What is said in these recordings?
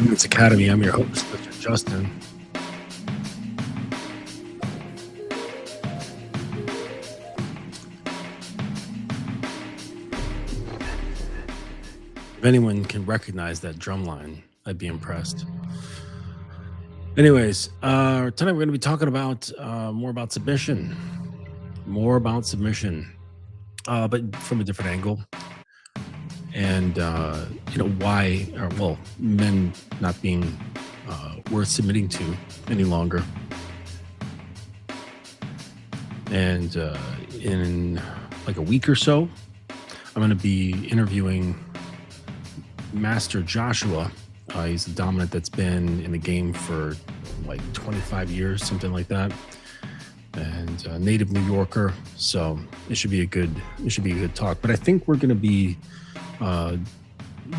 It's Academy. I'm your host, Mr. Justin. If anyone can recognize that drum line, I'd be impressed. Anyways, tonight we're going to be talking about more about submission, but from a different angle, and why, or well, men not being worth submitting to any longer. And in like a week or so, I'm going to be interviewing Master Joshua. He's a dominant that's been in the game for like 25 years, something like that, and a native New Yorker. So it should be a good talk. But I think we're going to be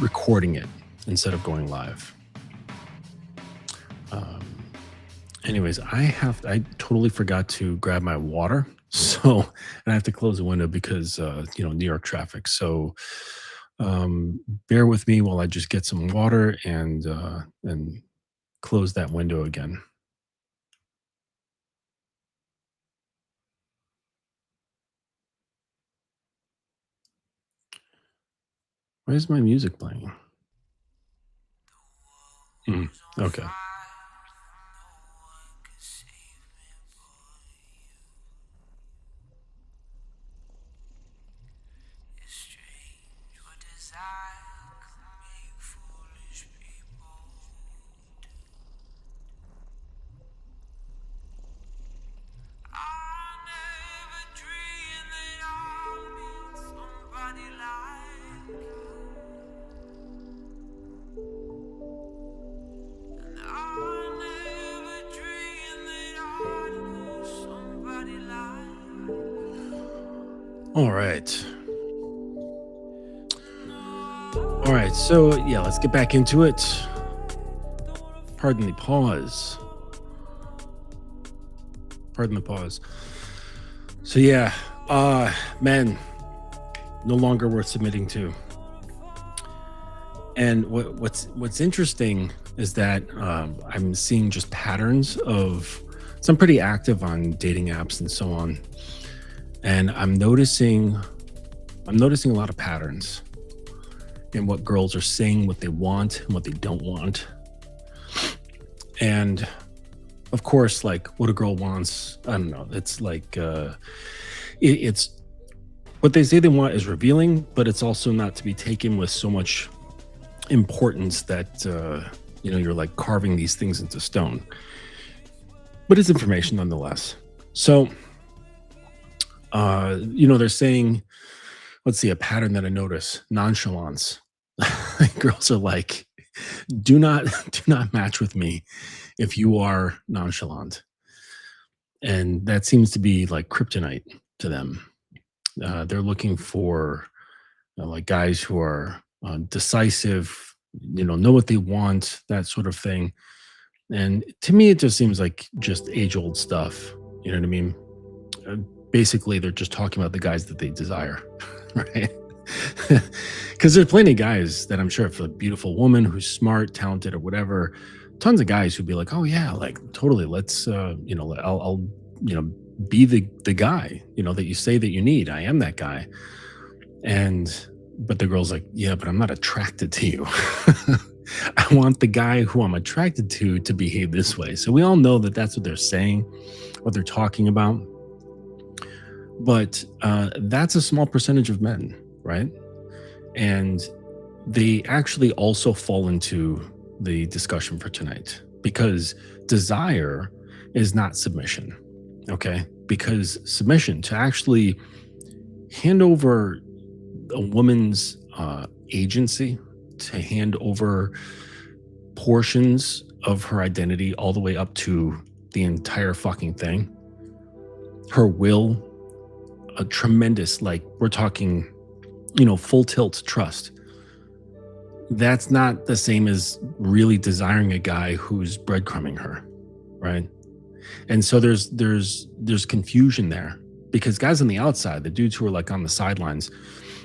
recording it instead of going live. Anyways, I totally forgot to grab my water, and I have to close the window because New York traffic. So bear with me while I just get some water and close that window again. Why is my music playing? Okay. All right. So yeah, let's get back into it. Pardon the pause. So yeah, men no longer worth submitting to. And what's interesting is that I'm seeing just patterns of. So I'm pretty active on dating apps and so on, and I'm noticing a lot of patterns in what girls are saying, what they want and what they don't want. And of course, like what a girl wants, I don't know. It's like it's what they say they want is revealing, but it's also not to be taken with so much importance that you're like carving these things into stone. But it's information nonetheless. So they're saying, let's see, a pattern that I notice: nonchalance. Girls are like, do not match with me if you are nonchalant. And that seems to be like kryptonite to them. They're looking for like guys who are decisive, know what they want, that sort of thing. And to me, it just seems like just age-old stuff. You know what I mean? Basically, they're just talking about the guys that they desire, right? Because there's plenty of guys that I'm sure, if a beautiful woman who's smart, talented, or whatever, tons of guys who'd be like, oh yeah, like totally, let's I'll be the guy that you say that you need. I am that guy. But the girl's like, yeah, but I'm not attracted to you. I want the guy who I'm attracted to behave this way. So we all know that that's what they're saying, what they're talking about. But that's a small percentage of men, right? And they actually also fall into the discussion for tonight, because desire is not submission, okay? Because submission, to actually hand over a woman's agency, to hand over portions of her identity all the way up to the entire fucking thing, her will, a tremendous, like we're talking, full tilt trust. That's not the same as really desiring a guy who's breadcrumbing her, right? And so there's confusion there. because guys on the outside, the dudes who are like on the sidelines,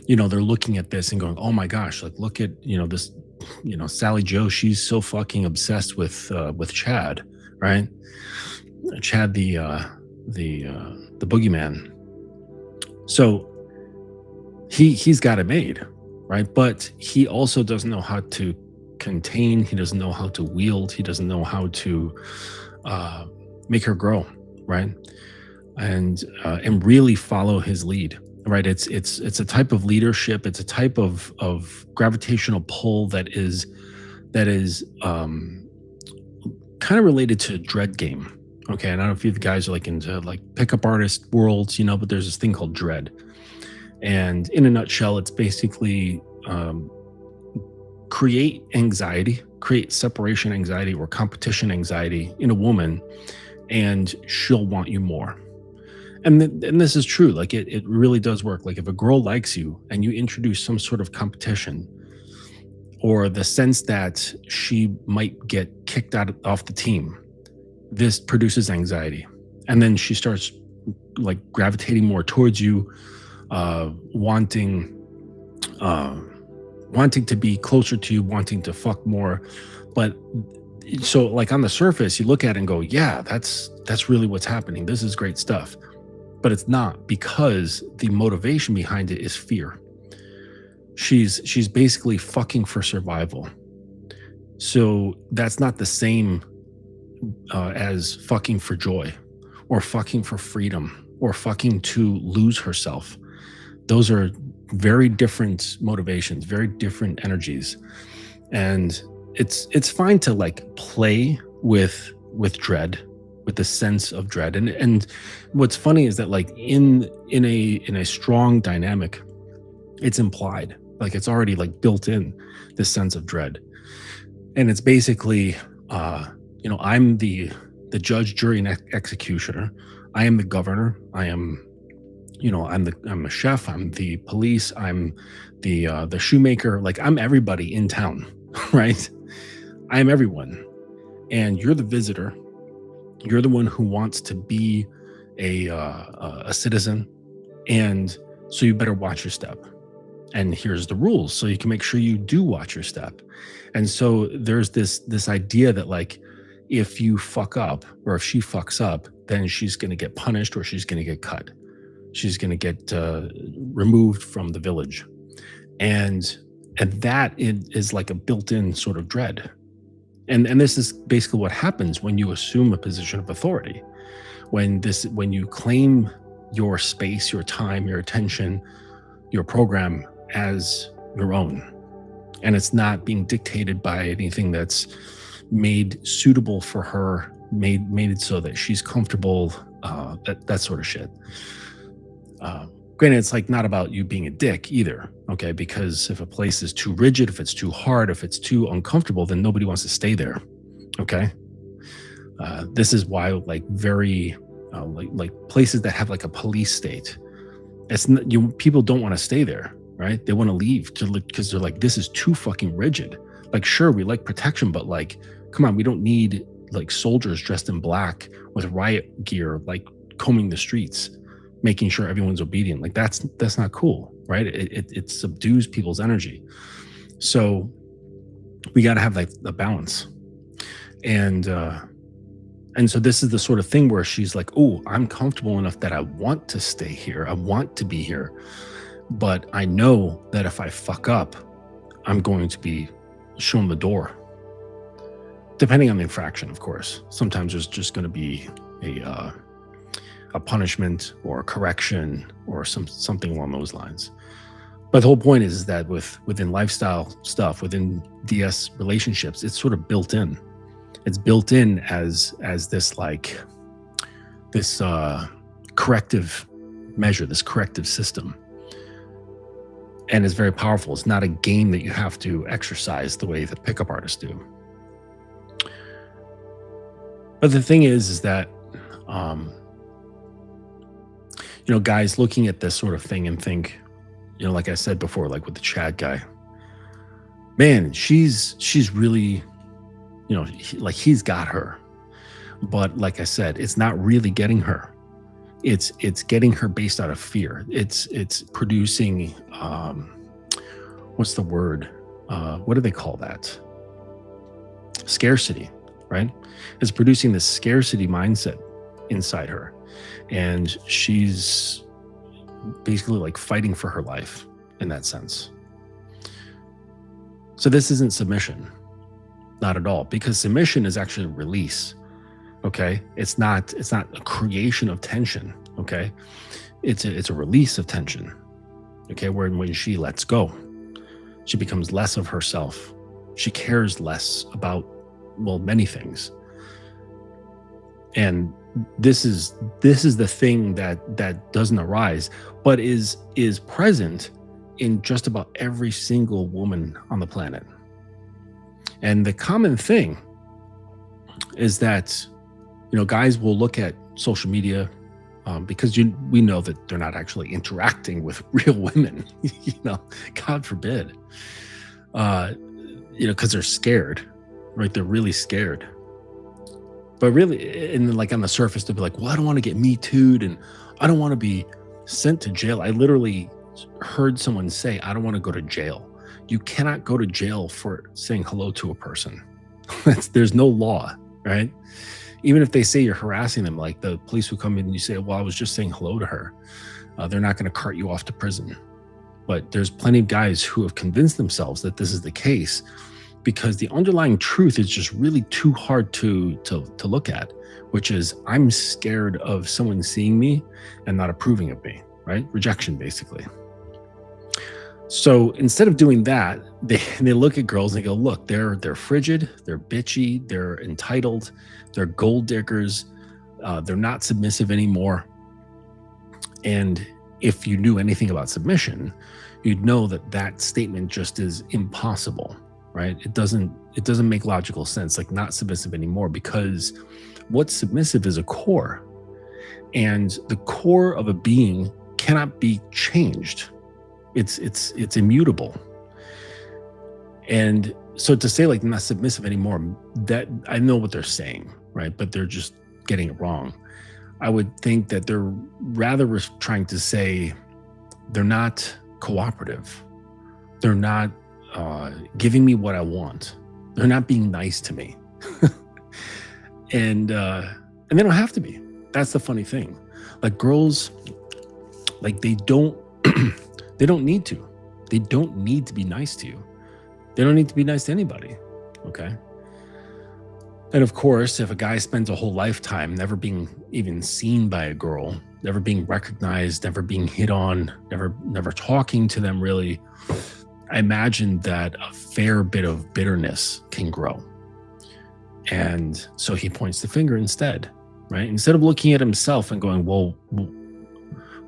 they're looking at this and going, "Oh my gosh, like look at, this, Sally Joe, she's so fucking obsessed with Chad, right? Chad the boogeyman." So he's got it made, right? But he also doesn't know how to contain, he doesn't know how to wield, he doesn't know how to make her grow, right? And really follow his lead, right? It's a type of leadership, it's a type of gravitational pull that is kind of related to dread game. Okay, and I don't know if you guys are like into like pickup artist worlds, but there's this thing called dread. And in a nutshell, it's basically create anxiety, create separation anxiety or competition anxiety in a woman, and she'll want you more. And this is true. Like it really does work. Like if a girl likes you and you introduce some sort of competition or the sense that she might get kicked off the team, this produces anxiety. And then she starts like gravitating more towards you, wanting to be closer to you, wanting to fuck more. But so like on the surface, you look at it and go, yeah, that's really what's happening. This is great stuff. But it's not, because the motivation behind it is fear. She's basically fucking for survival. So that's not the same as fucking for joy or fucking for freedom or fucking to lose herself. Those are very different motivations, very different energies. And it's fine to like play with dread, with the sense of dread. And what's funny is that like in a strong dynamic, it's implied, like it's already like built in, this sense of dread. And it's basically I'm the judge, jury, and executioner. I am the governor. I'm a chef. I'm the police. I'm the shoemaker. Like I'm everybody in town, right? I am everyone, and you're the visitor. You're the one who wants to be a citizen, and so you better watch your step. And here's the rules, so you can make sure you do watch your step. And so there's this idea that like, if you fuck up or if she fucks up, then she's going to get punished or she's going to get cut. She's going to get removed from the village. And that is like a built-in sort of dread. And this is basically what happens when you assume a position of authority. When you claim your space, your time, your attention, your program as your own. And it's not being dictated by anything that's made suitable for her, made it so that she's comfortable, that sort of shit. Granted, it's like not about you being a dick either, okay? Because if a place is too rigid, if it's too hard, if it's too uncomfortable, then nobody wants to stay there, okay? This is why like very like places that have like a police state, it's not, people don't want to stay there, right? They want to leave because they're like, this is too fucking rigid. Like, sure, we like protection, but like, come on, we don't need like soldiers dressed in black with riot gear, like combing the streets, making sure everyone's obedient. Like that's not cool, right? It subdues people's energy. So we got to have like the balance. And so this is the sort of thing where she's like, oh, I'm comfortable enough that I want to stay here. I want to be here. But I know that if I fuck up, I'm going to be shown the door. Depending on the infraction, of course. Sometimes there's just going to be a punishment or a correction or something along those lines. But the whole point is that within lifestyle stuff, within DS relationships, it's sort of built in. It's built in as this like this corrective measure, this corrective system. And it's very powerful. It's not a game that you have to exercise the way that pickup artists do. But the thing is that, guys looking at this sort of thing and think, like I said before, like with the Chad guy, man, she's really, like he's got her. But like I said, it's not really getting her. It's getting her based out of fear. It's producing what's the word? What do they call that? Scarcity, right? It's producing this scarcity mindset inside her, and she's basically like fighting for her life in that sense. So this isn't submission, not at all, because submission is actually release. Okay, it's not a creation of tension. Okay, it's a release of tension. Okay, when she lets go, she becomes less of herself. She cares less about, well, many things. And this is the thing that doesn't arise, but is present in just about every single woman on the planet. And the common thing is that, guys will look at social media because we know that they're not actually interacting with real women, God forbid, because they're scared, right? They're really scared. But really, and like on the surface, they'll be like, well, I don't want to get Me Too'd and I don't want to be sent to jail. I literally heard someone say, I don't want to go to jail. You cannot go to jail for saying hello to a person. There's no law, right? Even if they say you're harassing them, like the police will come in and you say, well, I was just saying hello to her. They're not going to cart you off to prison. But there's plenty of guys who have convinced themselves that this is the case because the underlying truth is just really too hard to look at, which is I'm scared of someone seeing me and not approving of me, right? Rejection, basically. So instead of doing that, they look at girls and they go, look, they're frigid, they're bitchy, they're entitled, they're gold diggers, they're not submissive anymore. And if you knew anything about submission, you'd know that statement just is impossible, right? It doesn't make logical sense, like not submissive anymore, because what's submissive is a core, and the core of a being cannot be changed. It's immutable. And so to say like not submissive anymore, that I know what they're saying, right? But they're just getting it wrong. I would think that they're rather trying to say they're not cooperative. They're not giving me what I want. They're not being nice to me. And they don't have to be. That's the funny thing. Like girls, like they don't they don't need to. They don't need to be nice to you. They don't need to be nice to anybody. Okay. And of course, if a guy spends a whole lifetime never being even seen by a girl, never being recognized, never being hit on, never talking to them really, I imagine that a fair bit of bitterness can grow. And so he points the finger instead, right? Instead of looking at himself and going, well,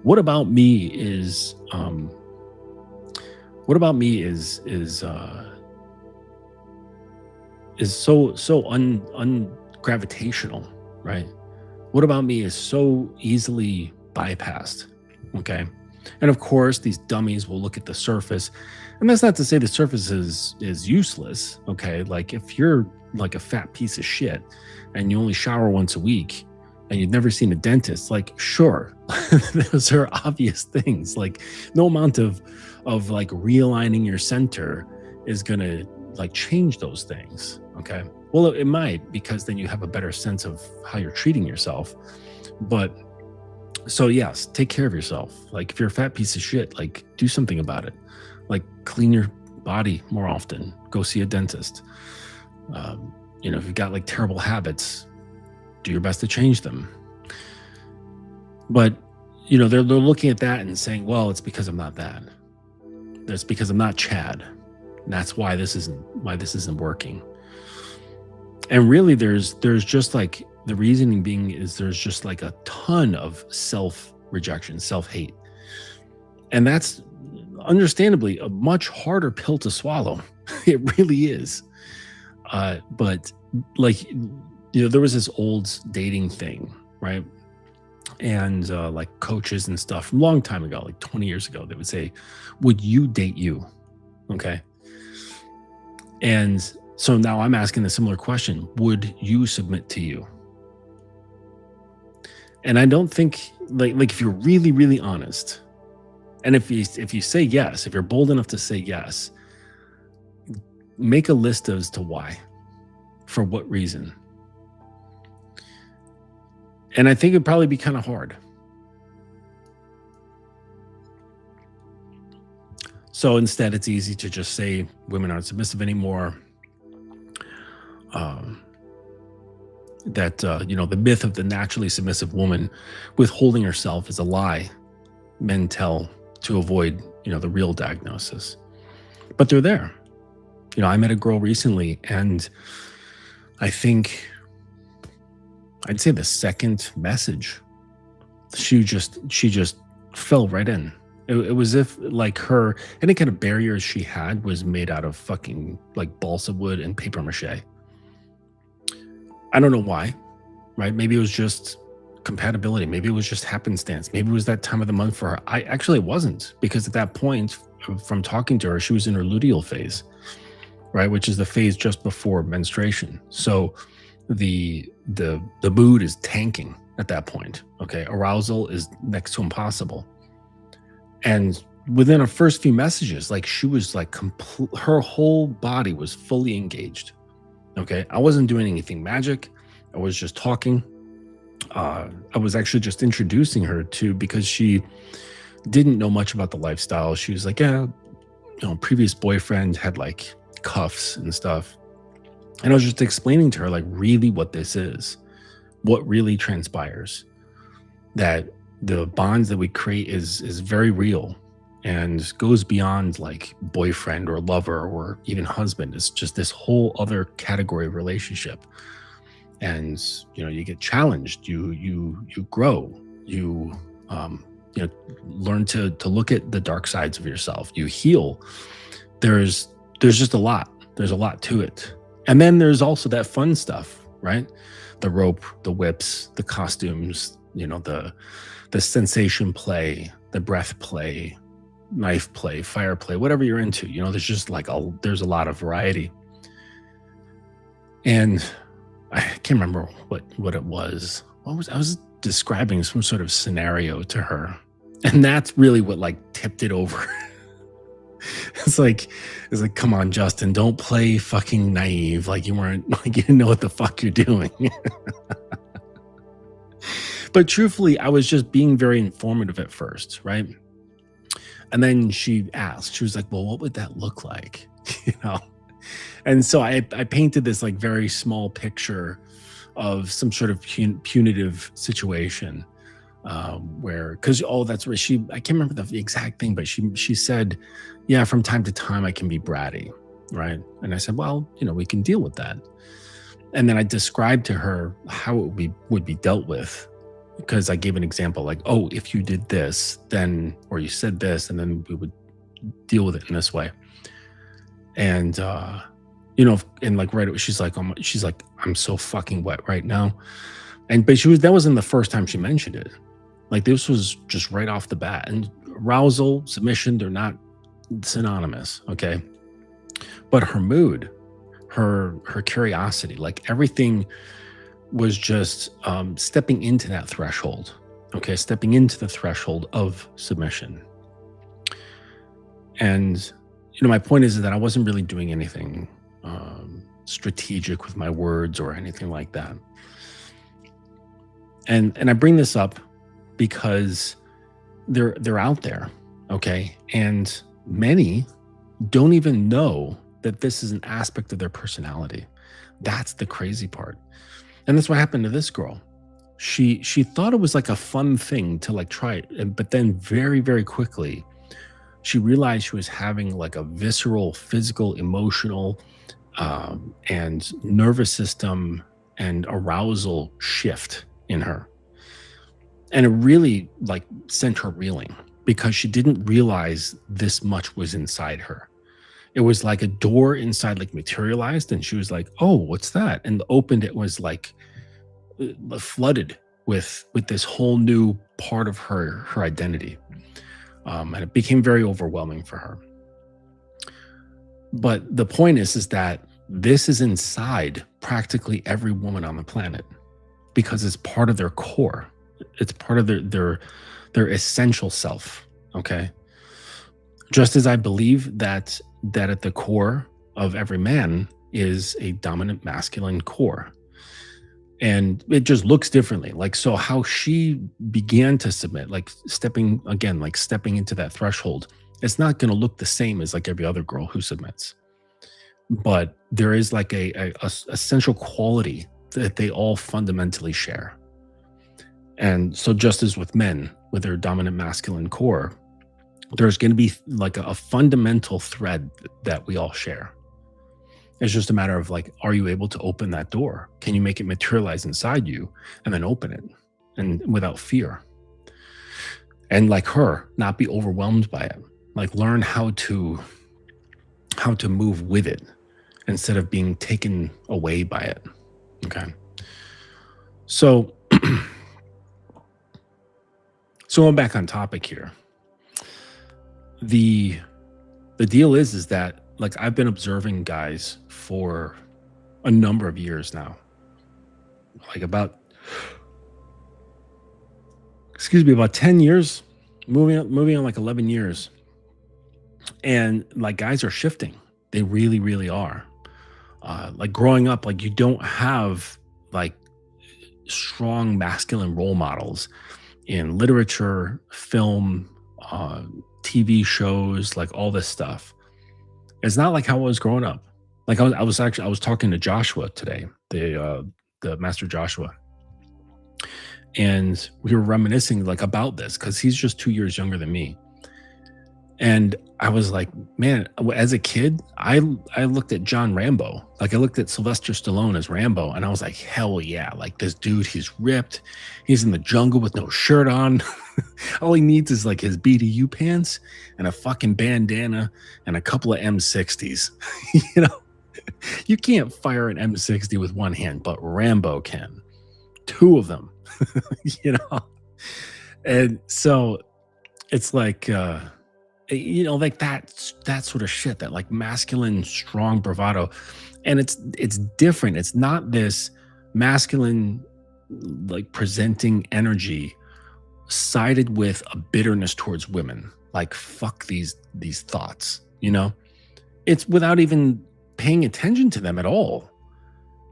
what about me is so ungravitational, right? What about me is so easily bypassed, okay? And of course, these dummies will look at the surface, and that's not to say the surface is useless, okay? Like if you're like a fat piece of shit and you only shower once a week and you've never seen a dentist, like sure, those are obvious things. Like no amount of like realigning your center is gonna like change those things, okay? Well, it might, because then you have a better sense of how you're treating yourself. But so yes, take care of yourself. Like if you're a fat piece of shit, like do something about it. Like clean your body more often. Go see a dentist. If you've got like terrible habits, do your best to change them. But they're looking at that and saying, well, it's because I'm not that. It's because I'm not Chad. And that's why this isn't working. And really there's just like the reasoning being is there's just like a ton of self-rejection, self-hate. And that's understandably a much harder pill to swallow. It really is. But like, there was this old dating thing, right? And like coaches and stuff from a long time ago, like 20 years ago, they would say, would you date you? Okay. And so now I'm asking a similar question. Would you submit to you? And I don't think like if you're really, really honest, and if you say yes, if you're bold enough to say yes, make a list as to why, for what reason. And I think it'd probably be kind of hard. So instead, it's easy to just say women aren't submissive anymore. That the myth of the naturally submissive woman withholding herself is a lie men tell to avoid the real diagnosis. But they're there. I met a girl recently, and I think I'd say the second message, she just fell right in. It was if like any kind of barriers she had was made out of fucking like balsa wood and paper mache. I don't know why, right? Maybe it was just compatibility. Maybe it was just happenstance. Maybe it was that time of the month for her. It wasn't, because at that point, from talking to her, she was in her luteal phase, right? Which is the phase just before menstruation. So the mood is tanking at that point. Okay. Arousal is next to impossible. And within her first few messages, like she was like her whole body was fully engaged. Okay. I wasn't doing anything magic. I was just talking. I was actually just introducing her because she didn't know much about the lifestyle. She was like, yeah, previous boyfriend had like cuffs and stuff. And I was just explaining to her like really what this is, what really transpires, that the bonds that we create is very real and goes beyond like boyfriend or lover or even husband. It's just this whole other category of relationship. And you get challenged, you grow, you learn to look at the dark sides of yourself, you heal. There's just a lot. There's a lot to it. And then there's also that fun stuff, right? The rope, the whips, the costumes, the sensation play, the breath play, knife play, fire play, whatever you're into. There's just like there's a lot of variety. And I can't remember what it was. I was describing some sort of scenario to her, and that's really what like tipped it over. It's like, come on, Justin, don't play fucking naive. Like you didn't know what the fuck you're doing. But truthfully, I was just being very informative at first, right? And then she asked, she was like, well, what would that look like? And so I painted this like very small picture of some sort of punitive situation because that's where I can't remember the exact thing, but she said, yeah, from time to time I can be bratty, right? And I said, well, we can deal with that. And then I described to her how it would be dealt with, because I gave an example like, oh, if you did this, then, or you said this, and then we would deal with it in this way. And and like right away, she's like, I'm so fucking wet right now. But that wasn't the first time she mentioned it. Like this was just right off the bat. And arousal, submission, they're not synonymous, okay? But her mood, her curiosity, like everything was just stepping into that threshold, okay? Stepping into the threshold of submission. And my point is that I wasn't really doing anything strategic with my words or anything like that. And I bring this up because they're out there, okay? And many don't even know that this is an aspect of their personality. That's the crazy part. And that's what happened to this girl. She thought it was like a fun thing to like try it, but then very, very quickly, she realized she was having like a visceral, physical, emotional, and nervous system and arousal shift in her. And it really like sent her reeling because she didn't realize this much was inside her. It was like a door inside like materialized, and she was like, oh, what's that? And opened, it was like flooded with this whole new part of her identity. And it became very overwhelming for her. But the point is that this is inside practically every woman on the planet because it's part of their core. It's part of their essential self. Okay. Just as I believe that at the core of every man is a dominant masculine core. And it just looks differently. Like, so how she began to submit, like stepping into that threshold, it's not going to look the same as like every other girl who submits. But there is like a essential quality that they all fundamentally share. And so, just as with men with their dominant masculine core, there's going to be like a fundamental thread that we all share. It's just a matter of like, are you able to open that door? Can you make it materialize inside you and then open it and without fear? And like her, not be overwhelmed by it. Like learn how to move with it instead of being taken away by it. Okay. So so I'm back on topic here. The deal is that like I've been observing guys for a number of years now. Like about 10 years, moving on like 11 years. And like guys are shifting. They really, really are. Like growing up, like you don't have like strong masculine role models in literature, film, TV shows, like all this stuff. It's not like how I was growing up. Like I was talking to Joshua today, the Master Joshua, and we were reminiscing like about this because he's just 2 years younger than me. And I was like, man, as a kid, I looked at John Rambo. Like I looked at Sylvester Stallone as Rambo, and I was like, hell yeah, like this dude, he's ripped. He's in the jungle with no shirt on. All he needs is like his BDU pants and a fucking bandana and a couple of M60s. You know, you can't fire an M60 with one hand, but Rambo can. 2 of them, you know? And so it's like, you know, like that sort of shit, that like masculine, strong bravado. And it's different. It's not this masculine, like presenting energy sided with a bitterness towards women. Like, fuck these thoughts, you know? It's without even paying attention to them at all.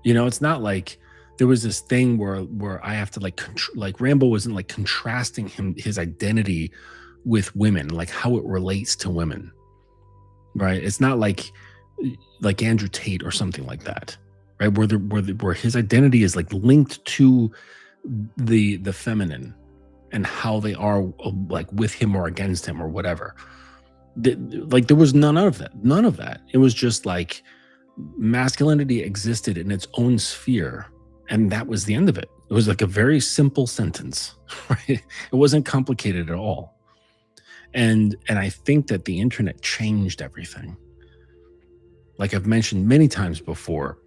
You know, it's not like there was this thing where I have to like Rambo wasn't like contrasting his identity with women, like how it relates to women, right? It's not like Andrew Tate or something like that, right? Where his identity is like linked to the feminine and how they are like with him or against him or whatever. Like there was none of that. It was just like masculinity existed in its own sphere, and that was the end of it. It was like a very simple sentence, right? It wasn't complicated at all. And I think that the internet changed everything. Like I've mentioned many times before,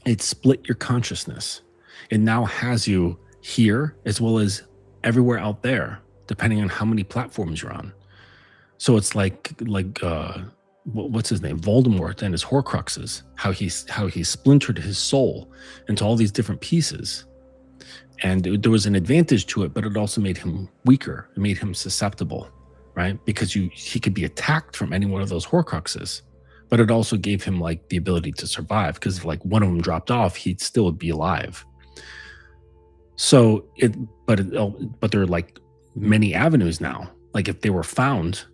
it split your consciousness. It now has you here as well as everywhere out there, depending on how many platforms you're on. So it's like what's his name? Voldemort and his Horcruxes, how he splintered his soul into all these different pieces. And there was an advantage to it, but it also made him weaker. It made him susceptible, right? Because he could be attacked from any one of those Horcruxes, but it also gave him like the ability to survive, because if like one of them dropped off, he'd still be alive. So but there are like many avenues now, like if they were found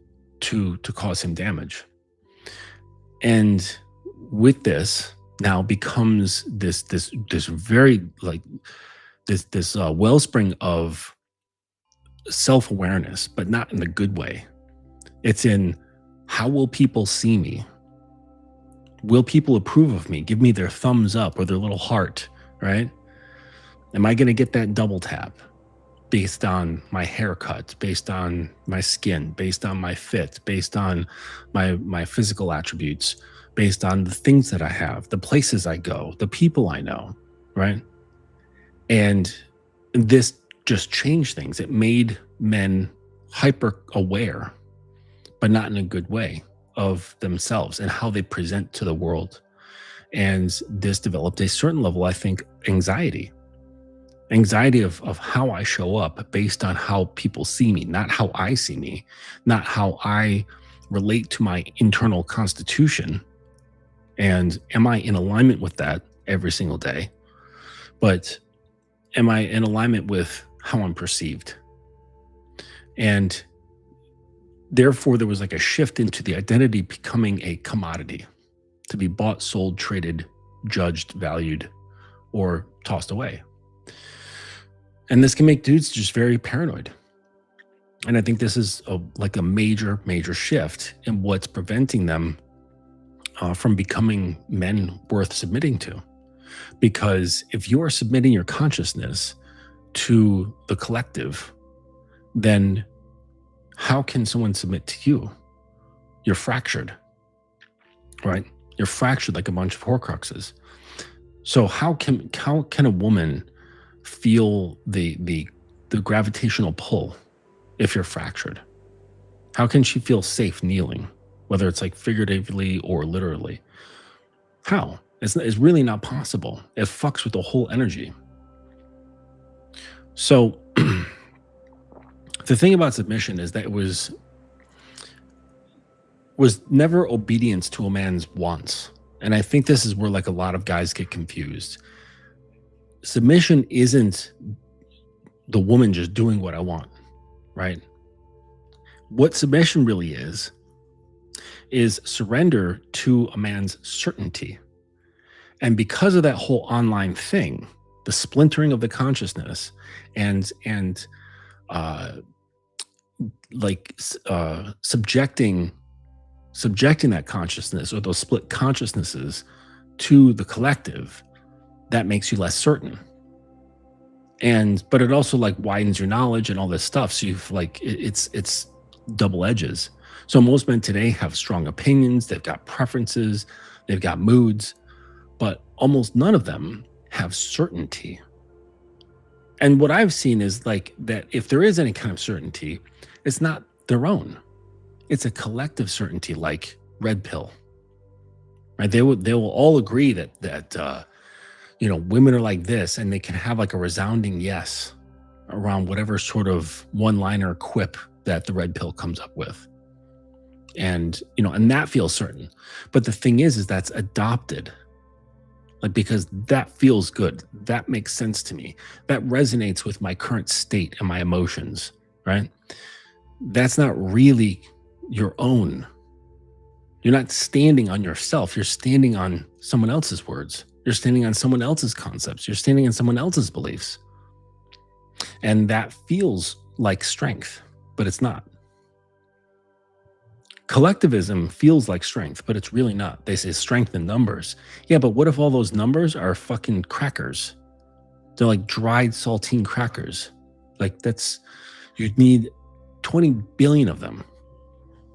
to cause him damage. And with this now becomes this very like this wellspring of self-awareness, but not in the good way. It's in, how will people see me? Will people approve of me? Give me their thumbs up or their little heart, right? Am I going to get that double tap based on my haircut, based on my skin, based on my fit, based on my physical attributes, based on the things that I have, the places I go, the people I know, right? And this just changed things. It made men hyper aware, but not in a good way, of themselves and how they present to the world. And this developed a certain level, I think, anxiety Anxiety of how I show up based on how people see me, not how I see me, not how I relate to my internal constitution. And am I in alignment with that every single day? But am I in alignment with how I'm perceived? And therefore, there was like a shift into the identity becoming a commodity to be bought, sold, traded, judged, valued, or tossed away. And this can make dudes just very paranoid. And I think this is like a major, major shift in what's preventing them from becoming men worth submitting to. Because if you are submitting your consciousness to the collective, then how can someone submit to you? You're fractured, right? You're fractured like a bunch of Horcruxes. So how can a woman feel the gravitational pull if you're fractured? How can she feel safe kneeling, whether it's like figuratively or literally? How? It's really not possible. It fucks with the whole energy. So the thing about submission is that it was never obedience to a man's wants. And I think this is where like a lot of guys get confused. Submission isn't the woman just doing what I want, right? What submission really is surrender to a man's certainty. And because of that whole online thing, the splintering of the consciousness and subjecting that consciousness or those split consciousnesses to the collective, that makes you less certain. But it also like widens your knowledge and all this stuff. So you've like, it's double edges. So most men today have strong opinions. They've got preferences. They've got moods, but almost none of them have certainty. And what I've seen is like that if there is any kind of certainty, it's not their own. It's a collective certainty, like red pill, right? They will all agree that women are like this, and they can have like a resounding yes around whatever sort of one-liner quip that the red pill comes up with. And that feels certain. But the thing is that's adopted. Like, because that feels good. That makes sense to me. That resonates with my current state and my emotions, right? That's not really your own. You're not standing on yourself. You're standing on someone else's words. You're standing on someone else's concepts. You're standing on someone else's beliefs. And that feels like strength, but it's not. Collectivism feels like strength, but it's really not. They say strength in numbers. Yeah, but what if all those numbers are fucking crackers? They're like dried saltine crackers. Like you'd need 20 billion of them,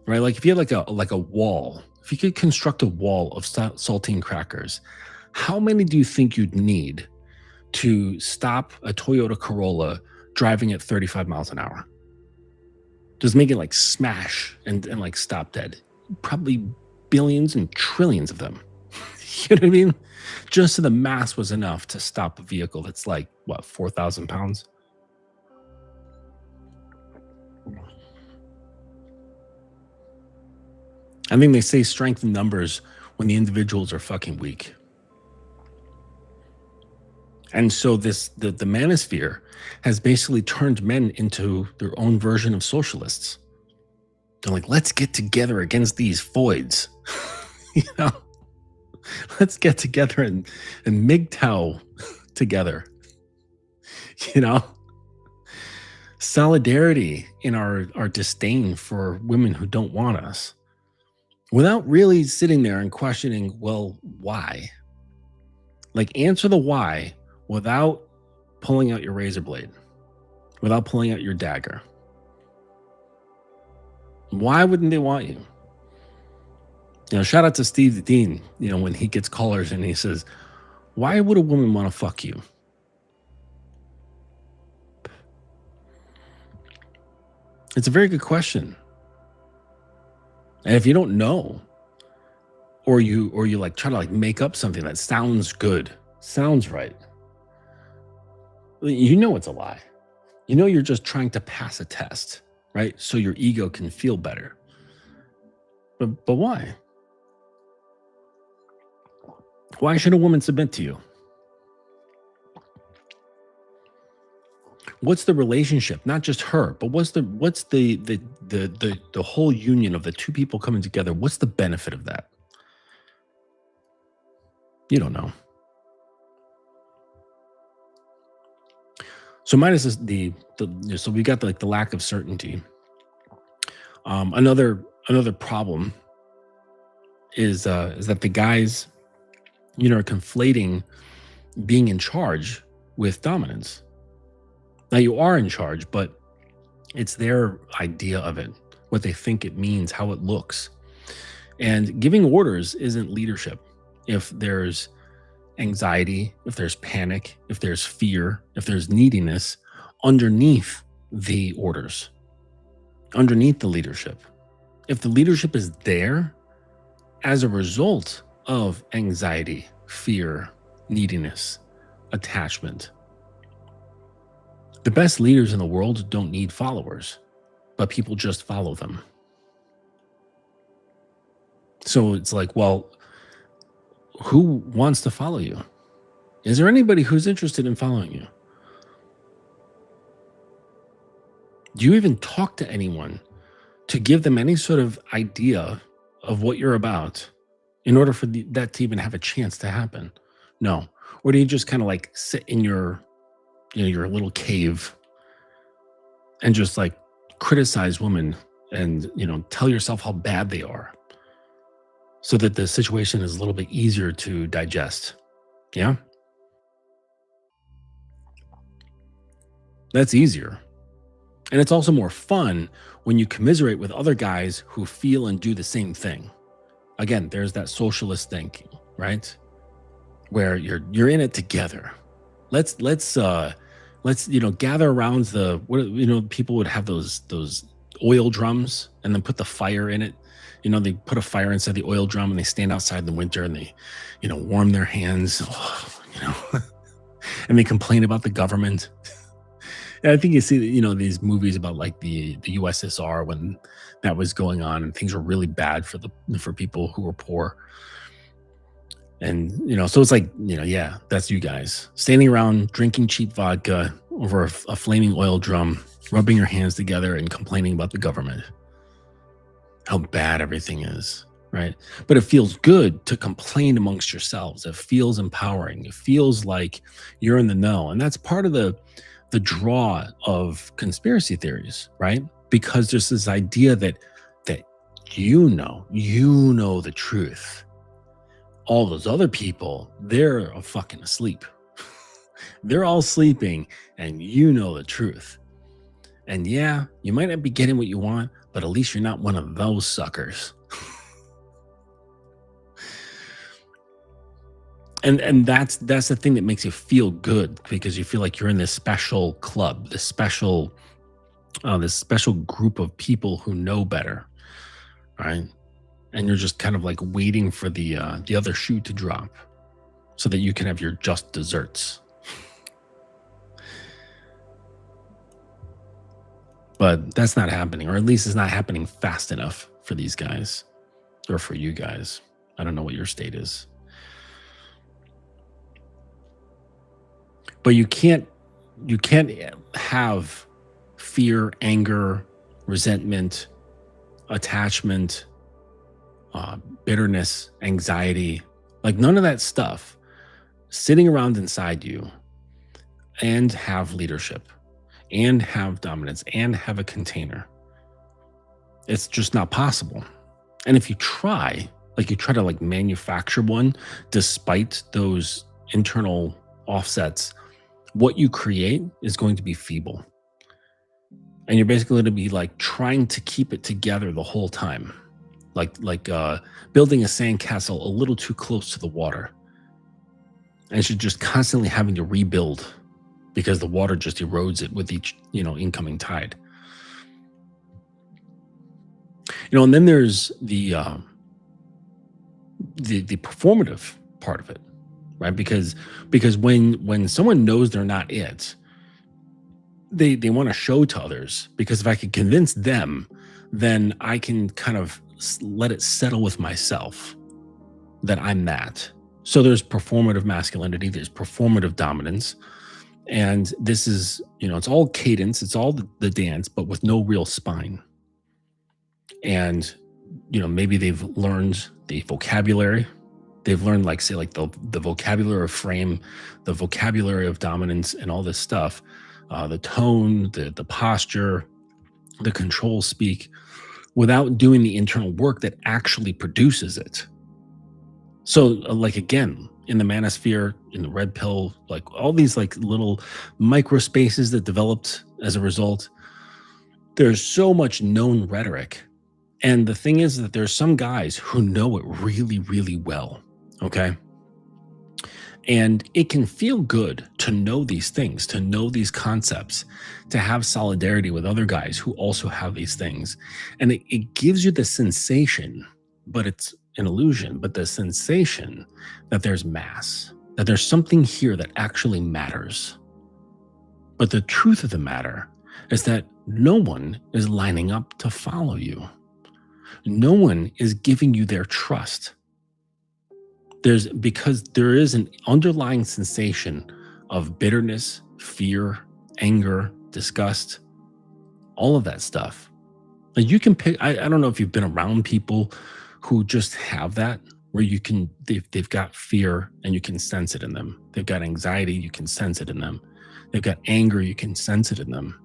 right? Like if you had like a wall, if you could construct a wall of saltine crackers, how many do you think you'd need to stop a Toyota Corolla driving at 35 miles an hour? Just make it like smash and like stop dead. Probably billions and trillions of them. You know what I mean? Just so the mass was enough to stop a vehicle that's like, 4,000 pounds? I think they say strength in numbers when the individuals are fucking weak. And so the manosphere has basically turned men into their own version of socialists. They're like, let's get together against these foids. Let's get together and MGTOW together. Solidarity in our disdain for women who don't want us, without really sitting there and questioning, well, why? Like, answer the why without pulling out your razor blade, without pulling out your dagger. Why wouldn't they want you? Shout out to Steve the Dean, when he gets callers and he says, why would a woman want to fuck you? It's a very good question. And if you don't know, or you like try to like make up something that sounds good, sounds right, You know it's a lie. You know you're just trying to pass a test, right? So your ego can feel better. But why? Why should a woman submit to you? What's the relationship? Not just her, but what's the whole union of the two people coming together? What's the benefit of that? You don't know. So minus is so we got the lack of certainty. Another problem is that the guys, are conflating being in charge with dominance. Now you are in charge, but it's their idea of it, what they think it means, how it looks. And giving orders isn't leadership. If there's anxiety, if there's panic, if there's fear, if there's neediness underneath the orders, underneath the leadership, if the leadership is there as a result of anxiety, fear, neediness, attachment, the best leaders in the world don't need followers, but people just follow them. So it's like, well, who wants to follow you? Is there anybody who's interested in following you? Do you even talk to anyone to give them any sort of idea of what you're about in order for that to even have a chance to happen? No. Or do you just kind of like sit in your little cave and just like criticize women and, tell yourself how bad they are so that the situation is a little bit easier to digest? Yeah. That's easier. And it's also more fun when you commiserate with other guys who feel and do the same thing. Again, there's that socialist thinking, right? Where you're in it together. Let's gather around people would have those oil drums and then put the fire in it. They put a fire inside the oil drum and they stand outside in the winter and they, warm their hands, and they complain about the government. And I think you see, these movies about like the USSR when that was going on and things were really bad for people who were poor. And, so it's like, yeah, that's you guys standing around drinking cheap vodka over a flaming oil drum, rubbing your hands together and complaining about the government, how bad everything is, right? But it feels good to complain amongst yourselves. It feels empowering. It feels like you're in the know. And that's part of the draw of conspiracy theories, right? Because there's this idea that you know the truth. All those other people, they're fucking asleep. They're all sleeping and you know the truth. And yeah, you might not be getting what you want, but at least you're not one of those suckers. And that's the thing that makes you feel good, because you feel like you're in this special club, this special group of people who know better, right? And you're just kind of like waiting for the other shoe to drop so that you can have your just desserts. But that's not happening, or at least it's not happening fast enough for these guys or for you guys. I don't know what your state is. But you can't have fear, anger, resentment, attachment, bitterness, anxiety, like none of that stuff sitting around inside you and have leadership and have dominance and have a container. It's just not possible. And if you try to manufacture one despite those internal offsets, what you create is going to be feeble. And you're basically going to be like trying to keep it together the whole time. Like building a sandcastle a little too close to the water. And you're just constantly having to rebuild because the water just erodes it with each, incoming tide. And then there's the performative part of it, right? Because when someone knows they're not it, they want to show to others, because if I can convince them, then I can kind of let it settle with myself that I'm that. So there's performative masculinity, there's performative dominance. And this is, it's all cadence, it's all the dance, but with no real spine. And, maybe they've learned the vocabulary. They've learned, like, say, like the vocabulary of frame, the vocabulary of dominance, and all this stuff, the tone, the posture, the control speak, without doing the internal work that actually produces it. So, like, again, in the manosphere, in the red pill, like all these like little micro spaces that developed as a result, there's so much known rhetoric. And the thing is that there's some guys who know it really, really well. Okay. And it can feel good to know these things, to know these concepts, to have solidarity with other guys who also have these things. And it gives you the sensation, but it's an illusion, but the sensation that there's mass, that there's something here that actually matters. But the truth of the matter is that no one is lining up to follow you. No one is giving you their trust. Because there is an underlying sensation of bitterness, fear, anger, disgust, all of that stuff. Like, you can pick, I don't know if you've been around people who just have that, where they've got fear and you can sense it in them. They've got anxiety, you can sense it in them. They've got anger, you can sense it in them.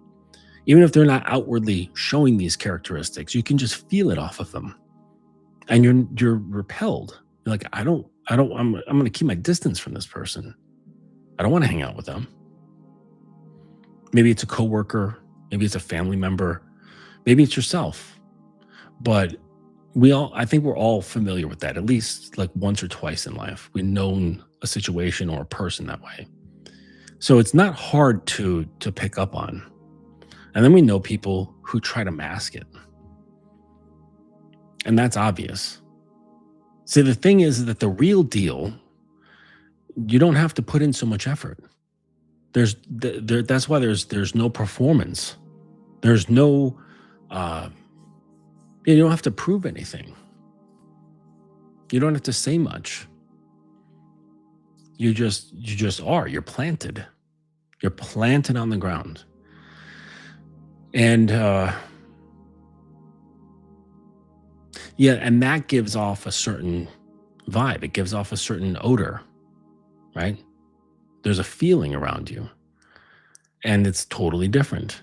Even if they're not outwardly showing these characteristics, you can just feel it off of them. And you're repelled. You're like, I'm going to keep my distance from this person. I don't want to hang out with them. Maybe it's a coworker, maybe it's a family member, maybe it's yourself. But I think we're all familiar with that, at least like once or twice in life. We've known a situation or a person that way. So it's not hard to pick up on. And then we know people who try to mask it. And that's obvious. See, the thing is that the real deal, you don't have to put in so much effort. That's why there's no performance. There's no, you don't have to prove anything. You don't have to say much. You just are. You're planted. You're planted on the ground. And and that gives off a certain vibe. It gives off a certain odor, right? There's a feeling around you, and it's totally different.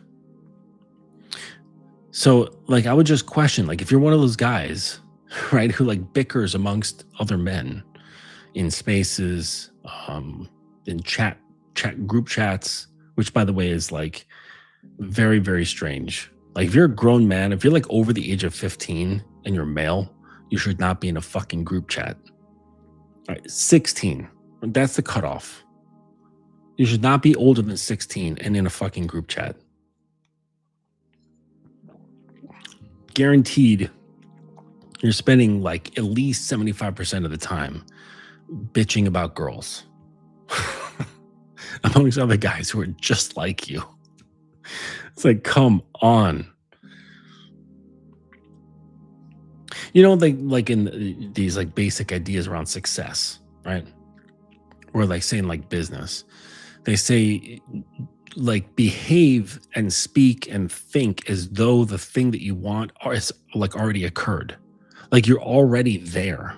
So, like, I would just question, like, if you're one of those guys, right, who like bickers amongst other men in spaces, in chat group chats, which, by the way, is like very, very strange. Like, if you're a grown man, if you're like over the age of 15 and you're male, you should not be in a fucking group chat. All right, 16, that's the cutoff. You should not be older than 16 and in a fucking group chat. Guaranteed, you're spending like at least 75% of the time bitching about girls amongst other guys who are just like you. It's like, come on. Like in these like basic ideas around success, right? Or like saying like business, they say like behave and speak and think as though the thing that you want is like already occurred. Like, you're already there.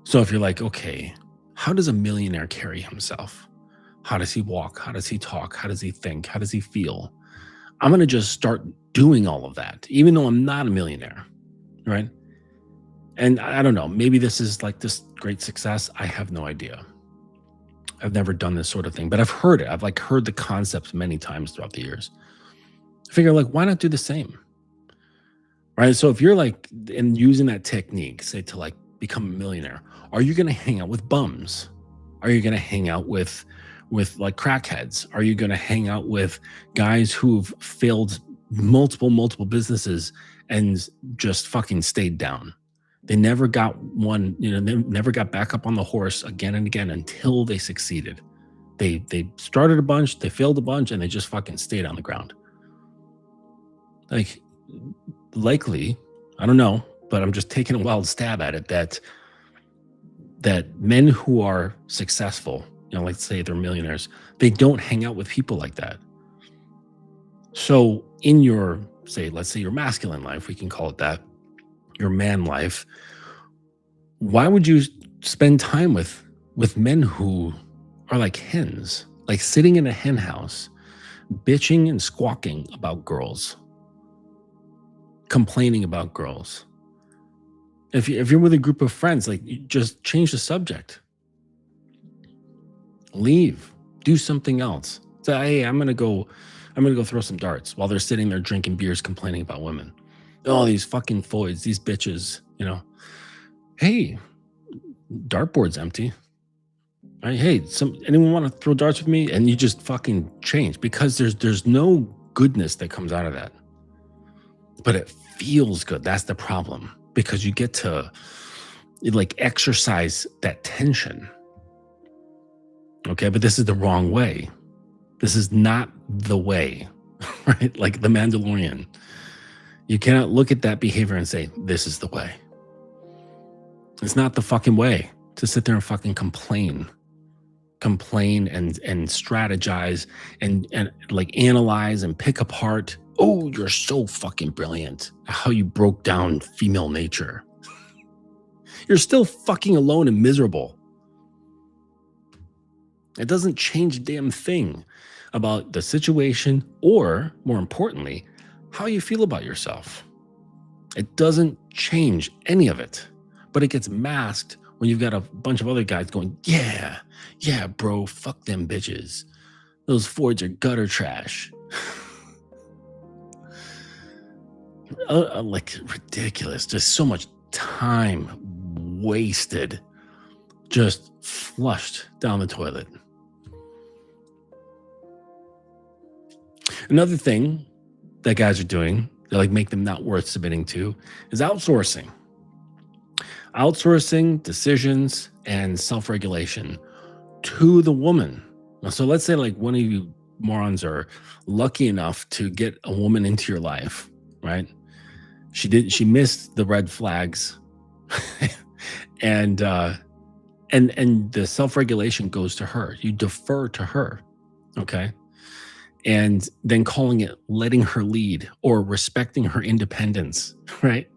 So if you're like, okay, how does a millionaire carry himself? How does he walk? How does he talk? How does he think? How does he feel? I'm going to just start doing all of that, even though I'm not a millionaire, right? And I don't know, maybe this is like this great success. I have no idea. I've never done this sort of thing, but I've heard it. I've like heard the concepts many times throughout the years. I figure, like, why not do the same? Right? So if you're like in using that technique, say, to like become a millionaire, are you going to hang out with bums? Are you going to hang out with like crackheads? Are you going to hang out with guys who've failed multiple businesses and just fucking stayed down? They never got they never got back up on the horse again and again until they succeeded. They started a bunch, they failed a bunch, and they just fucking stayed on the ground. Like, likely, I don't know, but I'm just taking a wild stab at it that men who are successful, let's say they're millionaires, they don't hang out with people like that. So in your, let's say your masculine life, we can call it that, your man life, why would you spend time with men who are like hens, like sitting in a hen house, bitching and squawking about girls, complaining about girls? If you're with a group of friends, like, you just change the subject, leave, do something else. Say, hey, I'm gonna go throw some darts, while they're sitting there drinking beers, complaining about women. Oh, these fucking foids, these bitches, Hey, dartboard's empty. Right? Hey, anyone want to throw darts with me? And you just fucking change, because there's no goodness that comes out of that. But it feels good. That's the problem, because you get to like exercise that tension. Okay, but this is the wrong way. This is not the way, right? Like the Mandalorian. You cannot look at that behavior and say, this is the way. It's not the fucking way to sit there and fucking complain and strategize and like analyze and pick apart. Oh, you're so fucking brilliant. How you broke down female nature. You're still fucking alone and miserable. It doesn't change a damn thing about the situation, or more importantly, how you feel about yourself. It doesn't change any of it, but it gets masked when you've got a bunch of other guys going, yeah, bro, fuck them bitches. Those Fords are gutter trash. Like, ridiculous. Just so much time wasted, just flushed down the toilet. Another thing that guys are doing that like make them not worth submitting to is outsourcing. Outsourcing decisions and self-regulation to the woman. So let's say like one of you morons are lucky enough to get a woman into your life, right? She missed the red flags and the self-regulation goes to her. You defer to her, okay? And then calling it letting her lead or respecting her independence, right?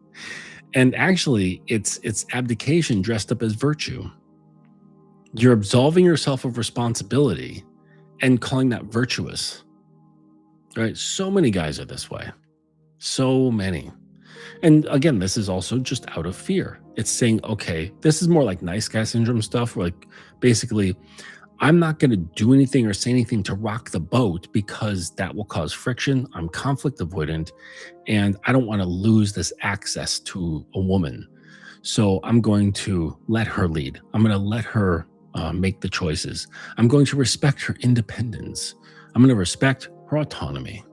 And actually, it's abdication dressed up as virtue. You're absolving yourself of responsibility and calling that virtuous, right? So many guys are this way. So many. And again, this is also just out of fear. It's saying, okay, this is more like nice guy syndrome stuff, where like basically, I'm not going to do anything or say anything to rock the boat because that will cause friction. I'm conflict avoidant and I don't want to lose this access to a woman. So I'm going to let her lead. I'm going to let her make the choices. I'm going to respect her independence. I'm going to respect her autonomy.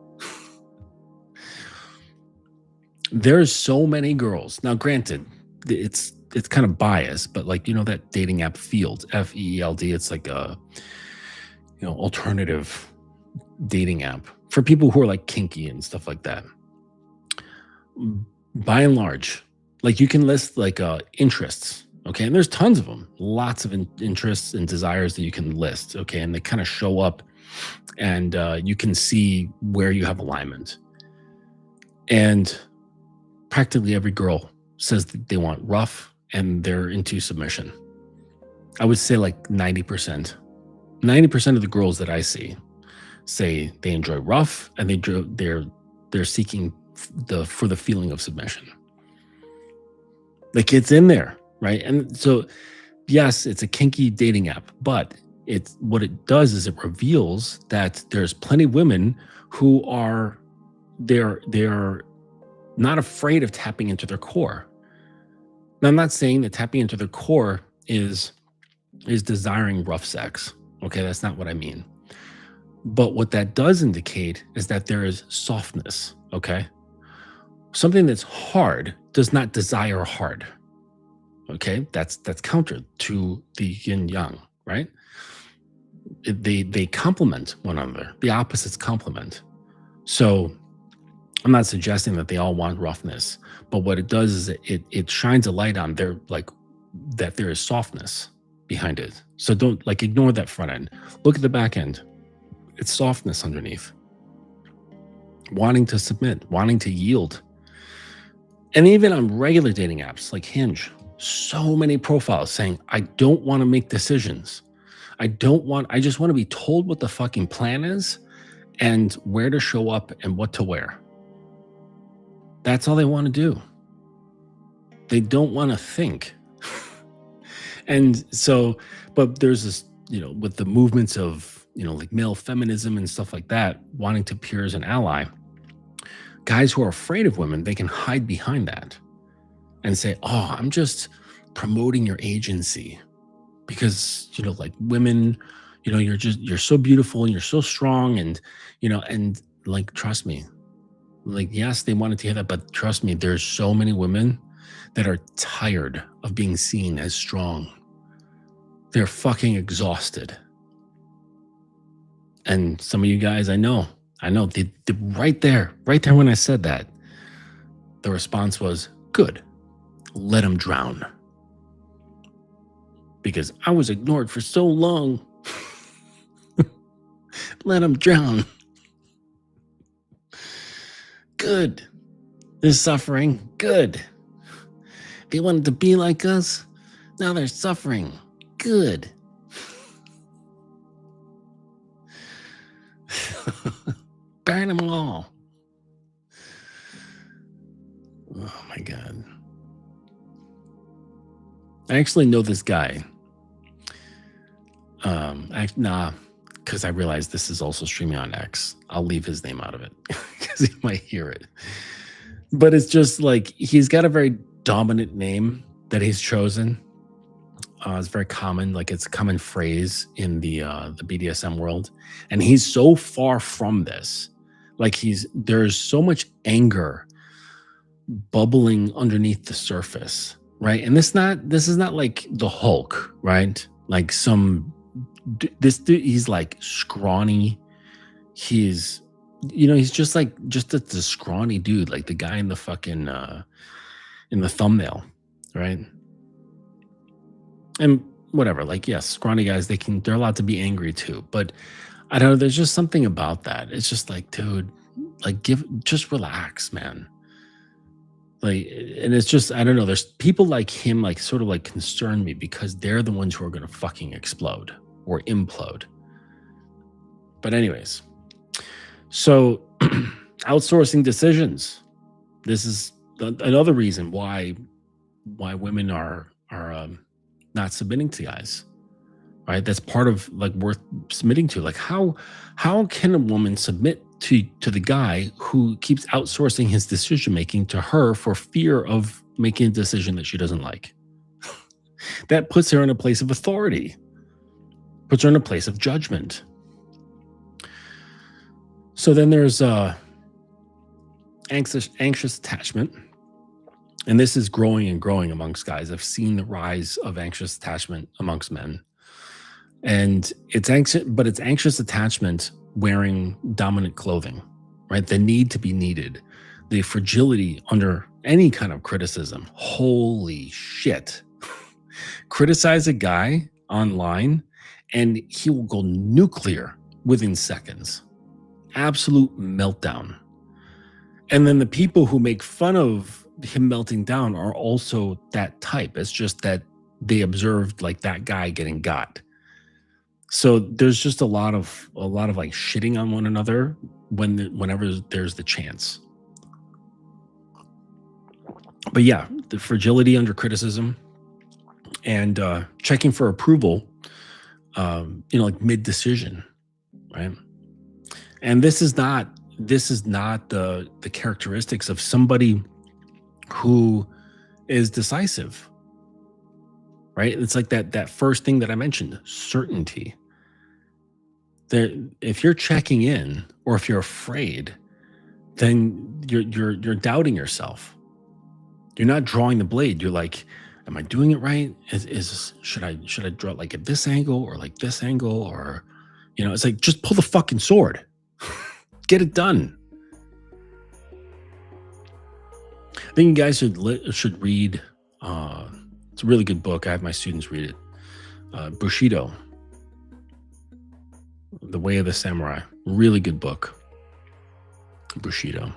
There's so many girls. Now, granted, it's kind of biased, but like, that dating app Field, FEELD, it's like a, alternative dating app for people who are like kinky and stuff like that. By and large, like you can list like interests, okay? And there's tons of them, lots of interests and desires that you can list, okay? And they kind of show up and you can see where you have alignment. And practically every girl says that they want rough and they're into submission. I would say like 90%. 90% of the girls that I see say they enjoy rough and they're seeking for the feeling of submission. Like it's in there, right? And so yes, it's a kinky dating app, but what it does is it reveals that there's plenty of women who are they're not afraid of tapping into their core. Now, I'm not saying that tapping into their core is desiring rough sex. Okay, that's not what I mean. But what that does indicate is that there is softness, okay? Something that's hard does not desire hard. Okay, that's counter to the yin yang, right? they complement one another. The opposites complement. So I'm not suggesting that they all want roughness, but what it does is it shines a light on their like that there is softness behind it. So don't like ignore that front end. Look at the back end. It's softness underneath. Wanting to submit, wanting to yield. And even on regular dating apps like Hinge, so many profiles saying, I don't want to make decisions. I just want to be told what the fucking plan is and where to show up and what to wear. That's all they want to do. They don't want to think. And so, but there's this, with the movements of, like male feminism and stuff like that, wanting to appear as an ally, guys who are afraid of women, they can hide behind that and say, oh, I'm just promoting your agency because, like women, you're so beautiful and you're so strong and, and like, trust me, like, yes, they wanted to hear that, but trust me, there's so many women that are tired of being seen as strong. They're fucking exhausted. And some of you guys, I know, they right there when I said that, the response was, good, let them drown. Because I was ignored for so long. Let them drown. Good. They're suffering. Good. They wanted to be like us. Now they're suffering. Good. Burn them all. Oh my God. I actually know this guy. Because I realized this is also streaming on X. I'll leave his name out of it because he might hear it. But it's just like he's got a very dominant name that he's chosen. It's very common, like it's a common phrase in the BDSM world, and he's so far from this. Like there's so much anger bubbling underneath the surface, right? And this is not like the Hulk, right? Like this dude, he's like scrawny. He's just a scrawny dude, like the guy in the fucking in the thumbnail, right? And whatever, like, yes, scrawny guys, they're allowed to be angry too. But I don't know, there's just something about that. It's just like, dude, like just relax, man. Like, and it's just, I don't know, there's people like him, like sort of like concern me because they're the ones who are going to fucking explode or implode. But anyways, so outsourcing decisions. This is another reason why women are not submitting to guys, right? That's part of like worth submitting to. Like how can a woman submit to the guy who keeps outsourcing his decision making to her for fear of making a decision that she doesn't like? That puts her in a place of authority, puts her in a place of judgment. So then there's anxious attachment. And this is growing and growing amongst guys. I've seen the rise of anxious attachment amongst men. And it's anxious attachment wearing dominant clothing, right? The need to be needed, the fragility under any kind of criticism. Holy shit. Criticize a guy online and he will go nuclear within seconds. Absolute meltdown. And then the people who make fun of him melting down are also that type. It's just that they observed like that guy getting got. So there's just a lot of like shitting on one another whenever there's the chance. But yeah, the fragility under criticism and checking for approval, like mid-decision, right? And this is not the characteristics of somebody who is decisive, right? It's like that first thing that I mentioned, certainty. If you're checking in or if you're afraid, then you're doubting yourself. You're not drawing the blade. You're like, am I doing it right? Should I draw it like at this angle or like this angle, or It's like, just pull the fucking sword. Get it done. I think you guys should read. It's a really good book. I have my students read it. Bushido, The Way of the Samurai. Really good book. Bushido.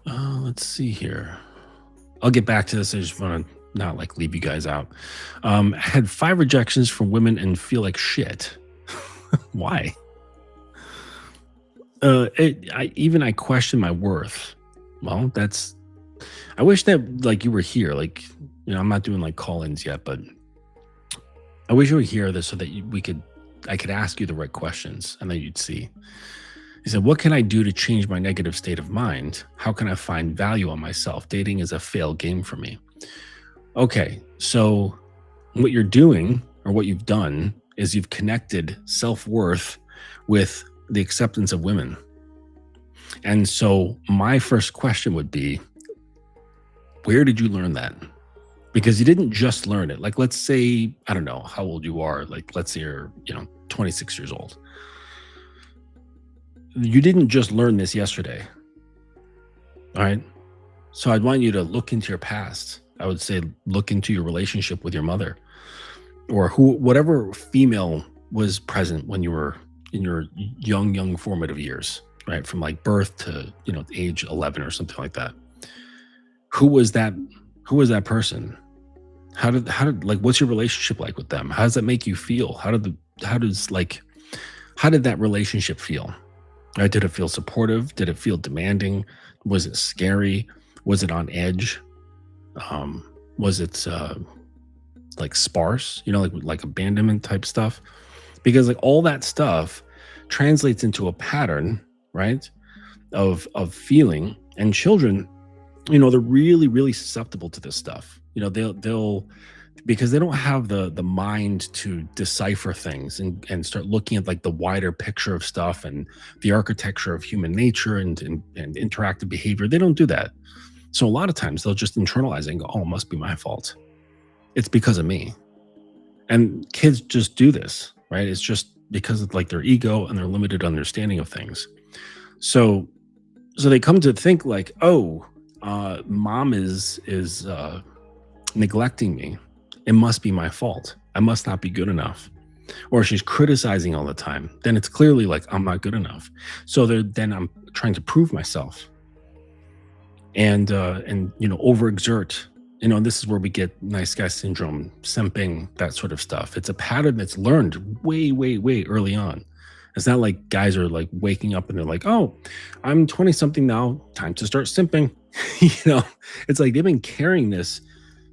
Let's see here. I'll get back to this. I just want to not like leave you guys out. I had 5 rejections from women and feel like shit. Why? I question my worth. Well, I wish that like you were here. Like, I'm not doing like call-ins yet, but I wish you were here so that I could ask you the right questions and then you'd see. He said, what can I do to change my negative state of mind? How can I find value on myself? Dating is a failed game for me. Okay, so what you're doing or what you've done is you've connected self-worth with the acceptance of women. And so my first question would be, where did you learn that? Because you didn't just learn it. Like, let's say, I don't know how old you are. Like, let's say you're, 26 years old. You didn't just learn this yesterday. All right. So I'd want you to look into your past. I would say, look into your relationship with your mother or whatever female was present when you were in your young formative years, right? From like birth to, age 11 or something like that. Who was that person? How did like, what's your relationship like with them? How does that make you feel? How did that relationship feel? Right? Did it feel supportive? Did it feel demanding? Was it scary? Was it on edge? Was it like sparse? Like abandonment type stuff? Because like all that stuff translates into a pattern, right? Of feeling, and children, they're really, really susceptible to this stuff. They'll because they don't have the mind to decipher things and start looking at like the wider picture of stuff and the architecture of human nature and interactive behavior. They don't do that. So a lot of times they'll just internalize it and go, oh, it must be my fault. It's because of me. And kids just do this, right? It's just because of like their ego and their limited understanding of things. So they come to think like, oh, mom is neglecting me. It must be my fault. I must not be good enough. Or she's criticizing all the time. Then it's clearly like I'm not good enough. So then I'm trying to prove myself and overexert. This is where we get nice guy syndrome, simping, that sort of stuff. It's a pattern that's learned way, way, way early on. It's not like guys are like waking up and they're like, oh, I'm 20 something now, time to start simping. It's like they've been carrying this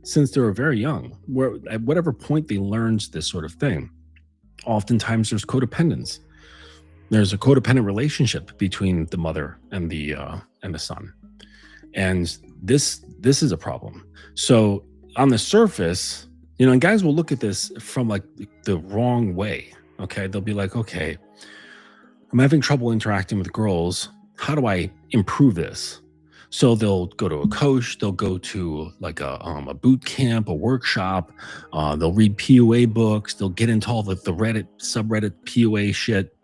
since they were very young, where at whatever point they learned this sort of thing. Oftentimes there's codependence. There's a codependent relationship between the mother and the son. And this is a problem. So on the surface, and guys will look at this from like the wrong way. Okay. They'll be like, okay, I'm having trouble interacting with girls. How do I improve this? So they'll go to a coach, they'll go to like a boot camp, a workshop, they'll read PUA books, they'll get into all the Reddit, subreddit PUA shit.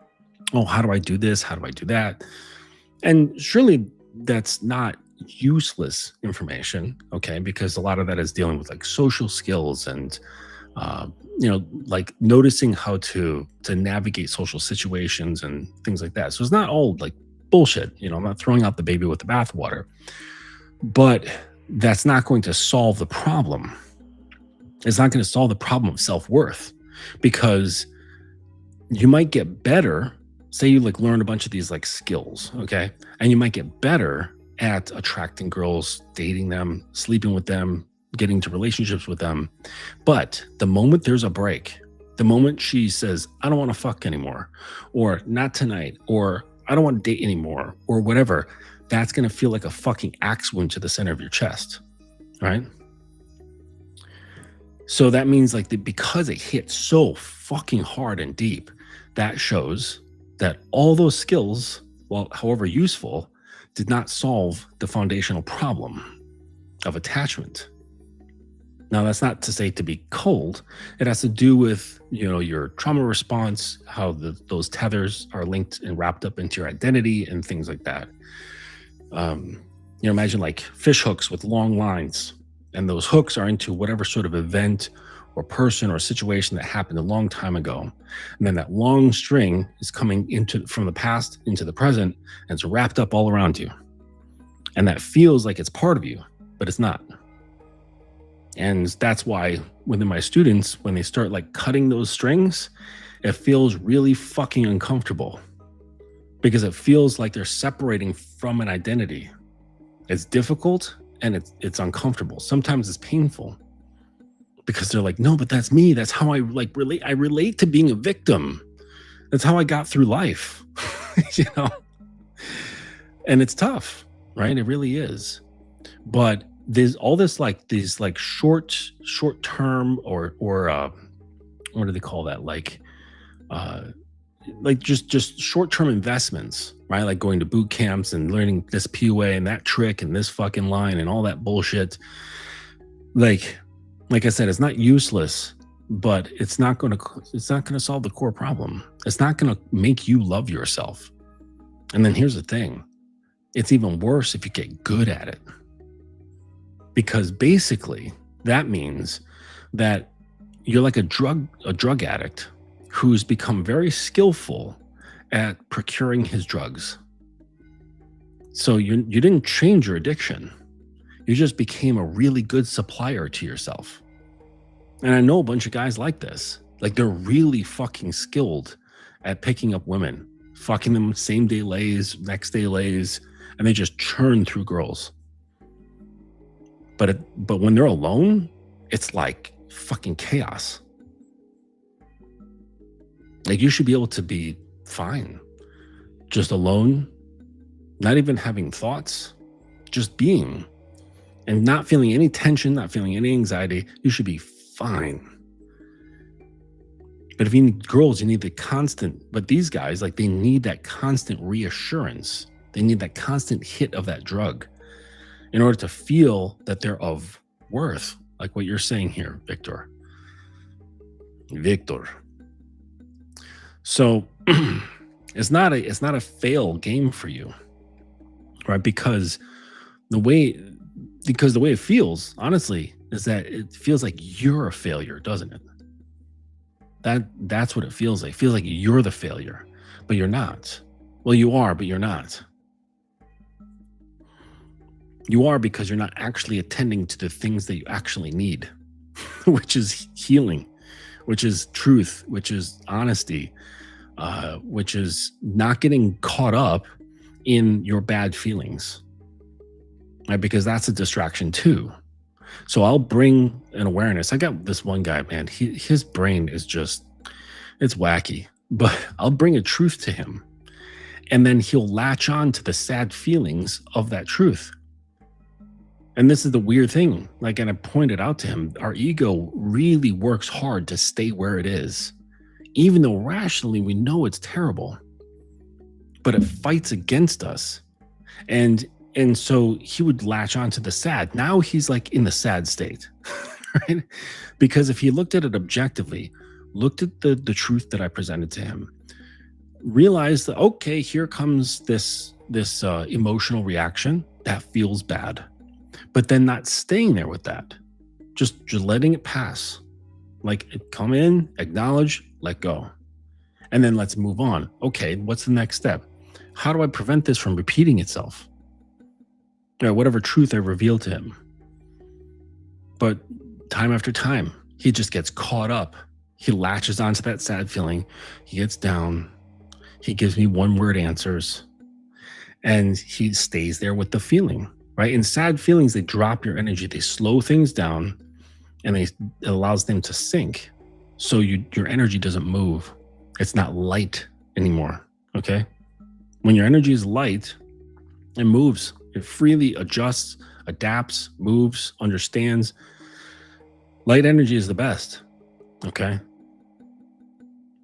Oh, how do I do this? How do I do that? And surely that's not useless information, okay? Because a lot of that is dealing with like social skills and, like noticing how to navigate social situations and things like that. So it's not all like bullshit. I'm not throwing out the baby with the bathwater, but that's not going to solve the problem. It's not going to solve the problem of self-worth, because you might get better. Say you like learn a bunch of these like skills, okay? And you might get better at attracting girls, dating them, sleeping with them, getting into relationships with them. But the moment there's a break, the moment she says, I don't want to fuck anymore, or not tonight, or I don't want to date anymore, or whatever, that's going to feel like a fucking axe wound to the center of your chest, right? So that means like because it hit so fucking hard and deep, that shows that all those skills, well, however useful, did not solve the foundational problem of attachment. Now, that's not to say to be cold. It has to do with, your trauma response, how those tethers are linked and wrapped up into your identity and things like that. Imagine like fish hooks with long lines, and those hooks are into whatever sort of event or person or situation that happened a long time ago. And then that long string is coming from the past into the present, and it's wrapped up all around you. And that feels like it's part of you, but it's not. And that's why within my students, when they start like cutting those strings, it feels really fucking uncomfortable, because it feels like they're separating from an identity. It's difficult and it's uncomfortable. Sometimes it's painful, because they're like, no, but that's me. That's how I like relate. I relate to being a victim. That's how I got through life, and it's tough, right? It really is. But there's all this like these like short term or what do they call that? Like just short term investments, right? Like going to boot camps and learning this PUA and that trick and this fucking line and all that bullshit. Like I said, it's not useless, but it's not going to solve the core problem. It's not going to make you love yourself. And then here's the thing. It's even worse if you get good at it. Because basically that means that you're like a drug addict who's become very skillful at procuring his drugs. So you didn't change your addiction. You just became a really good supplier to yourself. And I know a bunch of guys like this. Like, they're really fucking skilled at picking up women, fucking them same day lays, next day lays, and they just churn through girls. But when they're alone, it's like fucking chaos. Like, you should be able to be fine, just alone, not even having thoughts, just being, and not feeling any tension, not feeling any anxiety. You should be fine. But if you need girls, you need the constant, but these guys, like, they need that constant reassurance. They need that constant hit of that drug in order to feel that they're of worth, like what you're saying here, Victor. So it's not a fail game for you, right? Because the way it feels, honestly, is that it feels like you're a failure, doesn't it? That's what it feels like. It feels like you're the failure, but you're not. Well, you are, but you're not. You are, because you're not actually attending to the things that you actually need, which is healing, which is truth, which is honesty, which is not getting caught up in your bad feelings, right? Because that's a distraction too. So I'll bring an awareness. I got this one guy, man, his brain is just, it's wacky, but I'll bring a truth to him, and then he'll latch on to the sad feelings of that truth. And this is the weird thing. Like, and I pointed out to him, our ego really works hard to stay where it is, even though rationally we know it's terrible, but it fights against us. And so he would latch onto the sad. Now he's like in the sad state, right? Because if he looked at it objectively, looked at the truth that I presented to him, realized that, okay, here comes this emotional reaction that feels bad, but then not staying there with that, just letting it pass. Like, come in, acknowledge, let go, and then let's move on. Okay, what's the next step? How do I prevent this from repeating itself? Whatever truth I revealed to him. But time after time, he just gets caught up. He latches onto that sad feeling. He gets down. He gives me one-word answers, and he stays there with the feeling, right? In sad feelings, they drop your energy. They slow things down, and it allows them to sink. So your energy doesn't move. It's not light anymore, okay? When your energy is light, it moves. It freely adjusts, adapts, moves, understands. Light energy is the best, okay?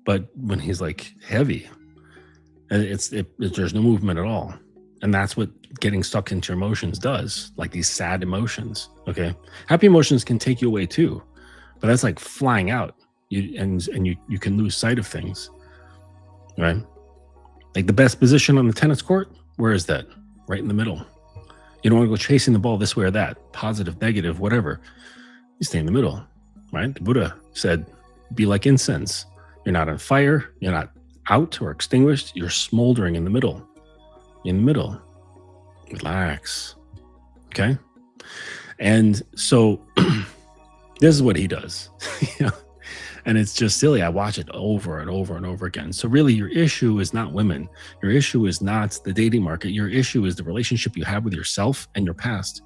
But when he's like heavy, there's no movement at all. And that's what getting stuck into emotions does, like these sad emotions. Okay. Happy emotions can take you away too, but that's like flying out. You can lose sight of things, right? Like the best position on the tennis court, where is that? Right in the middle. You don't want to go chasing the ball this way or that, positive, negative, whatever. You stay in the middle, right? The Buddha said, be like incense. You're not on fire. You're not out or extinguished. You're smoldering in the middle. In the middle. Relax. Okay. And so this is what he does. You know? And it's just silly. I watch it over and over and over again. So really your issue is not women. Your issue is not the dating market. Your issue is the relationship you have with yourself and your past.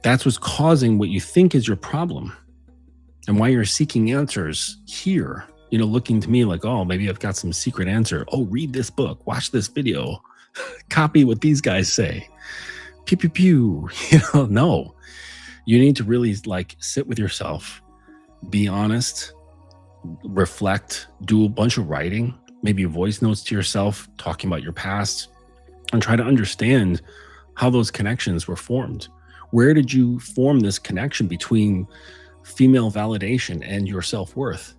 That's what's causing what you think is your problem and why you're seeking answers here, you know, looking to me like, oh, maybe I've got some secret answer. Oh, read this book, watch this video, copy what these guys say. Pew, pew, pew. You know, no, you need to really like sit with yourself, be honest, reflect, do a bunch of writing, maybe voice notes to yourself, talking about your past, and try to understand how those connections were formed. Where did you form this connection between female validation and your self-worth?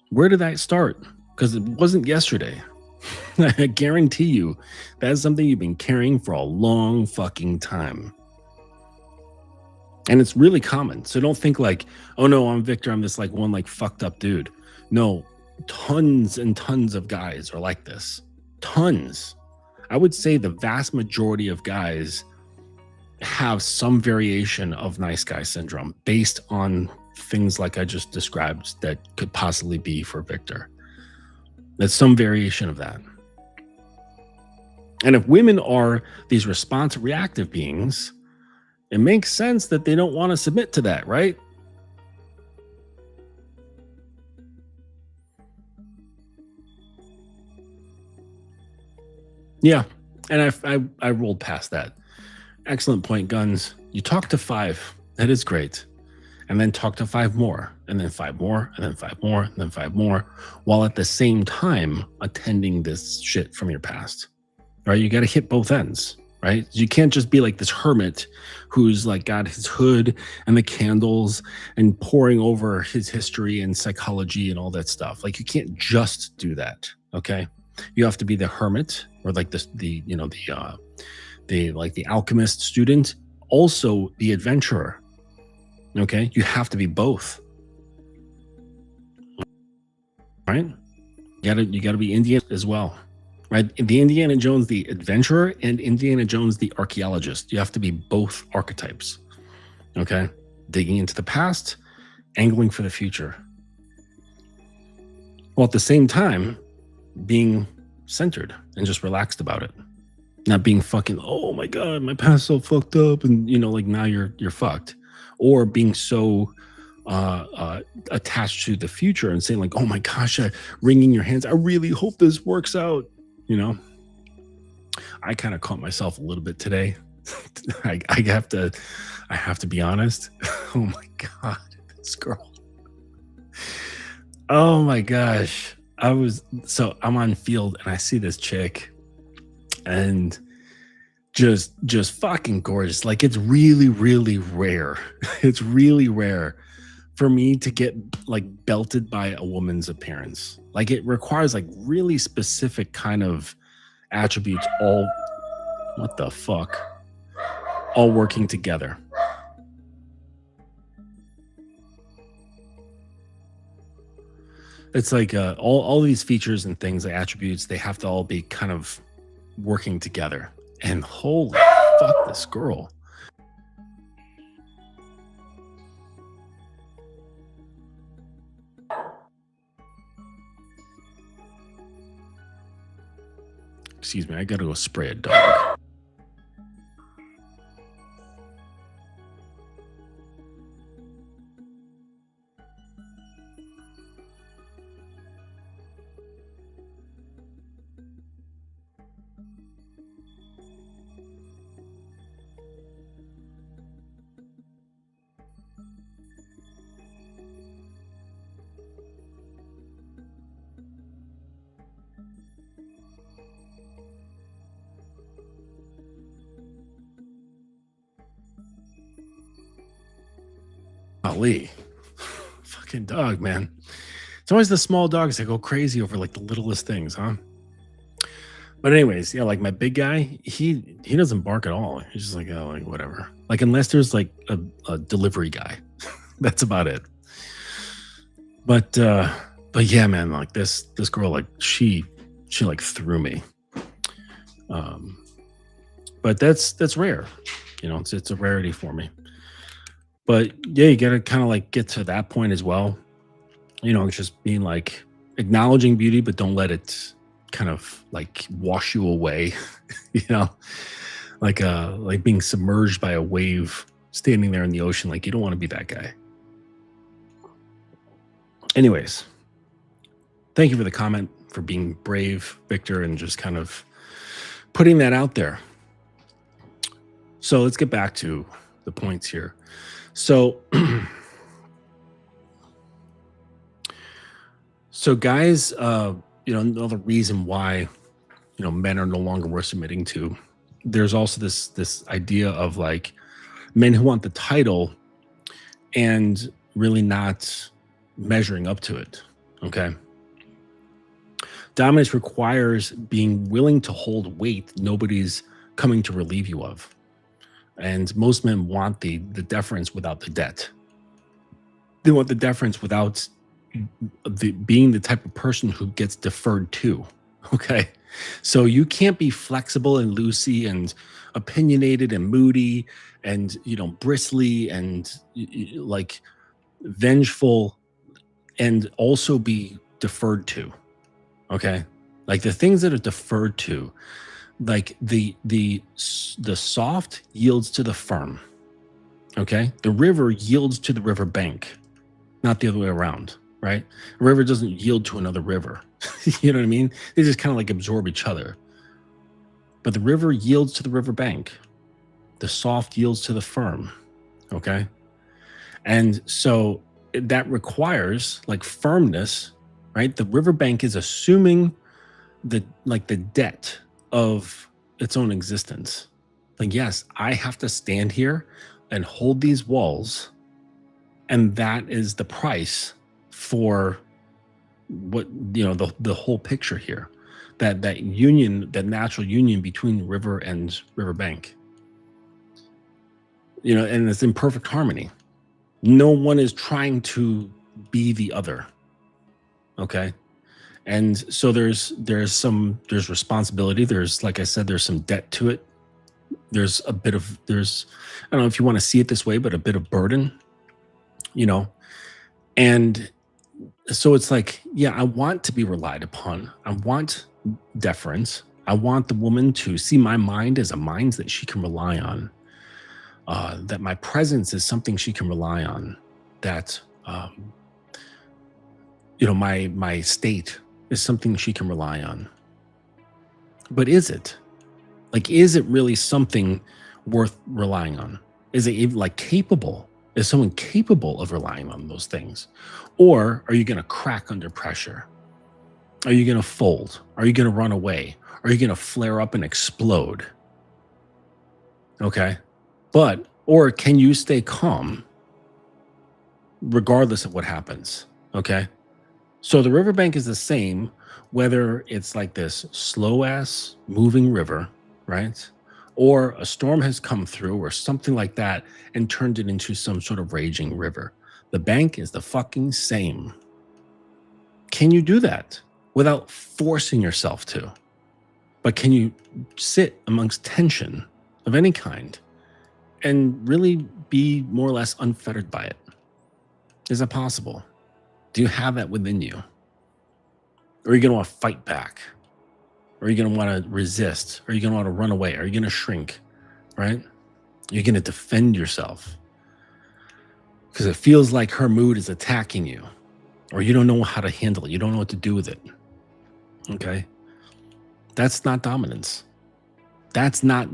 Where did that start? Because it wasn't yesterday. I guarantee you that's something you've been carrying for a long fucking time. And it's really common. So don't think like, oh no, I'm Victor. I'm this like one like fucked up dude. No, tons and tons of guys are like this. Tons. I would say the vast majority of guys have some variation of nice guy syndrome based on things like I just described that could possibly be for Victor. That's some variation of that. And if women are these responsive, reactive beings, it makes sense that they don't want to submit to that, right? Yeah. And I rolled past that. Excellent point, Guns. You talk to 5. That is great. And then talk to 5 more, and then 5 more, and then 5 more, and then 5 more, while at the same time attending this shit from your past. Right? You got to hit both ends. Right? You can't just be like this hermit who's like got his hood and the candles and pouring over his history and psychology and all that stuff. Like you can't just do that. Okay. You have to be the hermit or like the like the alchemist student, also the adventurer. Okay. You have to be both. Right? You gotta be Indian as well. Right? The Indiana Jones, the adventurer, and Indiana Jones, the archaeologist. You have to be both archetypes. Okay? Digging into the past, angling for the future. While at the same time, being centered and just relaxed about it. Not being fucking, oh my God, my past's so fucked up. And, you know, like now you're fucked. Or being so attached to the future and saying like, oh my gosh, wringing your hands. I really hope this works out. You know, I kind of caught myself a little bit today. I have to be honest. Oh my God, this girl. Oh my gosh. I'm on field and I see this chick and just fucking gorgeous. Like it's really, really rare. It's really rare for me to get like belted by a woman's appearance. Like it requires like really specific kind of attributes all, what the fuck? All working together. It's like all these features and things, like attributes, they have to all be kind of working together. And holy fuck, this girl. Excuse me, I gotta go spray a dog. Golly. Fucking dog, man. It's always the small dogs that go crazy over like the littlest things, huh? But anyways, yeah, like my big guy, he doesn't bark at all. He's just like, oh, like whatever. Like unless there's like a delivery guy. That's about it. But yeah, man, like this girl, like she like threw me. But that's rare. You know, it's a rarity for me. But yeah, you gotta kind of like get to that point as well. You know, it's just being like acknowledging beauty, but don't let it kind of like wash you away. You know, like being submerged by a wave standing there in the ocean. Like you don't want to be that guy. Anyways, thank you for the comment, for being brave, Victor, and just kind of putting that out there. So let's get back to the points here. So, so guys, you know, another reason why, you know, men are no longer worth submitting to. There's also this idea of like men who want the title and really not measuring up to it. Okay. Dominance requires being willing to hold weight nobody's coming to relieve you of. And most men want the deference without the debt. They want the deference without being the type of person who gets deferred to. Okay. So you can't be flexible and loosey and opinionated and moody and, you know, bristly and like vengeful and also be deferred to. Okay. Like the things that are deferred to, like the soft yields to the firm. Okay. The river yields to the river bank, not the other way around, right? A river doesn't yield to another river. You know what I mean? They just kind of like absorb each other. But the river yields to the river bank. The soft yields to the firm. Okay. And so that requires like firmness, right? The riverbank is assuming the debt of its own existence. Like, yes, I have to stand here and hold these walls, and that is the price for what, you know, the whole picture here. That union, that natural union between river and riverbank. You know, and it's in perfect harmony. No one is trying to be the other. Okay. And so there's responsibility. There's, like I said, there's some debt to it. There's I don't know if you want to see it this way, but a bit of burden, you know. And so it's like, yeah, I want to be relied upon. I want deference. I want the woman to see my mind as a mind that she can rely on. That my presence is something she can rely on. That you know, my state is something she can rely on. But is it? Like, is it really something worth relying on? Is it even like capable? Is someone capable of relying on those things? Or are you going to crack under pressure? Are you going to fold? Are you going to run away? Are you going to flare up and explode? Okay. Or can you stay calm regardless of what happens? Okay. So the riverbank is the same, whether it's like this slow ass moving river, right? Or a storm has come through or something like that and turned it into some sort of raging river. The bank is the fucking same. Can you do that without forcing yourself to? But can you sit amongst tension of any kind and really be more or less unfettered by it? Is it possible? Do you have that within you? Or are you going to want to fight back? Or are you going to want to resist? Or are you going to want to run away? Are you going to shrink? Right? You're going to defend yourself because it feels like her mood is attacking you, or you don't know how to handle it. You don't know what to do with it. Okay? That's not dominance. That's not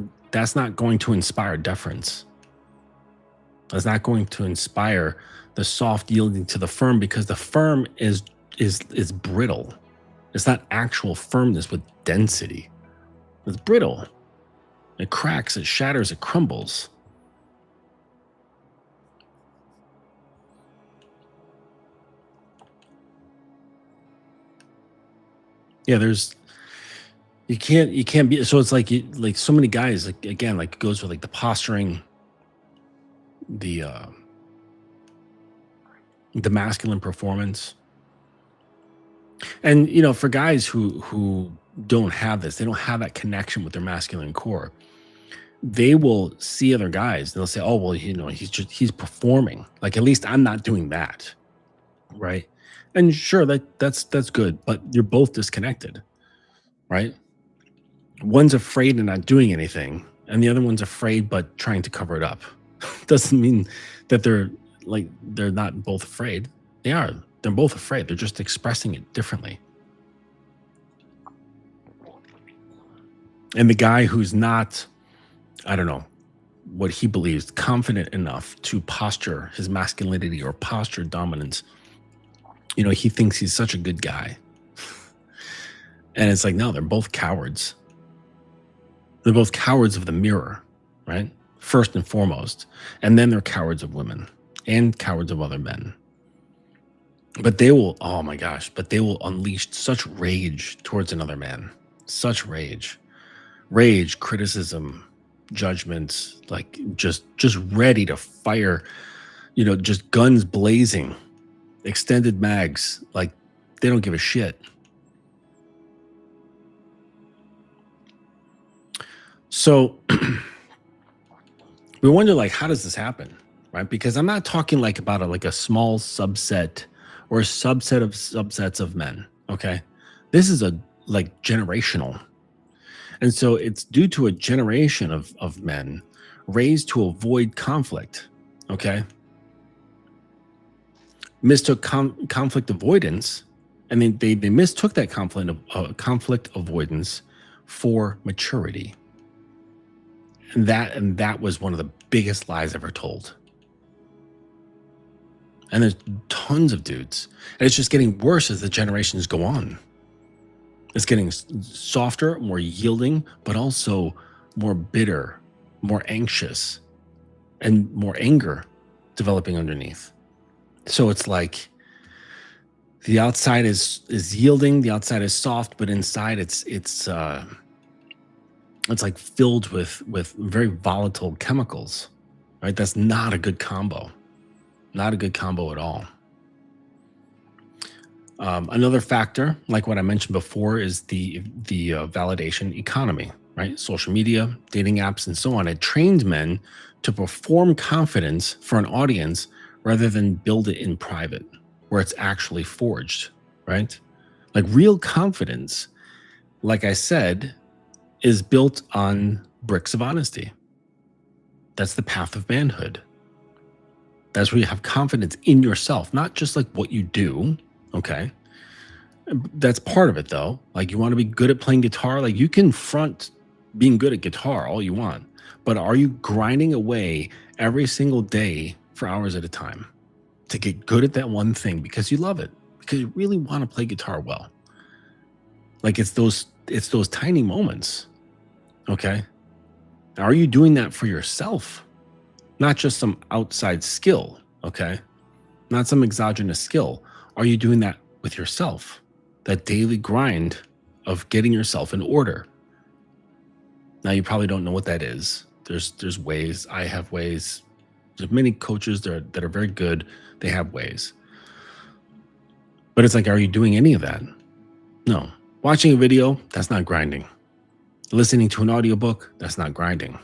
going to inspire deference. That's not going to inspire the soft yielding to the firm, because the firm is brittle. It's not actual firmness with density. It's brittle. It cracks, it shatters, it crumbles. Yeah, there's you can't be so it's like like so many guys like again like it goes with like the posturing, the uh the masculine performance. And for guys who don't have this, they don't have that connection with their masculine core. They will see other guys and they'll say, "Oh, well, he's performing. Like at least I'm not doing that." Right? And sure that's good, but you're both disconnected, right? One's afraid and not doing anything, and the other one's afraid but trying to cover it up. Doesn't mean that they're not both afraid. They are. They're both afraid. They're just expressing it differently. And the guy who's not, I don't know, what he believes, confident enough to posture his masculinity or posture dominance, he thinks he's such a good guy. And it's like, no, they're both cowards. They're both cowards of the mirror, right? First and foremost. And then they're cowards of women and cowards of other men. But they will, oh my gosh, but they will unleash such rage towards another man. Such rage. Rage, criticism, judgment, like just ready to fire, just guns blazing, extended mags, like they don't give a shit. So we wonder, like, how does this happen, right? Because I'm not talking like about like a small subset or a subset of subsets of men, okay? This is like generational. And so it's due to a generation of men raised to avoid conflict, okay? Mistook conflict avoidance, and they mistook that conflict avoidance for maturity. And that was one of the biggest lies ever told. And there's tons of dudes. And it's just getting worse as the generations go on. It's getting softer, more yielding, but also more bitter, more anxious, and more anger developing underneath. So it's like the outside is yielding, the outside is soft, but inside it's like filled with very volatile chemicals, right? That's not a good combo. Not a good combo at all. Another factor, like what I mentioned before, is the validation economy, right? Social media, dating apps, and so on. It trained men to perform confidence for an audience rather than build it in private, where it's actually forged, right? Like real confidence, like I said, is built on bricks of honesty. That's the path of manhood. That's where you have confidence in yourself, not just like what you do. Okay. That's part of it though. Like you want to be good at playing guitar. Like you can front being good at guitar all you want, but are you grinding away every single day for hours at a time to get good at that one thing because you love it, because you really want to play guitar well? Like it's those tiny moments. Okay. Are you doing that for yourself? Not just some outside skill. Okay. Not some exogenous skill. Are you doing that with yourself? That daily grind of getting yourself in order. Now you probably don't know what that is. There's ways. I have ways. There's many coaches that are very good. They have ways. But it's like, are you doing any of that? No. Watching a video, that's not grinding. Listening to an audiobook, that's not grinding.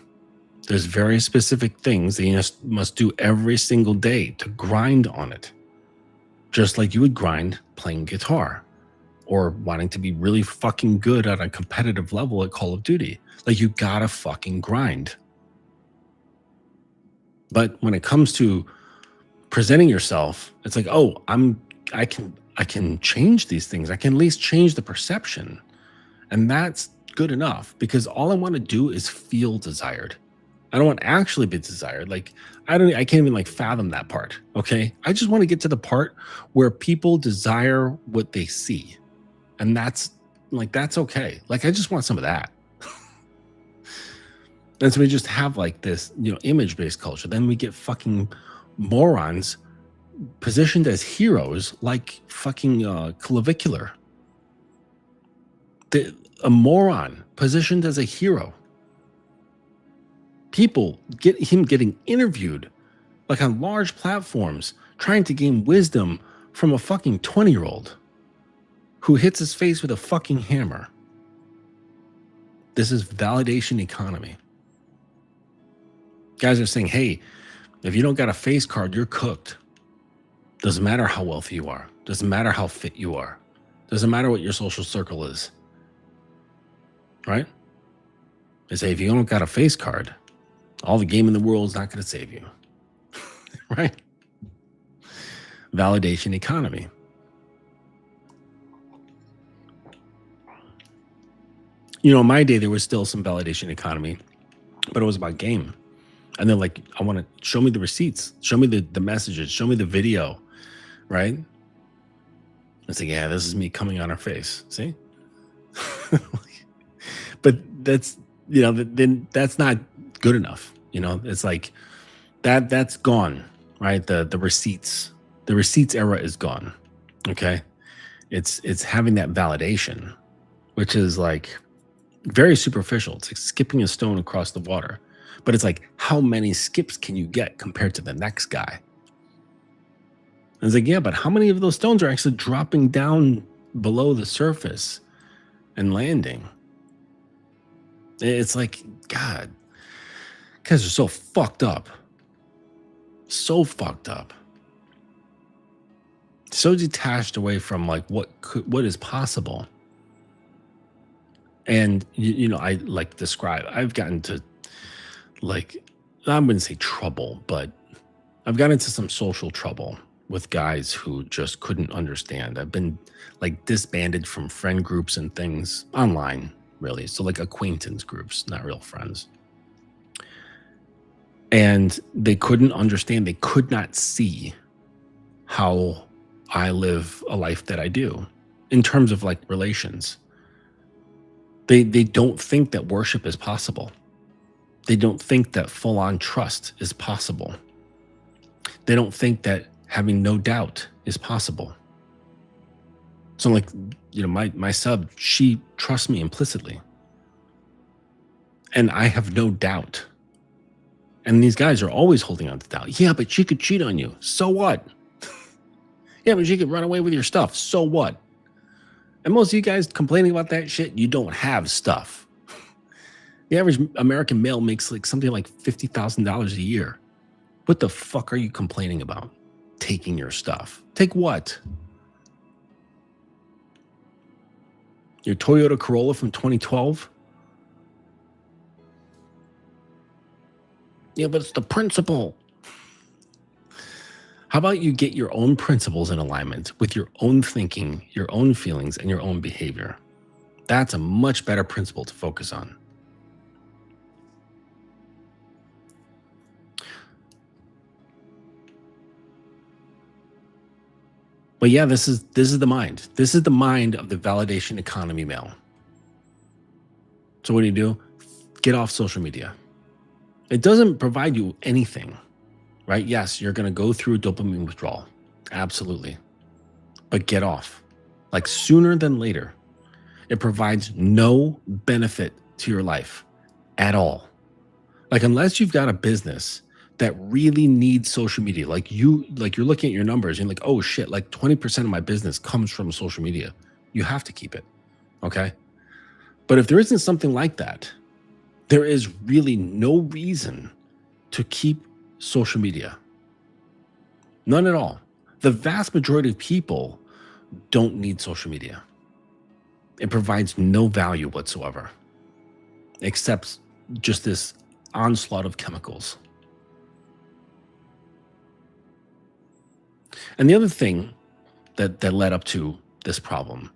There's very specific things that you must do every single day to grind on it. Just like you would grind playing guitar or wanting to be really fucking good at a competitive level at Call of Duty. Like you gotta fucking grind. But when it comes to presenting yourself, it's like, oh, I can change these things. I can at least change the perception. And that's good enough, because all I want to do is feel desired. I don't want to actually be desired. Like I can't even like fathom that part. Okay. I just want to get to the part where people desire what they see. And that's okay. Like I just want some of that. And so we just have like this, image-based culture. Then we get fucking morons positioned as heroes like fucking clavicular. A moron positioned as a hero. People get him getting interviewed like on large platforms, trying to gain wisdom from a fucking 20-year-old who hits his face with a fucking hammer. This is validation economy. Guys are saying, hey, if you don't got a face card, you're cooked. Doesn't matter how wealthy you are. Doesn't matter how fit you are. Doesn't matter what your social circle is. Right? They say, if you don't got a face card, all the game in the world is not going to save you. Right? Validation economy. You know, in my day, there was still some validation economy, but it was about game. And they're like, I want to show me the receipts, show me the messages, show me the video, right? It's like, yeah, this is me coming on her face. See? But that's, you know, then that's not good enough. You know, it's like that's gone, right? The receipts era is gone. Okay. It's having that validation, which is like very superficial. It's like skipping a stone across the water. But it's like, how many skips can you get compared to the next guy? And it's like, yeah, but how many of those stones are actually dropping down below the surface and landing? It's like, God, guys are so fucked up. So fucked up. So detached away from like what is possible. And you know, I like describe, I've gotten to like, I wouldn't say trouble, but I've gotten into some social trouble with guys who just couldn't understand. I've been like disbanded from friend groups and things online, really. So like acquaintance groups, not real friends. And they couldn't understand. They could not see how I live a life that I do in terms of like relations. They don't think that worship is possible. They don't think that full-on trust is possible. They don't think that having no doubt is possible. So like, you know, my sub, she trusts me implicitly. And I have no doubt. And these guys are always holding on to doubt. Yeah, but she could cheat on you. So what? Yeah, but she could run away with your stuff. So what? And most of you guys complaining about that shit, you don't have stuff. The average American male makes like something like $50,000 a year. What the fuck are you complaining about? Taking your stuff. Take what? Your Toyota Corolla from 2012? Yeah, but it's the principle. How about you get your own principles in alignment with your own thinking, your own feelings, and your own behavior? That's a much better principle to focus on. But yeah, this is the mind. This is the mind of the validation economy male. So what do? Get off social media. It doesn't provide you anything, right? Yes, you're going to go through dopamine withdrawal. Absolutely. But get off. Like sooner than later. It provides no benefit to your life at all. Like unless you've got a business that really needs social media, like you're looking at your numbers and you're like, oh shit, like 20% of my business comes from social media. You have to keep it. Okay. But if there isn't something like that, there is really no reason to keep social media. None at all. The vast majority of people don't need social media. It provides no value whatsoever, except just this onslaught of chemicals. And the other thing that led up to this problem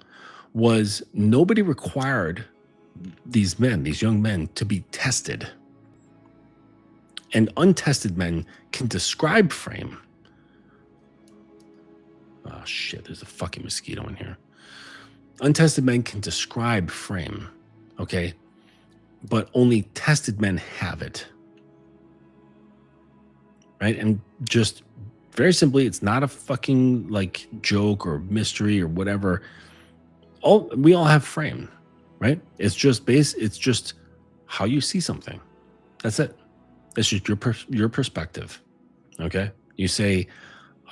was nobody required these young men, to be tested. And untested men can describe frame. Oh shit, there's a fucking mosquito in here. Untested men can describe frame, okay? But only tested men have it. Right? And just very simply, it's not a fucking like joke or mystery or whatever. We all have frame. right? It's just how you see something. That's it. It's just your perspective. Okay. You say,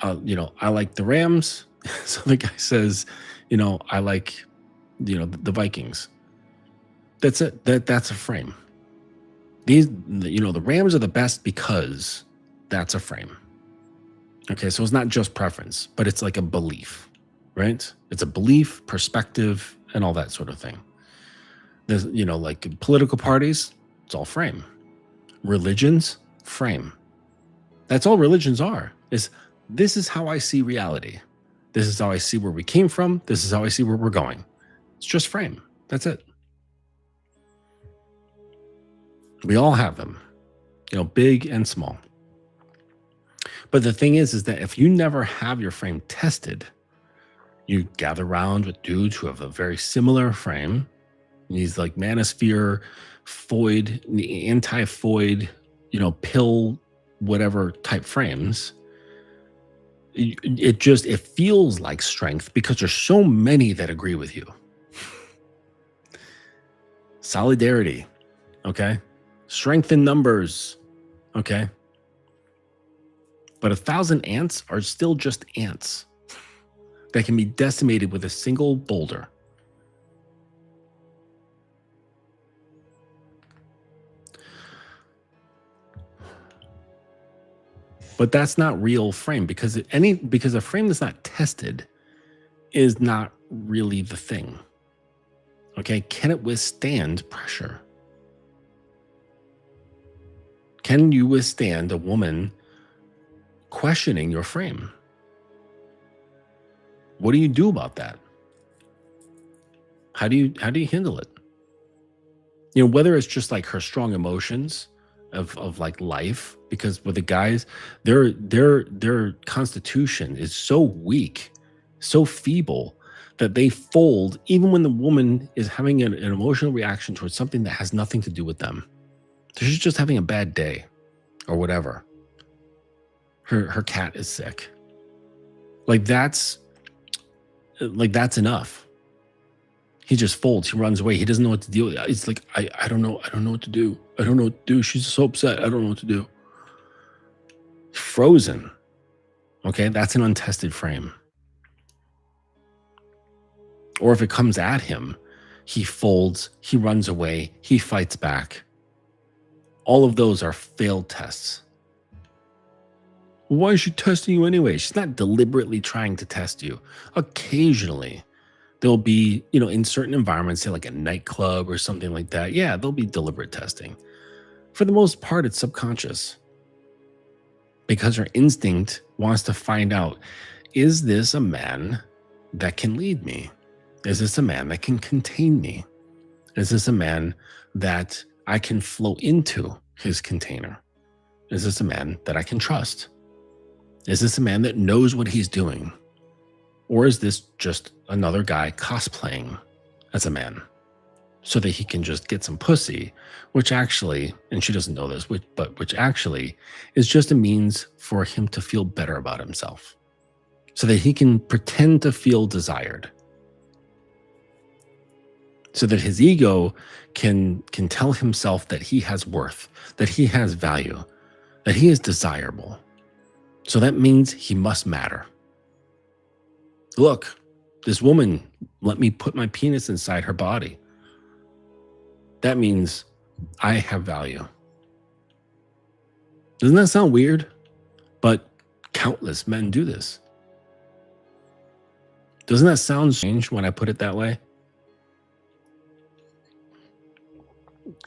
I like the Rams. So the guy says, I like, the Vikings. That's it. That's a frame. The Rams are the best because that's a frame. Okay. So it's not just preference, but it's like a belief, right? It's a belief, perspective, and all that sort of thing. There's, like political parties, it's all frame. Religions, frame. That's all religions are. This is how I see reality. This is how I see where we came from. This is how I see where we're going. It's just frame. That's it. We all have them, big and small. But the thing is that if you never have your frame tested, you gather around with dudes who have a very similar frame. These like manosphere, Foyd, anti-Foyd, pill, whatever type frames. It feels like strength because there's so many that agree with you. Solidarity, okay? Strength in numbers, okay? But 1,000 ants are still just ants that can be decimated with a single boulder. But that's not real frame because a frame that's not tested is not really the thing. Okay, can it withstand pressure? Can you withstand a woman questioning your frame? What do you do about that? How do you handle it? Whether it's just like her strong emotions of like life, because with the guys, their constitution is so weak, so feeble that they fold even when the woman is having an emotional reaction towards something that has nothing to do with them. She's just having a bad day or whatever. Her cat is sick. Like that's enough. He just folds. He runs away. He doesn't know what to deal with. It's like, I don't know. I don't know what to do. I don't know what to do. She's so upset. I don't know what to do. Frozen. Okay, that's an untested frame. Or if it comes at him, he folds, he runs away, he fights back. All of those are failed tests. Why is she testing you anyway? She's not deliberately trying to test you. Occasionally, there'll be, in certain environments, say like a nightclub or something like that. Yeah, there'll be deliberate testing. For the most part, it's subconscious. Because her instinct wants to find out, is this a man that can lead me? Is this a man that can contain me? Is this a man that I can flow into his container? Is this a man that I can trust? Is this a man that knows what he's doing? Or is this just another guy cosplaying as a man so that he can just get some pussy, which actually, and she doesn't know this, but which actually is just a means for him to feel better about himself so that he can pretend to feel desired, so that his ego can tell himself that he has worth, that he has value, that he is desirable. So that means he must matter. Look, this woman let me put my penis inside her body. That means I have value. Doesn't that sound weird? But countless men do this. Doesn't that sound strange when I put it that way?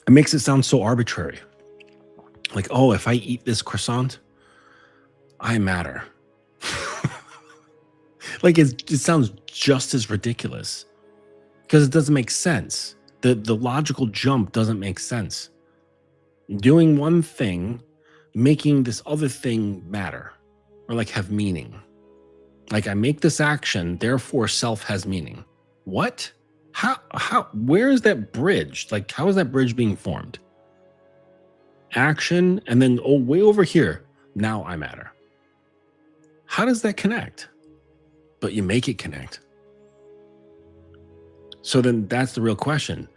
It makes it sound so arbitrary. Like, oh, if I eat this croissant, I matter. Like it sounds just as ridiculous because it doesn't make sense. The logical jump doesn't make sense. Doing one thing, making this other thing matter or like have meaning. Like I make this action, therefore self has meaning. What? How, where is that bridge? Like, how is that bridge being formed? Action, and then, oh, way over here, now I matter. How does that connect? But you make it connect. So then that's the real question.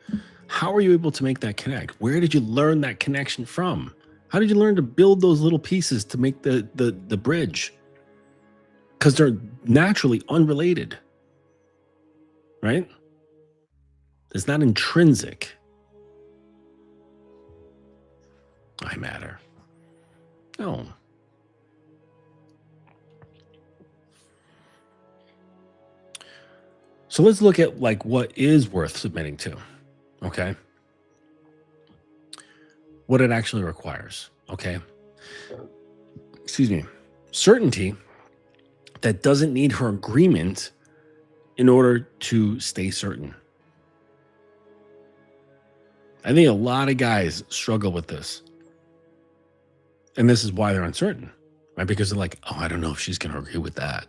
How are you able to make that connect? Where did you learn that connection from? How did you learn to build those little pieces to make the bridge? Because they're naturally unrelated, right? It's not intrinsic. I matter. No. So let's look at like what is worth submitting to. Okay. What it actually requires. Okay. Excuse me. Certainty that doesn't need her agreement in order to stay certain. I think a lot of guys struggle with this. And this is why they're uncertain, right? Because they're like, oh, I don't know if she's going to agree with that.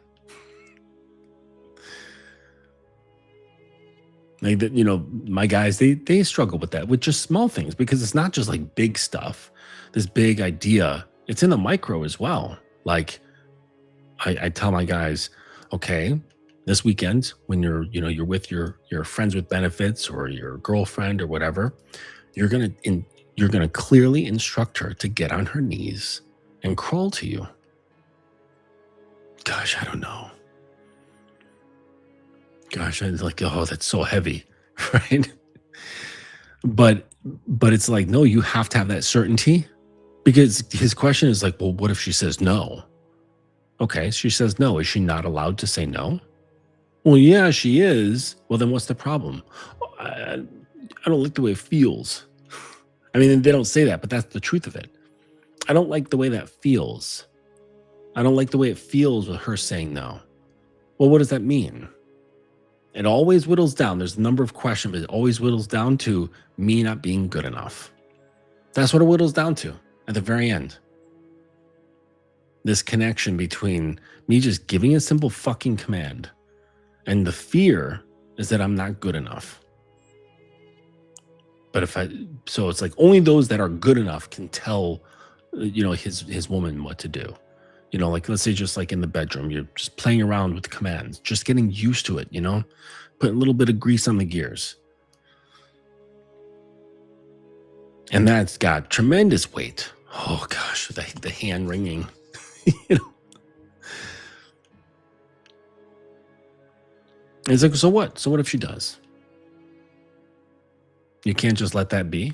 Like, you know, my guys, they struggle with that, with just small things, because it's not just like big stuff, this big idea. It's in the micro as well. Like I tell my guys, okay, this weekend when you're with your friends with benefits or your girlfriend or whatever, you're gonna clearly instruct her to get on her knees and crawl to you. Gosh, I don't know. Gosh, I like, oh, that's so heavy, right? But it's like, no, you have to have that certainty, because his question is like, well, what if she says no? Okay, she says no. Is she not allowed to say no? Well, yeah, she is. Well, then what's the problem? I don't like the way it feels. I mean, they don't say that, but that's the truth of it. I don't like the way that feels. I don't like the way it feels with her saying no. Well, what does that mean? It always whittles down. There's a number of questions, but it always whittles down to me not being good enough. That's what it whittles down to at the very end. This connection between me just giving a simple fucking command and the fear is that I'm not good enough. But so it's like only those that are good enough can tell, his woman what to do. Like let's say just like in the bedroom, you're just playing around with the commands, just getting used to it, putting a little bit of grease on the gears. And that's got tremendous weight. Oh gosh, the hand wringing. It's like, so what? So what if she does? You can't just let that be.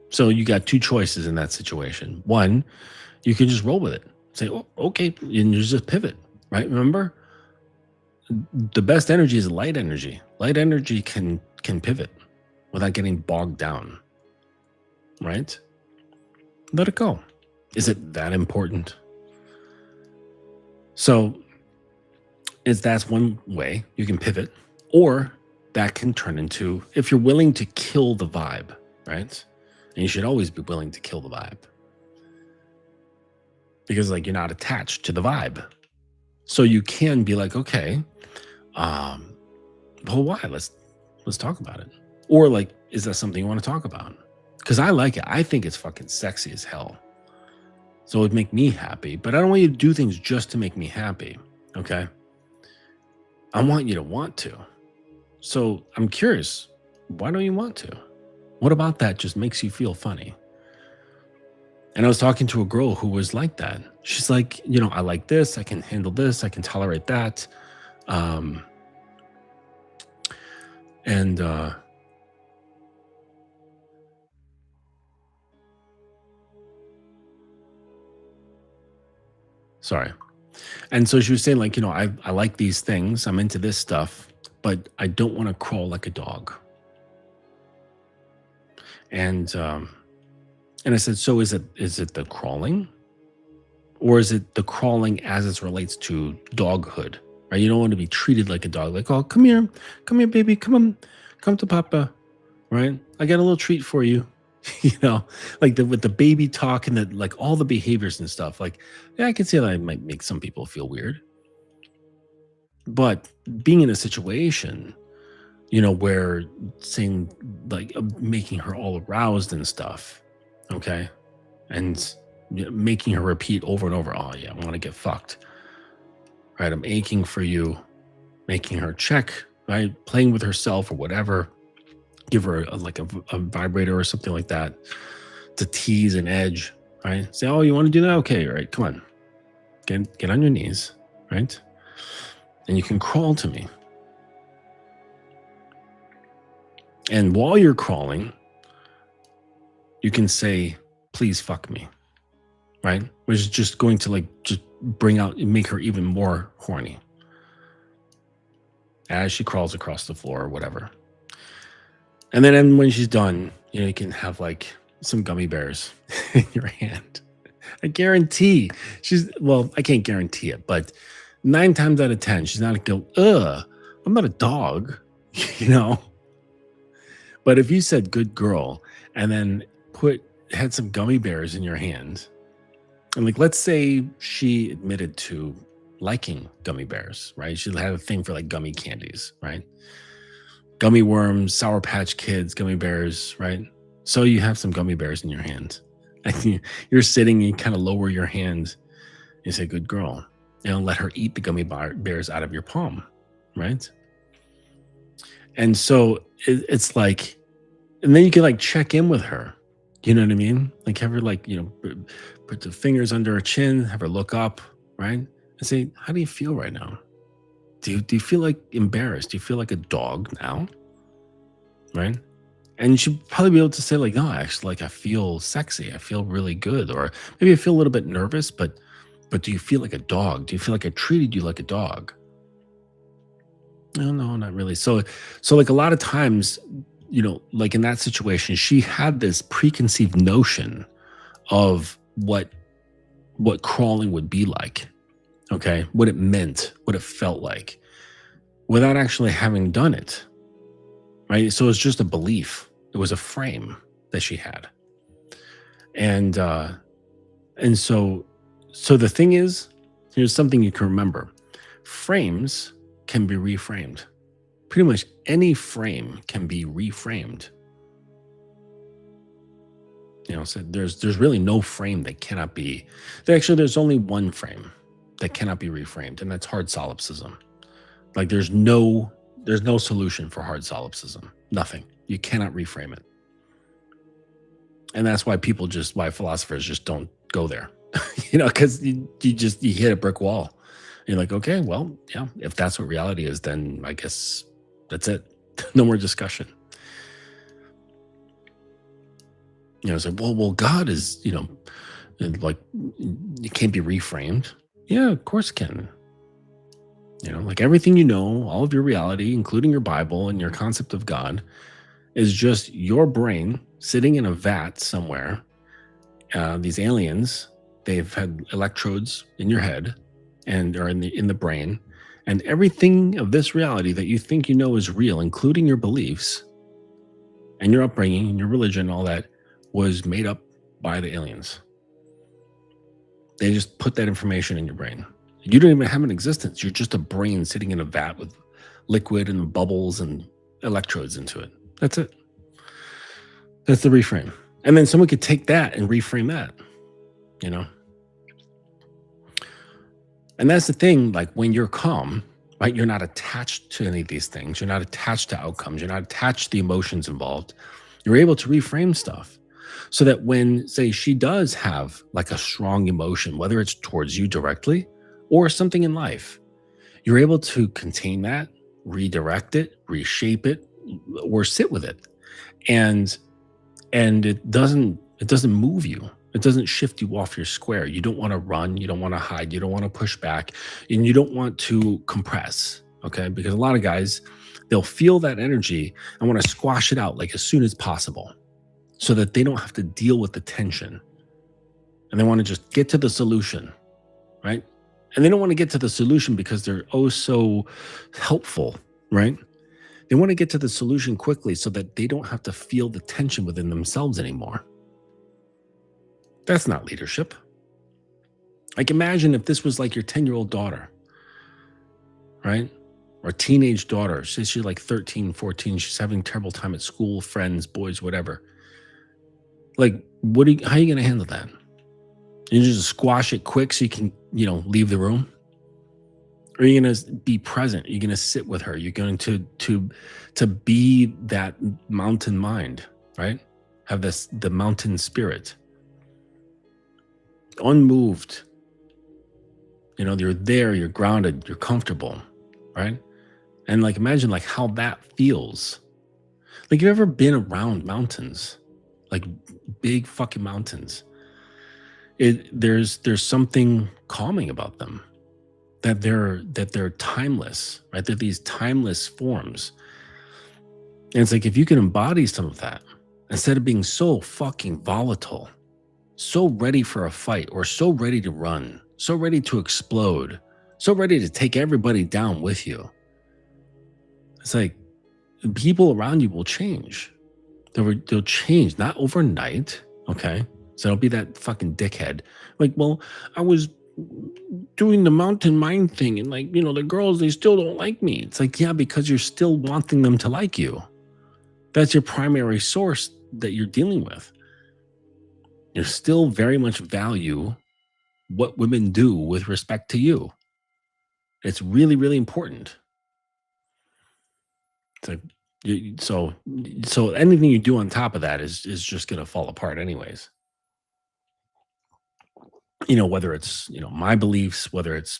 So you got two choices in that situation. One, you can just roll with it. Say, oh, okay, and you just pivot, right? Remember, the best energy is light energy. Light energy can pivot without getting bogged down, right? Let it go. Is it that important? So that's one way you can pivot, or that can turn into, if you're willing to kill the vibe, right? And you should always be willing to kill the vibe, because like you're not attached to the vibe. So you can be like, okay, well, why? Let's talk about it. Or like, is that something you want to talk about? Because I like it. I think it's fucking sexy as hell. So it would make me happy, but I don't want you to do things just to make me happy. Okay. I want you to want to. So I'm curious, why don't you want to? What about that just makes you feel funny? And I was talking to a girl who was like that. She's like, I like this, I can handle this, I can tolerate that. Sorry. And so she was saying like, I like these things, I'm into this stuff, but I don't want to crawl like a dog. And I said, so is it the crawling, or is it the crawling as it relates to doghood? Right? You don't want to be treated like a dog. Like, oh, come here, baby, come to Papa. Right? I got a little treat for you. Like with the baby talk and like all the behaviors and stuff. Like, yeah, I can see that might make some people feel weird. But being in a situation, where saying like making her all aroused and stuff, okay, and making her repeat over and over, oh yeah, I want to get fucked, right? I'm aching for you, making her check, right? Playing with herself or whatever. Give her a vibrator or something like that to tease and edge, right? Say, oh, you want to do that? Okay, all right, come on. Get on your knees, right? And you can crawl to me. And while you're crawling, you can say, please fuck me, right? Which is just going to just make her even more horny as she crawls across the floor or whatever. And then when she's done, you can have some gummy bears in your hand. I guarantee I can't guarantee it, but 9 times out of 10, she's not going to go, I'm not a dog, But if you said good girl and then had some gummy bears in your hand, and let's say she admitted to liking gummy bears, right? She had a thing for gummy candies, right? Gummy worms, Sour Patch Kids, gummy bears, right? So you have some gummy bears in your hand. And you're sitting, you kind of lower your hand. You say, good girl. Let her eat the gummy bears out of your palm, right? And so it's and then you can check in with her. You know what I mean? Have her put the fingers under her chin, have her look up, right? And say, how do you feel right now? Do you feel embarrassed? Do you feel like a dog now? Right? And she'd probably be able to say no, actually, I feel sexy. I feel really good. Or maybe I feel a little bit nervous, but do you feel like a dog? Do you feel like I treated you like a dog? No, not really. So a lot of times, in that situation, she had this preconceived notion of what crawling would be like. Okay. What it meant, what it felt like, without actually having done it. Right. So it's just a belief. It was a frame that she had. And so the thing is, here's something you can remember. Frames can be reframed. Pretty much any frame can be reframed. So there's really no frame that cannot be. Actually, there's only one frame that cannot be reframed, and that's hard solipsism. There's no solution for hard solipsism. Nothing. You cannot reframe it. And that's why why philosophers just don't go there. Because you hit a brick wall. You're like, okay, well, yeah, if that's what reality is, then I guess that's it. No more discussion. It's well, God is, it can't be reframed. Yeah, of course it can. Everything all of your reality, including your Bible and your concept of God, is just your brain sitting in a vat somewhere. These aliens, they've had electrodes in your head or in the brain, and everything of this reality that you think is real, including your beliefs and your upbringing and your religion and all that, was made up by the aliens. They just put that information in your brain. You don't even have an existence. You're just a brain sitting in a vat with liquid and bubbles and electrodes into it. That's it. That's the reframe. And then someone could take that and reframe that, And that's the thing, when you're calm, right, you're not attached to any of these things. You're not attached to outcomes. You're not attached to the emotions involved. You're able to reframe stuff so that when, say, she does have a strong emotion, whether it's towards you directly or something in life, you're able to contain that, redirect it, reshape it, or sit with it. And it doesn't move you. It doesn't shift you off your square. You don't want to run. You don't want to hide. You don't want to push back. And you don't want to compress, okay? Because a lot of guys, they'll feel that energy and want to squash it out as soon as possible so that they don't have to deal with the tension. And they want to just get to the solution, right? And they don't want to get to the solution because they're oh so helpful, right? They want to get to the solution quickly so that they don't have to feel the tension within themselves anymore. That's not leadership. Imagine if this was your 10-year-old daughter, right? Or teenage daughter. She's 13, 14. She's having a terrible time at school, friends, boys, whatever. How are you going to handle that? You just squash it quick so you can, leave the room? Are you going to be present? Are you going to sit with her? You're going to be that mountain mind, right? Have the mountain spirit, unmoved. You're there, you're grounded, you're comfortable, right? And like imagine like how that feels. Like you've ever been around mountains, like big fucking mountains. There's something calming about them, that they're timeless, right? They're these timeless forms. And it's like if you can embody some of that, instead of being so fucking volatile, so ready for a fight, or so ready to run, so ready to explode, so ready to take everybody down with you. It's like people around you will change. They'll change, not overnight, okay? So don't be that fucking dickhead. Like, well, I was doing the mountain mind thing, and like, the girls, they still don't like me. It's like, yeah, because you're still wanting them to like you. That's your primary source that you're dealing with. You still very much value what women do with respect to you. It's really, really important. It's like, so anything you do on top of that is just going to fall apart anyways. Whether it's, my beliefs, whether it's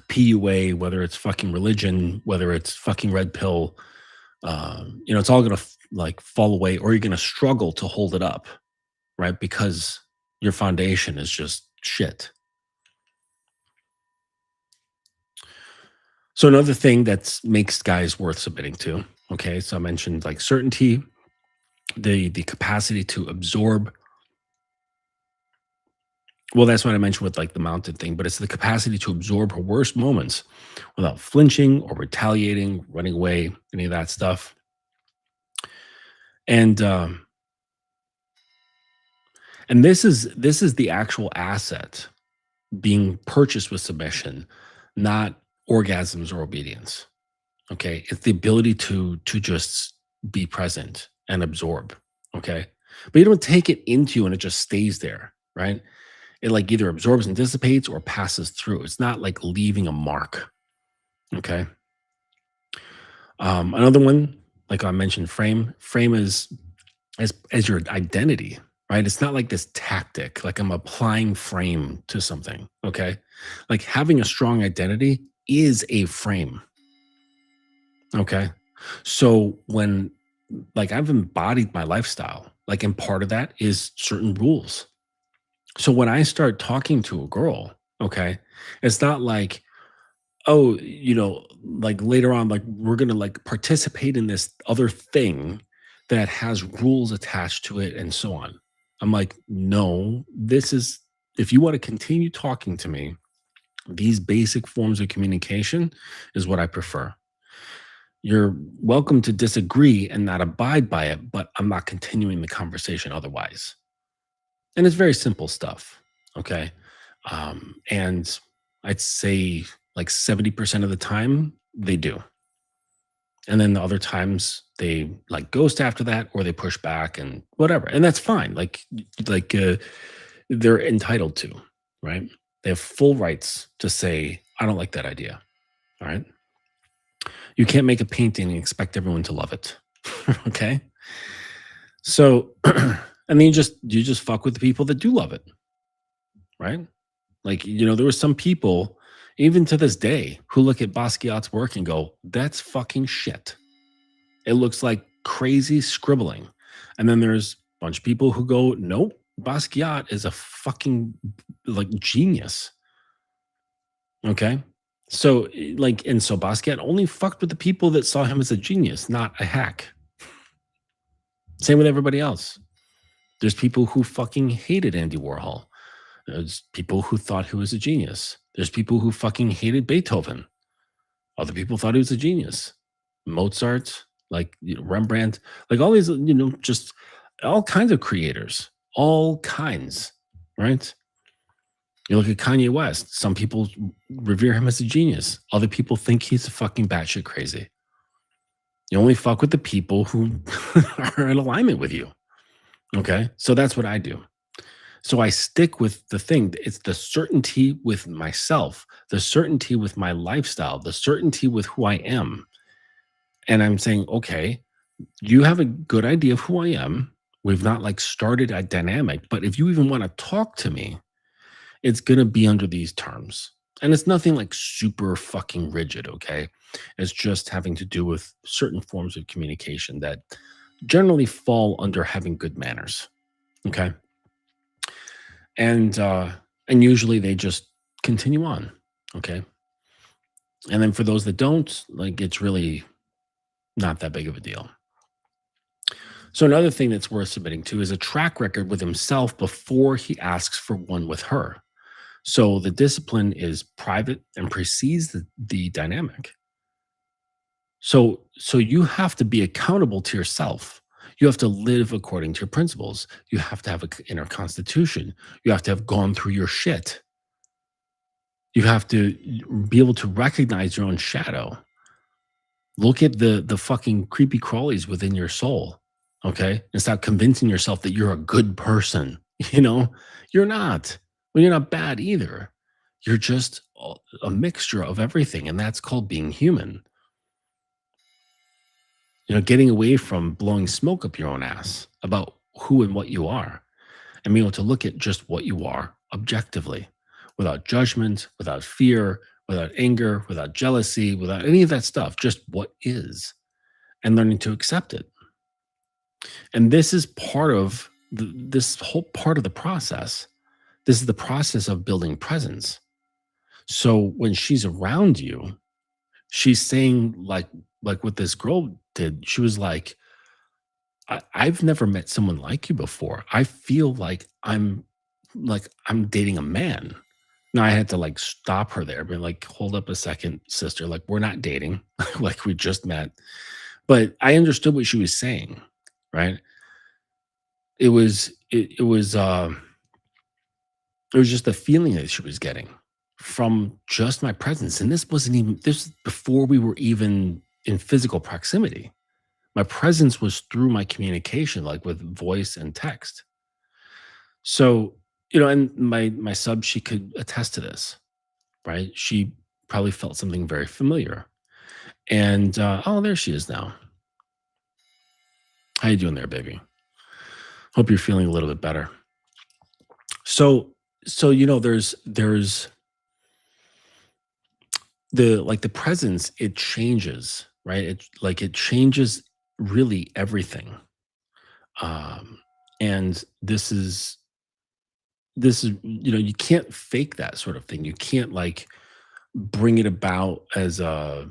PUA, whether it's fucking religion, whether it's fucking red pill, it's all going to like fall away, or you're going to struggle to hold it up, right? Because your foundation is just shit. So another thing that makes guys worth submitting to, okay, so I mentioned like certainty, the capacity to absorb. Well, that's what I mentioned with like the mountain thing, but it's the capacity to absorb her worst moments without flinching or retaliating, running away, any of that stuff. And this is the actual asset being purchased with submission, not orgasms or obedience. Okay, it's the ability to just be present and absorb. Okay, but you don't take it into you and it just stays there, right? It like either absorbs and dissipates or passes through. It's not like leaving a mark. Okay. Another one, like I mentioned, frame is as your identity, right? It's not like this tactic, like I'm applying frame to something. Okay. Like having a strong identity is a frame. Okay. So when like I've embodied my lifestyle, like, and part of that is certain rules. So when I start talking to a girl, okay, it's not like, oh, like later on, like we're gonna like participate in this other thing that has rules attached to it and so on. I'm like, no, this is, if you want to continue talking to me, these basic forms of communication is what I prefer. You're welcome to disagree and not abide by it, but I'm not continuing the conversation otherwise. And it's very simple stuff. Okay. And I'd say like 70% of the time they do. And then the other times they like ghost after that, or they push back and whatever. And that's fine. Like they're entitled to, right? They have full rights to say, I don't like that idea. All right. You can't make a painting and expect everyone to love it. Okay. So, and then you just fuck with the people that do love it. Right. Like, there were some people, even to this day, who look at Basquiat's work and go, that's fucking shit. It looks like crazy scribbling. And then there's a bunch of people who go, nope, Basquiat is a fucking like genius. Okay. So and so Basquiat only fucked with the people that saw him as a genius, not a hack. Same with everybody else. There's people who fucking hated Andy Warhol. There's people who thought he was a genius. There's people who fucking hated Beethoven. Other people thought he was a genius. Mozart, like Rembrandt, like all these, just all kinds of creators, all kinds, right? You look at Kanye West. Some people revere him as a genius. Other people think he's fucking batshit crazy. You only fuck with the people who are in alignment with you. Okay. So that's what I do. So I stick with the thing. It's the certainty with myself, the certainty with my lifestyle, the certainty with who I am. And I'm saying, okay, you have a good idea of who I am. We've not like started a dynamic, but if you even want to talk to me, it's going to be under these terms. And it's nothing like super fucking rigid, okay? It's just having to do with certain forms of communication that generally fall under having good manners, okay? And and usually they just continue on, okay? And then for those that don't, like it's really not that big of a deal. So another thing that's worth submitting to is a track record with himself before he asks for one with her. So the discipline is private and precedes the dynamic. So you have to be accountable to yourself. You have to live according to your principles. You have to have an inner constitution. You have to have gone through your shit. You have to be able to recognize your own shadow. Look at the fucking creepy crawlies within your soul, okay? And stop convincing yourself that you're a good person. You know, you're not. Well, you're not bad either. You're just a mixture of everything, and that's called being human. Getting away from blowing smoke up your own ass about who and what you are, and being able to look at just what you are objectively, without judgment, without fear, without anger, without jealousy, without any of that stuff, just what is, and learning to accept it. And this is part of this whole part of the process. This is the process of building presence. So when she's around you, she's saying like what this girl did. She was like, I've never met someone like you before. I feel like I'm dating a man. Now I had to like stop her there, but like, hold up a second, sister. Like, we're not dating. Like, we just met. But I understood what she was saying, right? It was just the feeling that she was getting from just my presence. And this before we were even in physical proximity. My presence was through my communication, like with voice and text. So, and my sub, she could attest to this, right? She probably felt something very familiar. And oh, there she is now. How you doing there, baby? Hope you're feeling a little bit better. So there's the presence, it changes, right? It changes really everything. Um and this is you can't fake that sort of thing. You can't like bring it about as a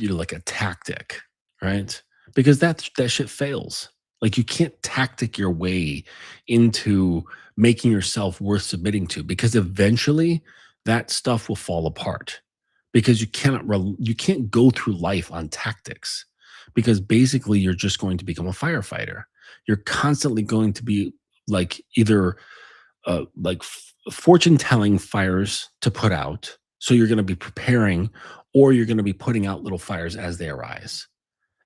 like a tactic, right? Because that shit fails. Like, you can't tactic your way into making yourself worth submitting to, because eventually that stuff will fall apart, because you can't go through life on tactics, because basically you're just going to become a firefighter. You're constantly going to be like either fortune telling fires to put out. So you're going to be preparing, or you're going to be putting out little fires as they arise.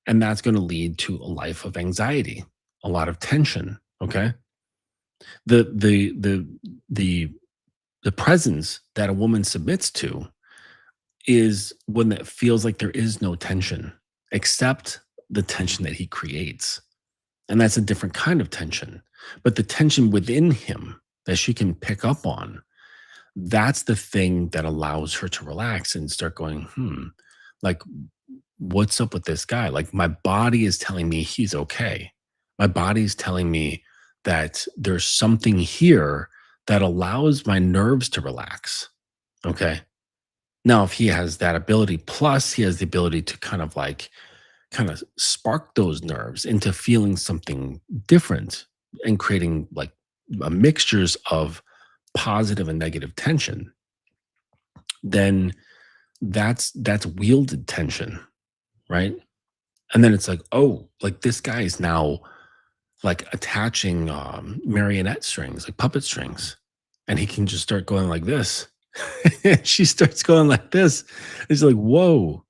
And that's going to lead to a life of anxiety, a lot of tension. Okay. The, the, the, the, the presence that a woman submits to is when it feels like there is no tension except the tension that he creates. And that's a different kind of tension. But the tension within him that she can pick up on, that's the thing that allows her to relax and start going, like, what's up with this guy? Like, my body is telling me he's okay. My body's telling me that there's something here that allows my nerves to relax. Okay. Now, if he has that ability, plus he has the ability to kind of spark those nerves into feeling something different and creating like mixtures of positive and negative tension, then that's wielded tension, right? And then it's like, oh, like this guy is now like attaching marionette strings, like puppet strings, and he can just start going like this. She starts going like this. It's like, whoa,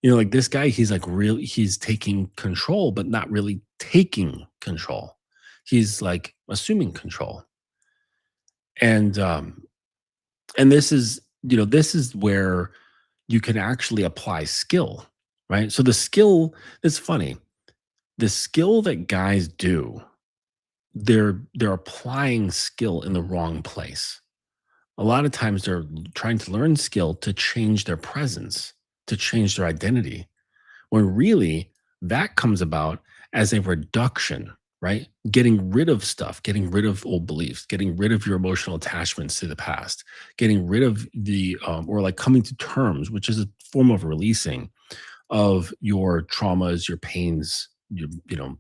like this guy, he's taking control, but not really taking control. He's like assuming control. And and this is, this is where you can actually apply skill, right? So the skill, it's funny, the skill that guys do, they're applying skill in the wrong place. A lot of times they're trying to learn skill to change their presence, to change their identity, when really that comes about as a reduction, right? Getting rid of stuff, getting rid of old beliefs, getting rid of your emotional attachments to the past, getting rid of or like coming to terms, which is a form of releasing of your traumas, your pains,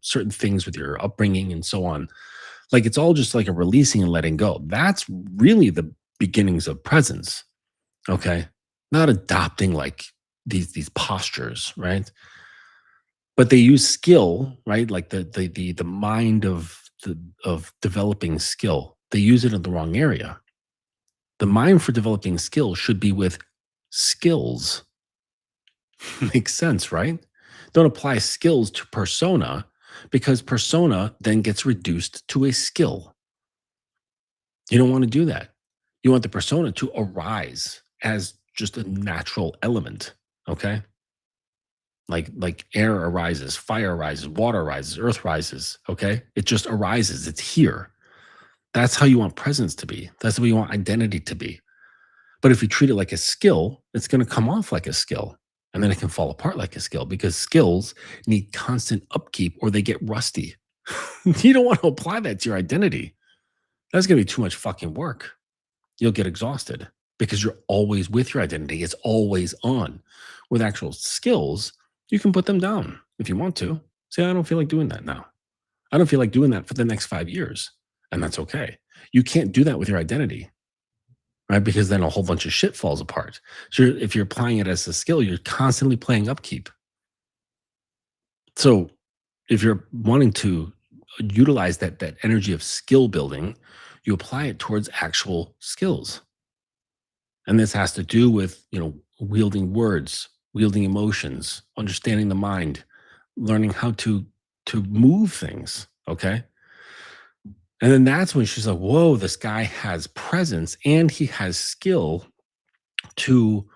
certain things with your upbringing and so on. Like it's all just like a releasing and letting go. That's really the beginnings of presence. Okay. Not adopting like these postures, right? But they use skill, right? Like the mind of developing skill. They use it in the wrong area. The mind for developing skill should be with skills. Makes sense, right? Don't apply skills to persona because persona then gets reduced to a skill. You don't want to do that. You want the persona to arise as just a natural element. Okay. Like air arises, fire arises, water arises, earth rises. Okay. It just arises. It's here. That's how you want presence to be. That's what you want identity to be. But if you treat it like a skill, it's going to come off like a skill. And then it can fall apart like a skill because skills need constant upkeep or they get rusty. You don't want to apply that to your identity. That's going to be too much fucking work. You'll get exhausted because you're always with your identity. It's always on. With actual skills, you can put them down if you want to. Say, I don't feel like doing that now. I don't feel like doing that for the next 5 years. And that's okay. You can't do that with your identity, right? Because then a whole bunch of shit falls apart. So if you're applying it as a skill, you're constantly playing upkeep. So if you're wanting to utilize that energy of skill building, you apply it towards actual skills. And this has to do with, wielding words, wielding emotions, understanding the mind, learning how to move things. Okay. And then that's when she's like, whoa, this guy has presence and he has skill to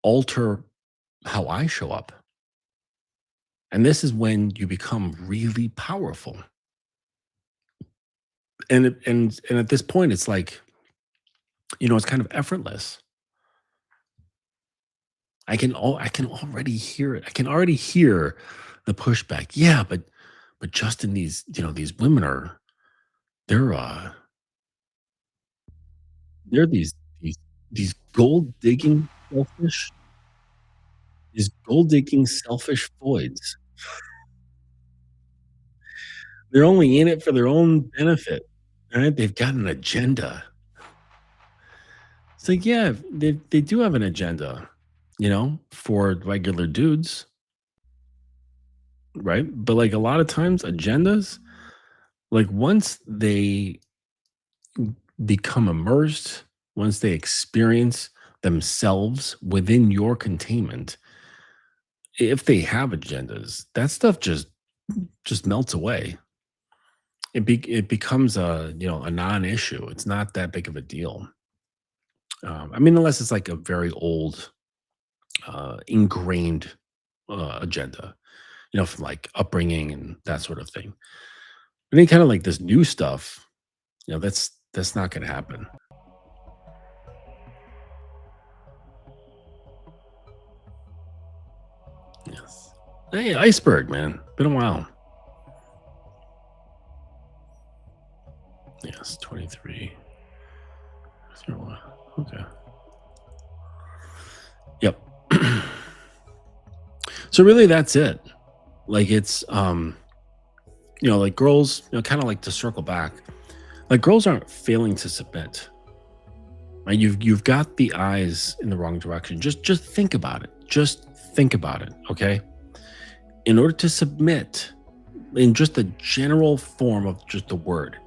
alter how I show up. And this is when you become really powerful. And at this point, it's like, it's kind of effortless. I can already hear it. I can already hear the pushback. Yeah, but Justin, these women are they're they're these gold digging selfish voids. They're only in it for their own benefit. Right? They've got an agenda. It's like, yeah, they do have an agenda, for regular dudes, right? But like a lot of times agendas, like once they become immersed, once they experience themselves within your containment, if they have agendas, that stuff just melts away. It becomes a non-issue. It's not that big of a deal. I mean, unless it's like a very old, ingrained agenda, from like upbringing and that sort of thing. But any kind of like this new stuff, that's not going to happen. Yes. Hey, iceberg, man. Been a while. Yes, 23. Okay. Yep. So really that's it. Like it's like girls, kind of like to circle back. Like girls aren't failing to submit. Right? You've got the eyes in the wrong direction. Just think about it. Just think about it, okay? In order to submit in just the general form of just the word,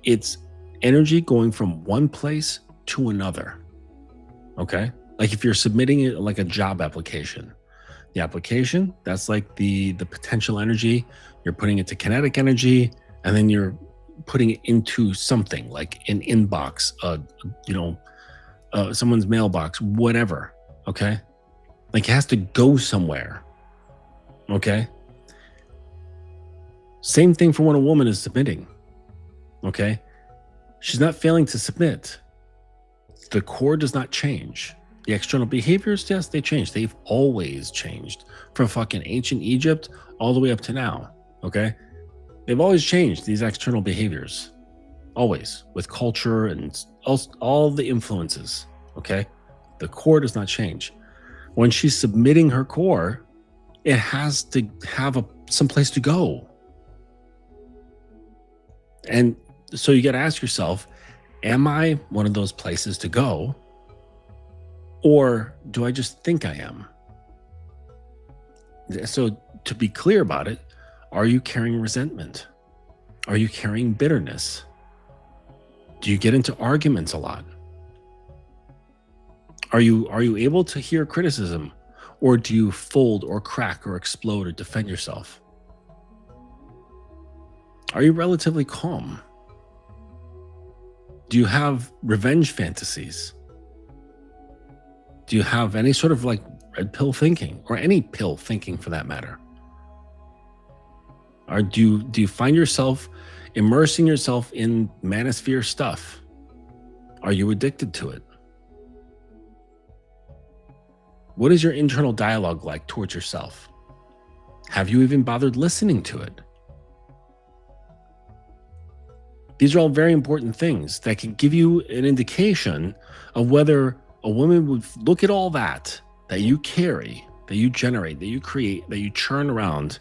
it's energy going from one place to another. Okay. Like if you're submitting it like a job application, the application, that's like the potential energy. You're putting it to kinetic energy, and then you're putting it into something like an inbox, someone's mailbox, whatever. Okay. Like, it has to go somewhere. Okay. Same thing for when a woman is submitting. Okay. She's not failing to submit. The core does not change. The external behaviors, yes, they change. They've always changed from fucking ancient Egypt all the way up to now. Okay. They've always changed, these external behaviors. Always, with culture and all the influences. Okay. The core does not change. When she's submitting her core, it has to have some place to go. And so you got to ask yourself, am I one of those places to go? Or do I just think I am? So to be clear about it, are you carrying resentment? Are you carrying bitterness? Do you get into arguments a lot? Are you able to hear criticism, or do you fold or crack or explode or defend yourself? Are you relatively calm? Do you have revenge fantasies? Do you have any sort of like red pill thinking, or any pill thinking for that matter? Or do you find yourself immersing yourself in manosphere stuff? Are you addicted to it? What is your internal dialogue like towards yourself? Have you even bothered listening to it? These are all very important things that can give you an indication of whether a woman would look at all that you carry, that you generate, that you create, that you churn around,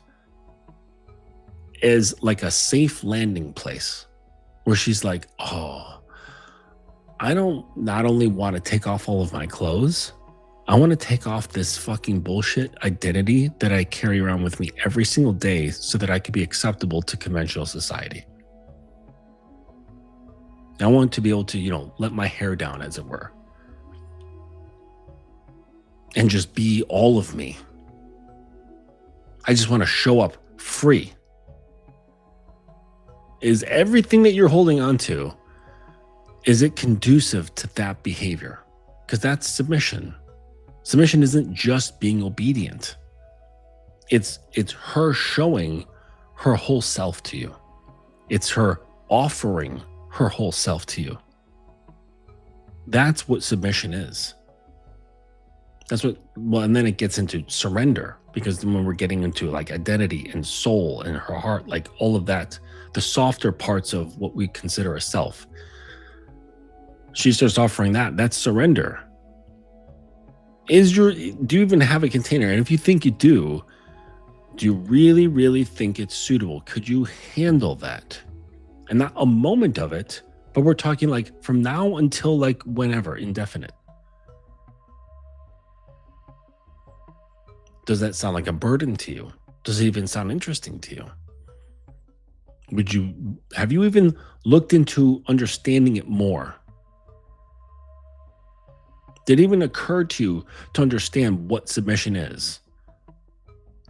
as like a safe landing place where she's like, oh, I don't not only want to take off all of my clothes, I want to take off this fucking bullshit identity that I carry around with me every single day so that I could be acceptable to conventional society. I want to be able to, let my hair down, as it were, and just be all of me. I just want to show up free. Is everything that you're holding on to, is it conducive to that behavior? Because that's submission. Submission isn't just being obedient. It's her showing her whole self to you. It's her offering her whole self to you. That's what submission is. And then it gets into surrender, because when we're getting into like identity and soul and her heart, like all of that, the softer parts of what we consider a self, she starts offering that's surrender. Do you even have a container? And if you think you do you really, really think it's suitable? Could you handle that? And not a moment of it, but we're talking like from now until like whenever, indefinite. Does that sound like a burden to you? Does it even sound interesting to you? Have you even looked into understanding it more? Did it even occur to you to understand what submission is?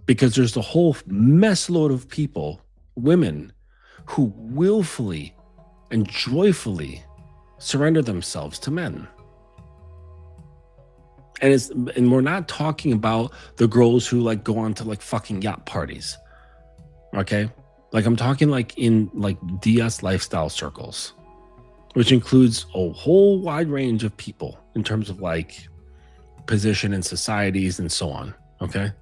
Because there's a whole mess load of people, women, who willfully and joyfully surrender themselves to men. And we're not talking about the girls who like go on to like fucking yacht parties. Okay? Like, I'm talking like in like DS lifestyle circles, which includes a whole wide range of people in terms of like position in societies and so on. Okay.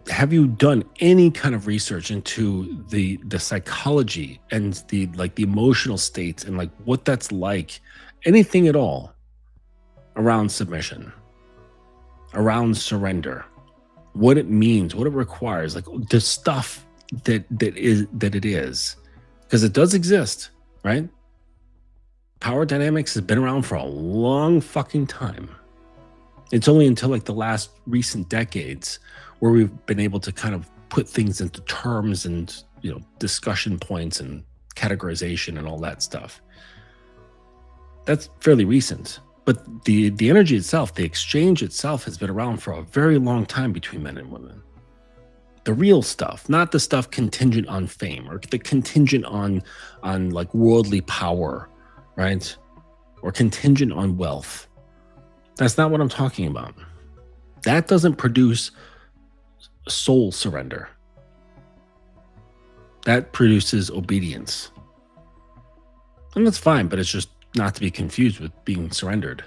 Have you done any kind of research into the psychology and the emotional states and like what that's like, anything at all around submission, around surrender, what it means, what it requires, like the stuff that it is, because it does exist, right? Power dynamics has been around for a long fucking time. It's only until like the last recent decades where we've been able to kind of put things into terms and, discussion points and categorization and all that stuff. That's fairly recent. But the energy itself, the exchange itself, has been around for a very long time between men and women. The real stuff, not the stuff contingent on fame or the contingent on like worldly power, right? Or contingent on wealth. That's not what I'm talking about. That doesn't produce soul surrender. That produces obedience. And that's fine, but it's just not to be confused with being surrendered.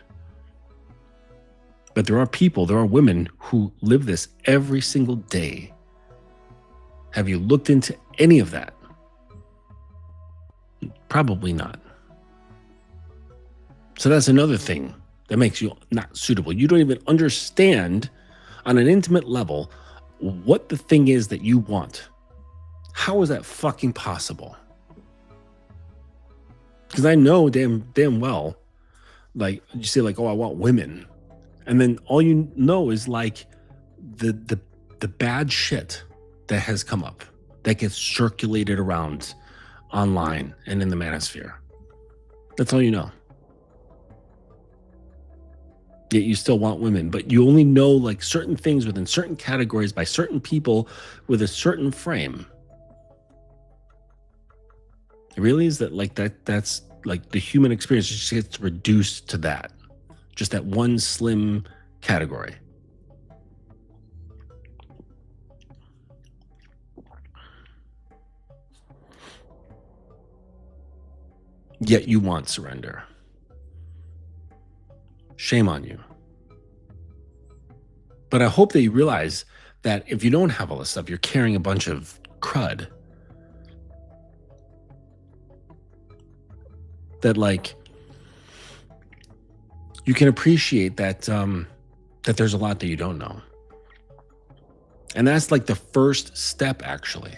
But there are people, there are women who live this every single day. Have you looked into any of that? Probably not. So that's another thing that makes you not suitable. You don't even understand on an intimate level what the thing is that you want. How is that fucking possible? Because I know damn well, like you say, like, oh, I want women, and then all you know is like the bad shit that has come up that gets circulated around online and in the manosphere. That's all you know. Yet you still want women, but you only know like certain things within certain categories by certain people with a certain frame. It really is that like that's like the human experience just gets reduced to that. Just that one slim category. Yet you want surrender. Shame on you. But I hope that you realize that if you don't have all this stuff, you're carrying a bunch of crud. That like you can appreciate that that there's a lot that you don't know. And that's like the first step actually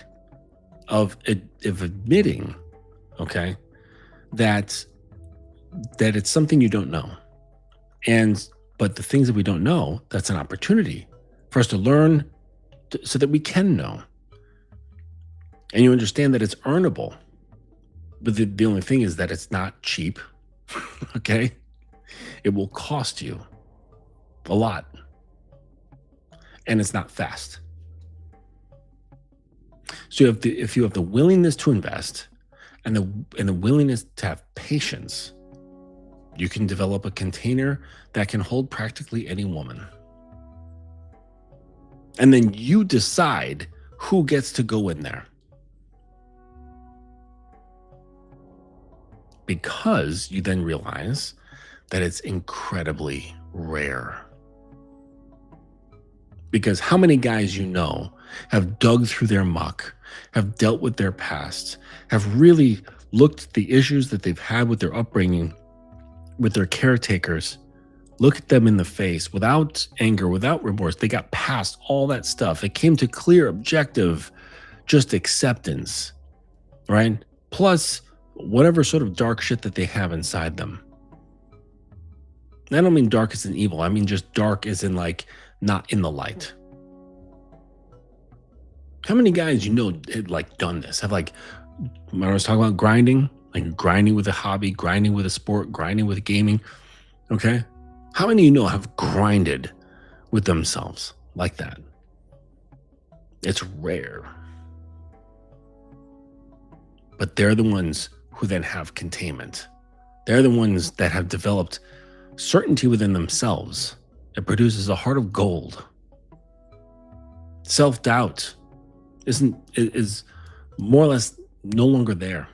of admitting, okay, that it's something you don't know. But the things that we don't know, that's an opportunity for us to learn so that we can know. And you understand that it's earnable. But the only thing is that it's not cheap, okay? It will cost you a lot. And it's not fast. So if you have the willingness to invest and the willingness to have patience, you can develop a container that can hold practically any woman. And then you decide who gets to go in there. Because you then realize that it's incredibly rare. Because how many guys you know have dug through their muck, have dealt with their past, have really looked at the issues that they've had with their upbringing, with their caretakers, look at them in the face without anger, without remorse. They got past all that stuff. It came to clear, objective, just acceptance, right? Plus whatever sort of dark shit that they have inside them. I don't mean dark as in evil. I mean just dark as in like not in the light. How many guys you know had like done this? Have like, when I was talking about grinding, like grinding with a hobby, grinding with a sport, grinding with gaming, okay? How many you know have grinded with themselves like that? It's rare. But they're the ones who then have containment. They're the ones that have developed certainty within themselves. It produces a heart of gold. Self-doubt is more or less no longer there.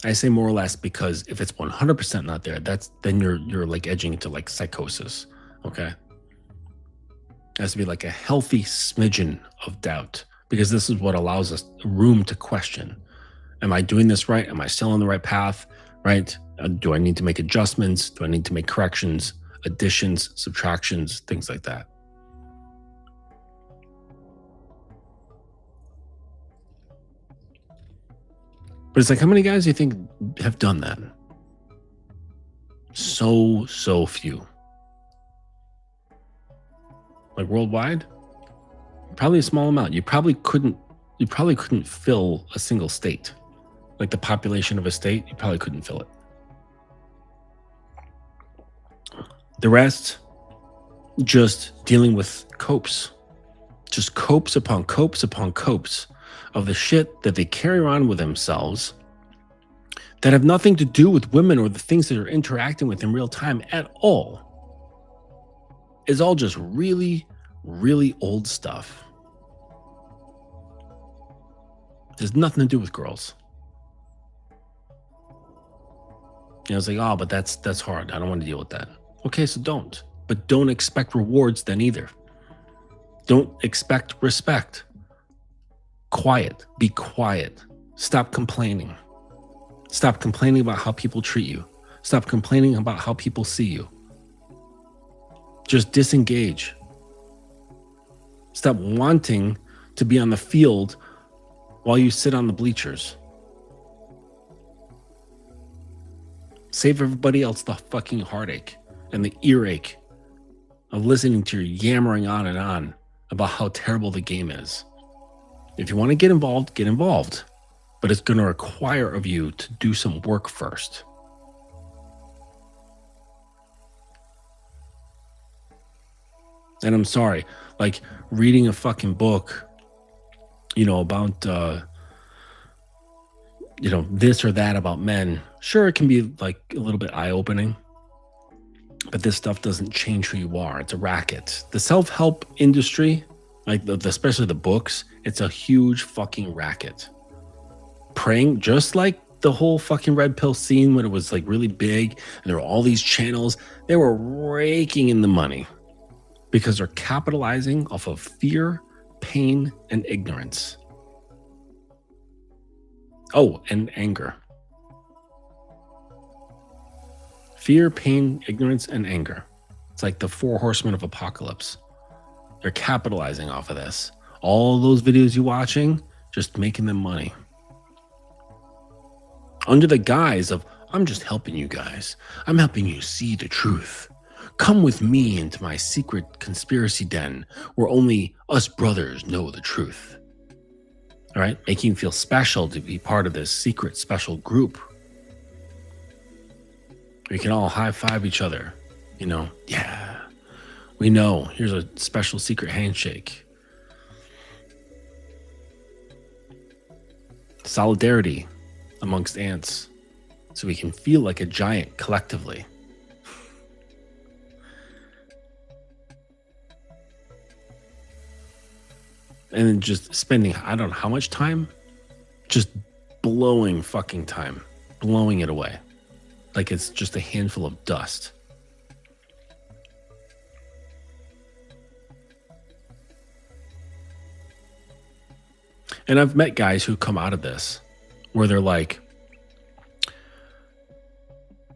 I say more or less because if it's 100% not there, then you're like edging into like psychosis. Okay, it has to be like a healthy smidgen of doubt, because this is what allows us room to question. Am I doing this right? Am I still on the right path? Right? Do I need to make adjustments? Do I need to make corrections, additions, subtractions, things like that? But it's like, how many guys do you think have done that? So few. Like worldwide? Probably a small amount. You probably couldn't fill a single state. Like the population of a state, you probably couldn't fill it. The rest, just dealing with copes, just copes upon copes upon copes of the shit that they carry around with themselves that have nothing to do with women or the things that they're interacting with in real time at all. It's all just really, really old stuff. There's nothing to do with girls. It's like, oh, but that's hard. I don't want to deal with that. Okay, so don't. But don't expect rewards then either. Don't expect respect. Quiet. Be quiet. Stop complaining. Stop complaining about how people treat you. Stop complaining about how people see you. Just disengage. Stop wanting to be on the field while you sit on the bleachers. Save everybody else the fucking heartache and the earache of listening to your yammering on and on about how terrible the game is. If you want to get involved, get involved. But it's going to require of you to do some work first. And I'm sorry, like reading a fucking book, about, this or that about men. Sure, it can be like a little bit eye-opening, but this stuff doesn't change who you are. It's a racket. The self-help industry, like especially the books, it's a huge fucking racket. Praying, just like the whole fucking red pill scene when it was like really big and there were all these channels, they were raking in the money because they're capitalizing off of fear, pain, and ignorance. Oh, and anger. Fear, pain, ignorance, and anger. It's like the 4 horsemen of apocalypse. They're capitalizing off of this. All those videos you're watching, just making them money. Under the guise of, I'm just helping you guys. I'm helping you see the truth. Come with me into my secret conspiracy den where only us brothers know the truth. All right? Making you feel special to be part of this secret special group. We can all high-five each other. Yeah, we know. Here's a special secret handshake. Solidarity amongst ants, so we can feel like a giant collectively. And then just spending, I don't know how much time, just blowing fucking time, blowing it away. Like it's just a handful of dust. And I've met guys who come out of this where they're like,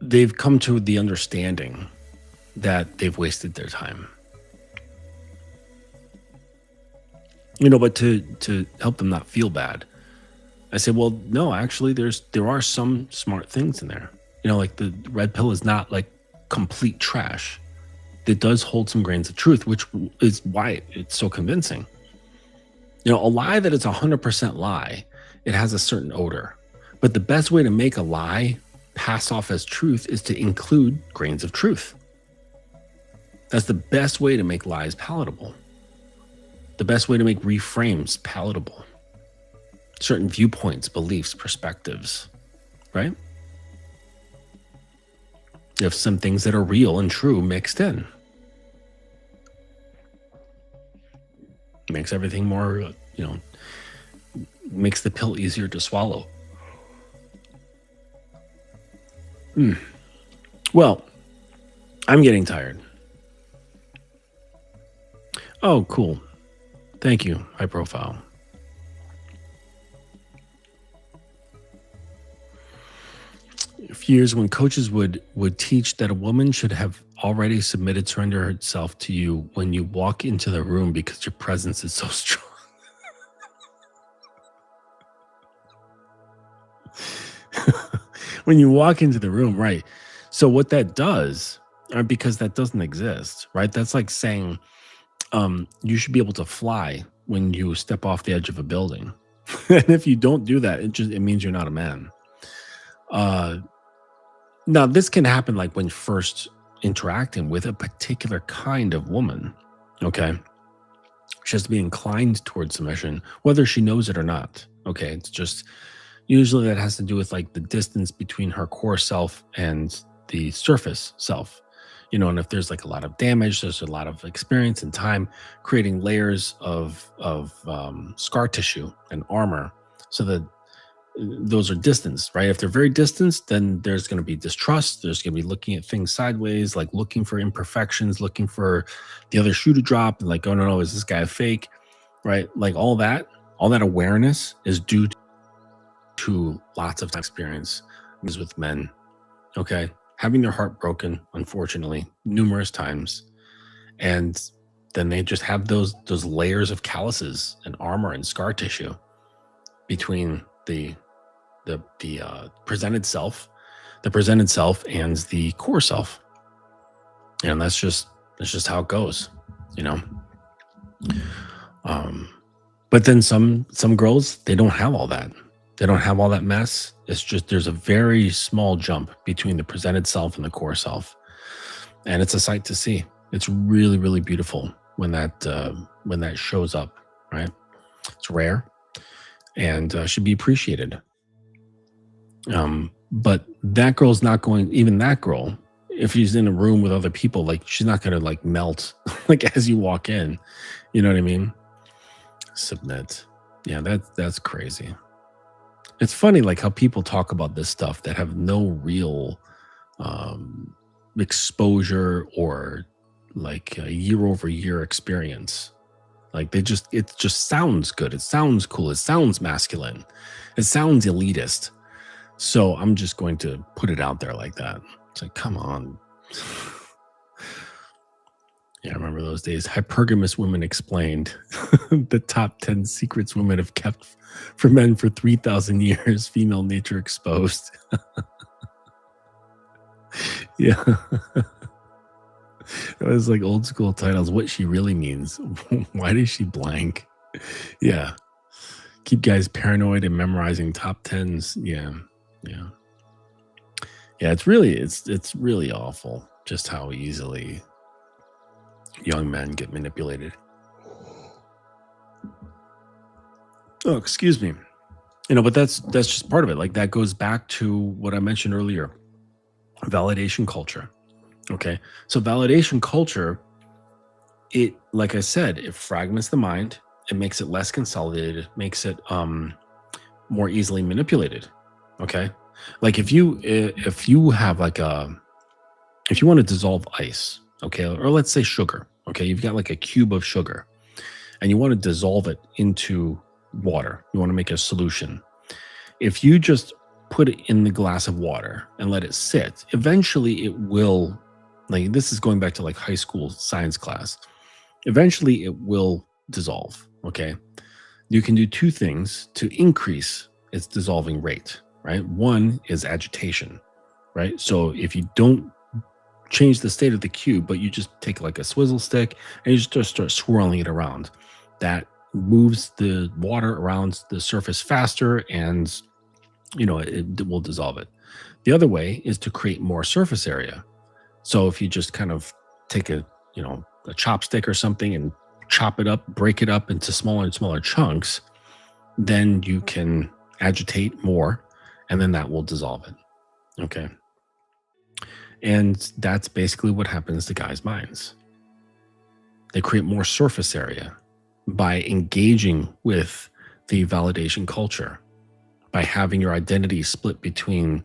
they've come to the understanding that they've wasted their time. But to help them not feel bad, I say, well, no, actually there are some smart things in there. Like the red pill is not like complete trash. It does hold some grains of truth, which is why it's so convincing. A lie that is 100% lie, it has a certain odor. But the best way to make a lie pass off as truth is to include grains of truth. That's the best way to make lies palatable. The best way to make reframes palatable. Certain viewpoints, beliefs, perspectives, right? You have some things that are real and true mixed in. Makes everything more, makes the pill easier to swallow. Well, I'm getting tired. Oh, cool. Thank you. High profile. A few years when coaches would teach that a woman should have already surrendered herself to you when you walk into the room because your presence is so strong. When you walk into the room, right? So what that does, because that doesn't exist, right? That's like saying you should be able to fly when you step off the edge of a building. And if you don't do that, it means you're not a man. Now this can happen like when first interacting with a particular kind of woman. Okay. She has to be inclined towards submission, whether she knows it or not. Okay. It's just usually that has to do with like the distance between her core self and the surface self. And if there's like a lot of damage, there's a lot of experience and time creating layers of scar tissue and armor, so that those are distanced, right? If they're very distanced, then there's going to be distrust. There's going to be looking at things sideways, like looking for imperfections, looking for the other shoe to drop, and like, oh no, is this guy a fake, right? Like all that awareness is due to lots of experience with men. Okay, having their heart broken, unfortunately, numerous times, and then they just have those layers of calluses and armor and scar tissue between the presented self and the core self, and that's just how it goes, but then some girls, they don't have all that. They don't have all that mess. It's just there's a very small jump between the presented self and the core self. And it's a sight to see. It's really, really beautiful when that shows up, right? It's rare and should be appreciated. But that girl's not going, even that girl, if she's in a room with other people, like she's not going to like melt like as you walk in. You know what I mean? Submit. Yeah, that's crazy. It's funny, like how people talk about this stuff that have no real exposure or like a year-over-year experience. Like it just sounds good. It sounds cool. It sounds masculine. It sounds elitist. So I'm just going to put it out there like that. It's like, come on. Yeah, I remember those days. Hypergamous Women Explained. The top 10 secrets women have kept for men for 3,000 years. Female nature exposed. Yeah. It was like old school titles. What she really means. Why does she blank? Yeah. Keep guys paranoid and memorizing top 10s. Yeah. It's really awful just how easily young men get manipulated. Oh, excuse me. But that's just part of it. Like that goes back to what I mentioned earlier. Validation culture. Okay. So validation culture, it, like I said, it fragments the mind. It makes it less consolidated, makes it more easily manipulated. Okay. Like if you have like if you want to dissolve ice, okay, or let's say sugar, okay, you've got like a cube of sugar and you want to dissolve it into water. You want to make a solution. If you just put it in the glass of water and let it sit, eventually it will, like this is going back to like high school science class, eventually it will dissolve, okay? You can do two things to increase its dissolving rate, right? One is agitation, right? So if you don't change the state of the cube, but you just take like a swizzle stick and you just start swirling it around, that moves the water around the surface faster and it will dissolve it. The other way is to create more surface area. So if you just kind of take a chopstick or something and chop it up, break it up into smaller and smaller chunks, then you can agitate more and then that will dissolve it. Okay. And that's basically what happens to guys' minds. They create more surface area by engaging with the validation culture, by having your identity split between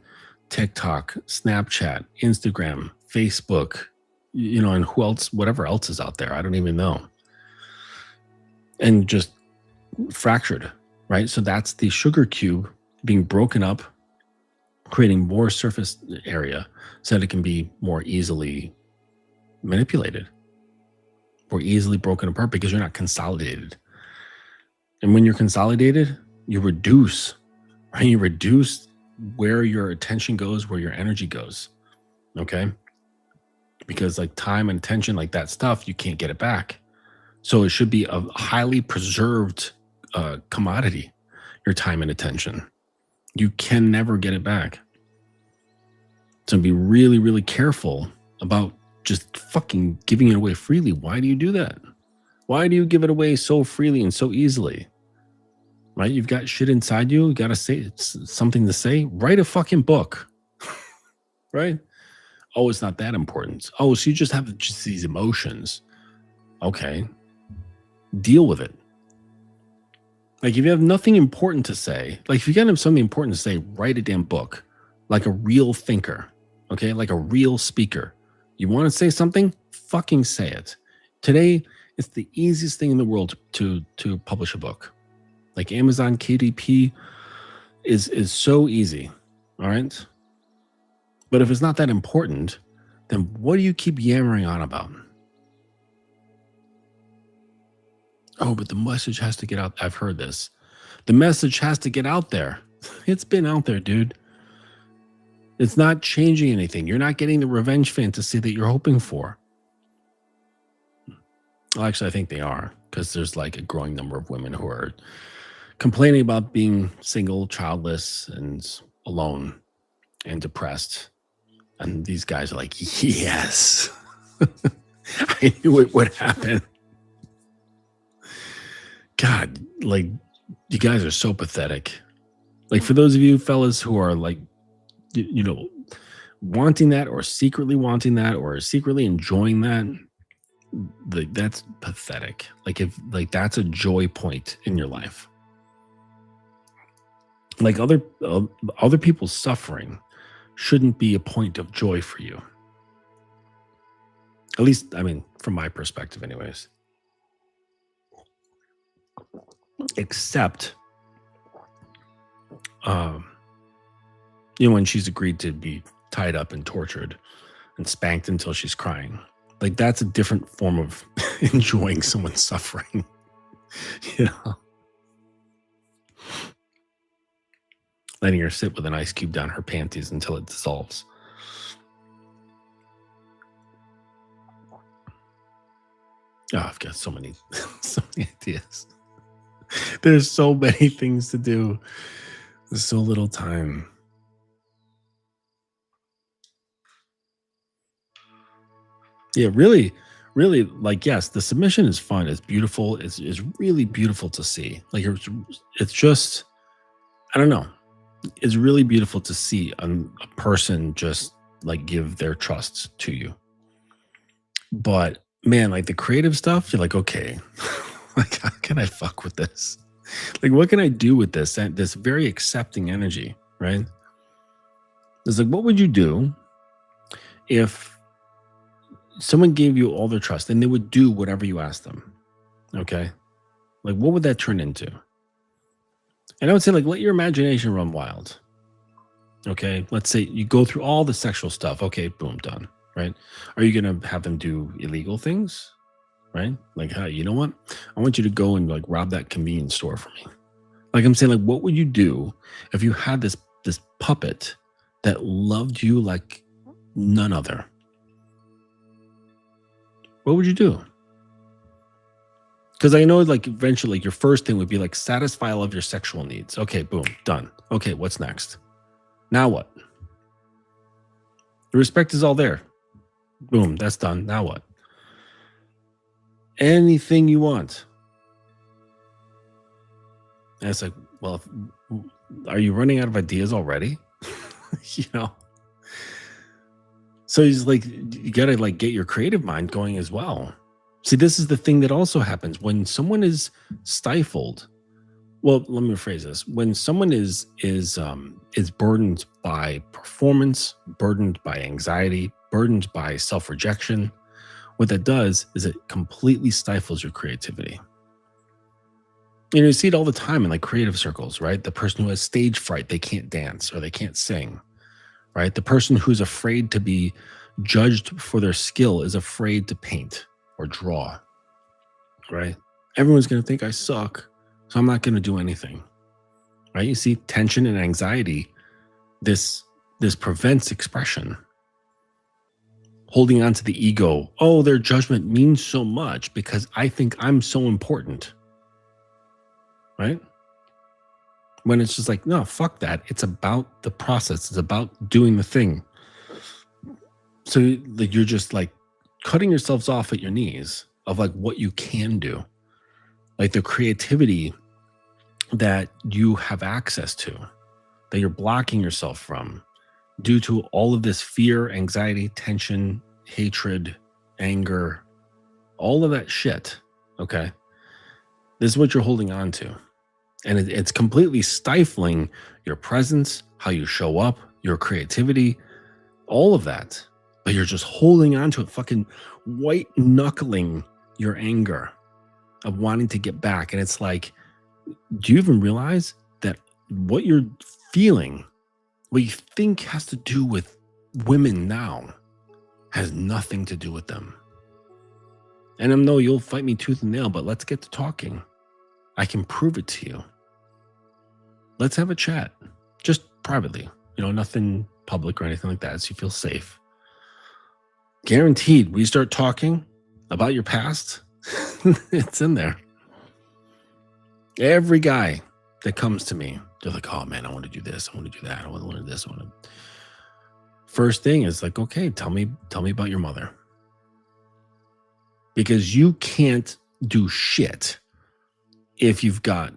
TikTok, Snapchat, Instagram, Facebook, and who else, whatever else is out there. I don't even know. And just fractured, right? So that's the sugar cube being broken up, creating more surface area so that it can be more easily manipulated, more easily broken apart because you're not consolidated. And when you're consolidated, you reduce, right? You reduce where your attention goes, where your energy goes, okay? Because like time and attention, like that stuff, you can't get it back. So it should be a highly preserved commodity, your time and attention. You can never get it back. So be really, really careful about just fucking giving it away freely. Why do you do that? Why do you give it away so freely and so easily? Right? You've got shit inside you. You got to say something to say. Write a fucking book. Right? Oh, it's not that important. Oh, so you just have just these emotions. Okay. Deal with it. Like if you have nothing important to say, like if you got something important to say, write a damn book. Like a real thinker. Okay? Like a real speaker. You want to say something? Fucking say it. Today, it's the easiest thing in the world to publish a book. Like Amazon KDP is so easy. All right? But if it's not that important, then what do you keep yammering on about? Oh, but the message has to get out. I've heard this. The message has to get out there. It's been out there, dude. It's not changing anything. You're not getting the revenge fantasy that you're hoping for. Well, actually, I think they are, because there's like a growing number of women who are complaining about being single, childless, and alone and depressed. And these guys are like, yes, I knew it would happen. God, like, you guys are so pathetic. Like, for those of you fellas who are like, you know, wanting that or secretly wanting that or secretly enjoying that, that's pathetic. Like, if like that's a joy point in your life. Like other people's suffering shouldn't be a point of joy for you. At least, I mean, from my perspective, anyways. Except, you know, when she's agreed to be tied up and tortured and spanked until she's crying. Like, that's a different form of enjoying someone's suffering. You know? Letting her sit with an ice cube down her panties until it dissolves. Oh, I've got so many ideas. There's so many things to do. There's so little time. Yeah, really, like, yes, the submission is fun. It's beautiful. It's really beautiful to see. Like, it's just, I don't know. It's really beautiful to see a person just like give their trust to you. But man, like the creative stuff, you're like, okay, like, how can I fuck with this? Like, what can I do with this? And this very accepting energy, right? It's like, what would you do if someone gave you all their trust and they would do whatever you asked them? Okay. Like, what would that turn into? And I would say, like, let your imagination run wild. Okay. Let's say you go through all the sexual stuff. Okay. Boom, done. Right. Are you going to have them do illegal things? Right. Like, hey, you know what? I want you to go and like rob that convenience store for me. Like, I'm saying, like, what would you do if you had this puppet that loved you like none other? What would you do? Because I know, like, eventually, like, your first thing would be like satisfy all of your sexual needs. Okay, boom, done. Okay, what's next? Now what? The respect is all there. Boom, that's done. Now what? Anything you want. And it's like, well, are you running out of ideas already? You know? So he's like, you gotta like get your creative mind going as well. See, this is the thing that also happens when someone is stifled. Well, let me rephrase this. When someone is burdened by performance, burdened by anxiety, burdened by self-rejection, what that does is it completely stifles your creativity. You know, you see it all the time in like creative circles, right? The person who has stage fright, they can't dance or they can't sing, right? The person who's afraid to be judged for their skill is afraid to paint or draw, right? Everyone's going to think I suck, so I'm not going to do anything, right? You see, tension and anxiety, this prevents expression. Holding on to the ego, oh, their judgment means so much because I think I'm so important, right? When it's just like, no, fuck that. It's about the process. It's about doing the thing. So like, you're just like cutting yourselves off at your knees of like what you can do, like the creativity that you have access to, that you're blocking yourself from due to all of this fear, anxiety, tension, hatred, anger, all of that shit. Okay. This is what you're holding on to. And it's completely stifling your presence, how you show up, your creativity, all of that. But you're just holding on to it, fucking white knuckling your anger of wanting to get back. And it's like, do you even realize that what you're feeling, what you think has to do with women now, has nothing to do with them? And I know you'll fight me tooth and nail, but let's get to talking. I can prove it to you. Let's have a chat, just privately, nothing public or anything like that, so you feel safe. Guaranteed, we start talking about your past, it's in there. Every guy that comes to me, they're like, oh man, I want to do this, I want to do that, I want to learn this, First thing is like, okay, tell me about your mother. Because you can't do shit if you've got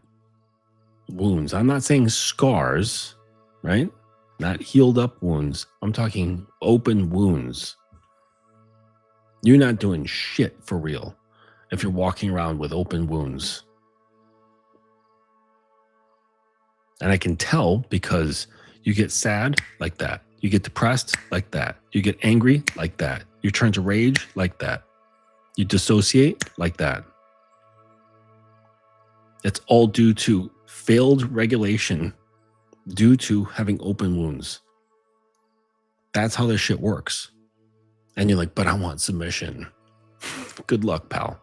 wounds. I'm not saying scars, right? Not healed up wounds. I'm talking open wounds. You're not doing shit for real if you're walking around with open wounds. And I can tell because you get sad like that. You get depressed like that. You get angry like that. You turn to rage like that. You dissociate like that. It's all due to failed regulation, due to having open wounds. That's how this shit works. And you're like, but I want submission. Good luck, pal.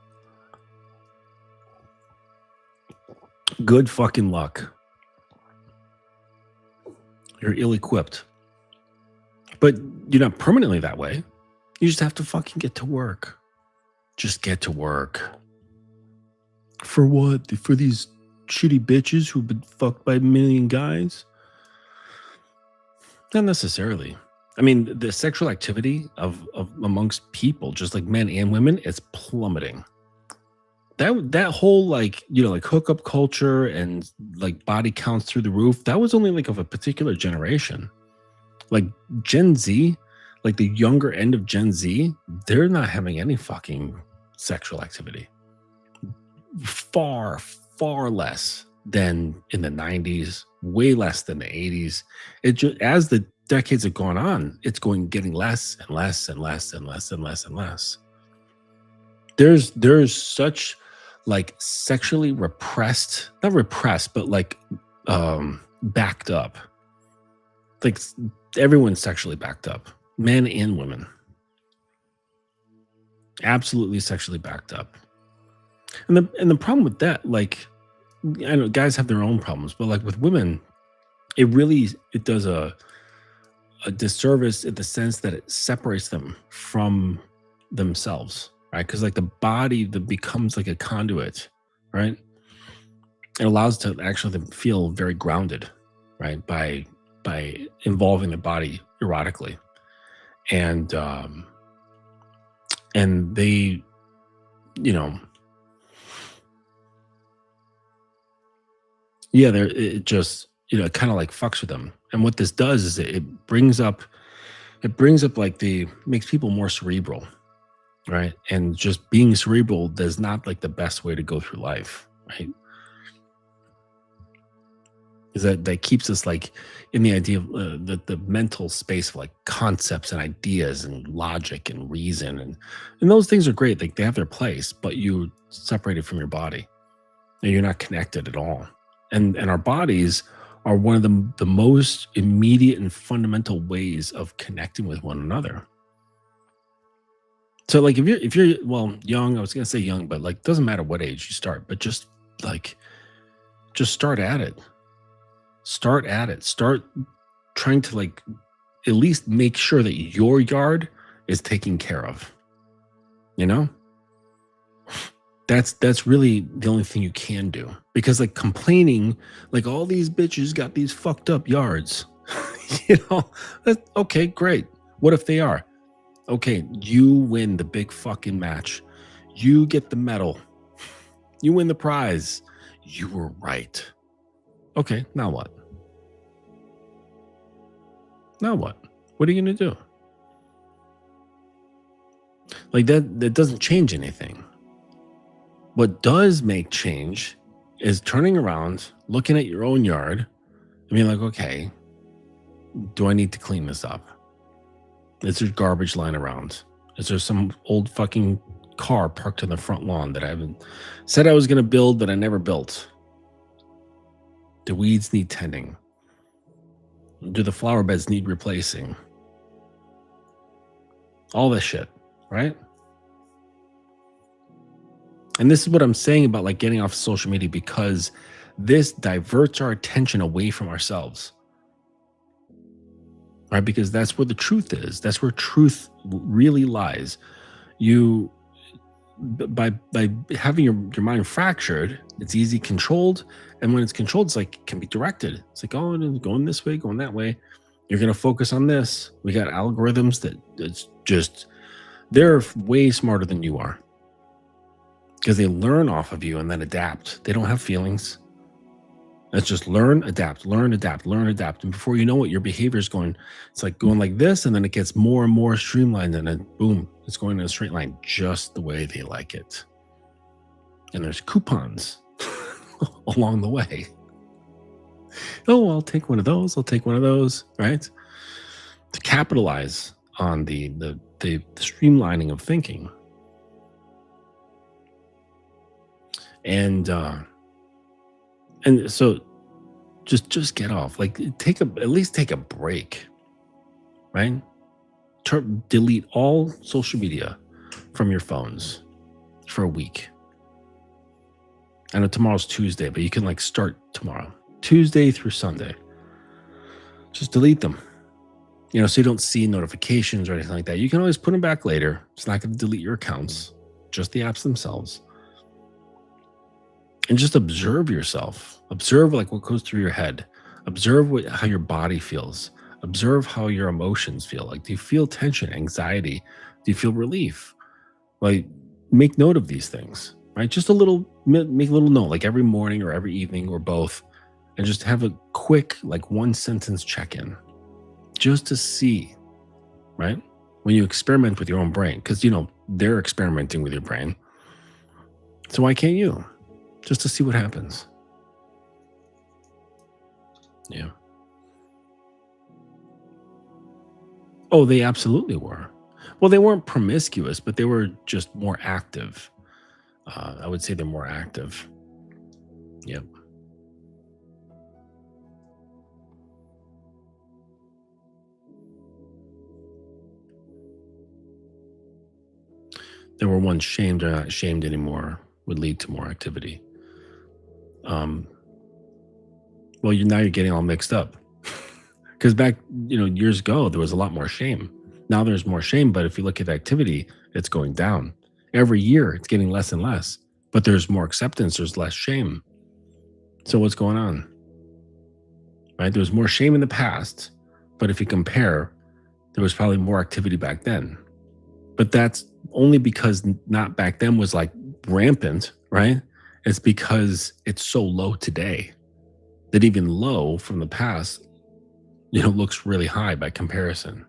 Good fucking luck. You're ill-equipped. But you're not permanently that way. You just have to fucking get to work. Just get to work. For what? For these shitty bitches who've been fucked by a million guys? Not necessarily. I mean, the sexual activity of amongst people, just like men and women, is plummeting. That whole like hookup culture and like body counts through the roof, that was only like of a particular generation. Like Gen Z, like the younger end of Gen Z, they're not having any fucking sexual activity. Far, far less than in the 90s, way less than the 80s. It just, as the decades have gone on, it's getting less and less and less and less and less and less. There's such like sexually repressed, not repressed, but like backed up. Like everyone's sexually backed up, men and women. Absolutely sexually backed up. And the problem with that, like, I know guys have their own problems, but like with women, it does a disservice in the sense that it separates them from themselves, right? Because like the body that becomes like a conduit, right? It allows to actually feel very grounded, right? By involving the body erotically, and they, it just, it kind of like fucks with them. And what this does is it brings up like makes people more cerebral, right? And just being cerebral is not like the best way to go through life, right? Is that keeps us like in the idea of the mental space of like concepts and ideas and logic and reason, and those things are great. Like they have their place, but you separated from your body and you're not connected at all. And our bodies are one of the most immediate and fundamental ways of connecting with one another. So like if you're young, I was gonna say young, but like doesn't matter what age you start, but just start at it. Start at it. Start trying to like at least make sure that your yard is taken care of. That's really the only thing you can do. Because like complaining, like all these bitches got these fucked up yards. That's okay, great. What if they are? Okay, you win the big fucking match. You get the medal. You win the prize. You were right. Okay, now what? Now what? What are you going to do? Like that doesn't change anything. What does make change is turning around, looking at your own yard, and being like, okay, do I need to clean this up? Is there garbage lying around? Is there some old fucking car parked on the front lawn that I haven't said I was going to build, but I never built? Do weeds need tending? Do the flower beds need replacing? All this shit, right? And this is what I'm saying about like getting off social media, because this diverts our attention away from ourselves. Right? Because that's where the truth is. That's where truth really lies. You by having your mind fractured, it's easy controlled. And when it's controlled, it's like it can be directed. It's like, oh, going this way, going that way. You're going to focus on this. We got algorithms that it's just, they're way smarter than you are, because they learn off of you and then adapt. They don't have feelings. It's just learn, adapt, learn, adapt, learn, adapt. And before you know it, your behavior is going, it's like going like this, and then it gets more and more streamlined, and then boom, it's going in a straight line just the way they like it. And there's coupons along the way. Oh, I'll take one of those. I'll take one of those, right? To capitalize on the streamlining of thinking. And so just get off, like at least take a break, right? Delete all social media from your phones for a week. I know tomorrow's Tuesday, but you can like start tomorrow, Tuesday through Sunday. Just delete them, so you don't see notifications or anything like that. You can always put them back later. It's not going to delete your accounts, just the apps themselves. And just observe yourself. Observe like what goes through your head. Observe how your body feels. Observe how your emotions feel. Like, do you feel tension, anxiety? Do you feel relief? Like, make note of these things, right? Just make a little note, like every morning or every evening or both, and just have a quick, like 1-sentence check-in, just to see, right? When you experiment with your own brain, because, they're experimenting with your brain. So why can't you? Just to see what happens. Yeah. Oh, they absolutely were. Well, they weren't promiscuous, but they were just more active. I would say they're more active. Yep. They were once shamed or not shamed anymore, would lead to more activity. Well, now you're getting all mixed up, because back, years ago, there was a lot more shame. Now there's more shame, but if you look at activity, it's going down. Every year, it's getting less and less, but there's more acceptance, there's less shame. So what's going on? Right? There was more shame in the past, but if you compare, there was probably more activity back then. But that's only because not back then was like rampant, right? It's because it's so low today that even low from the past, looks really high by comparison.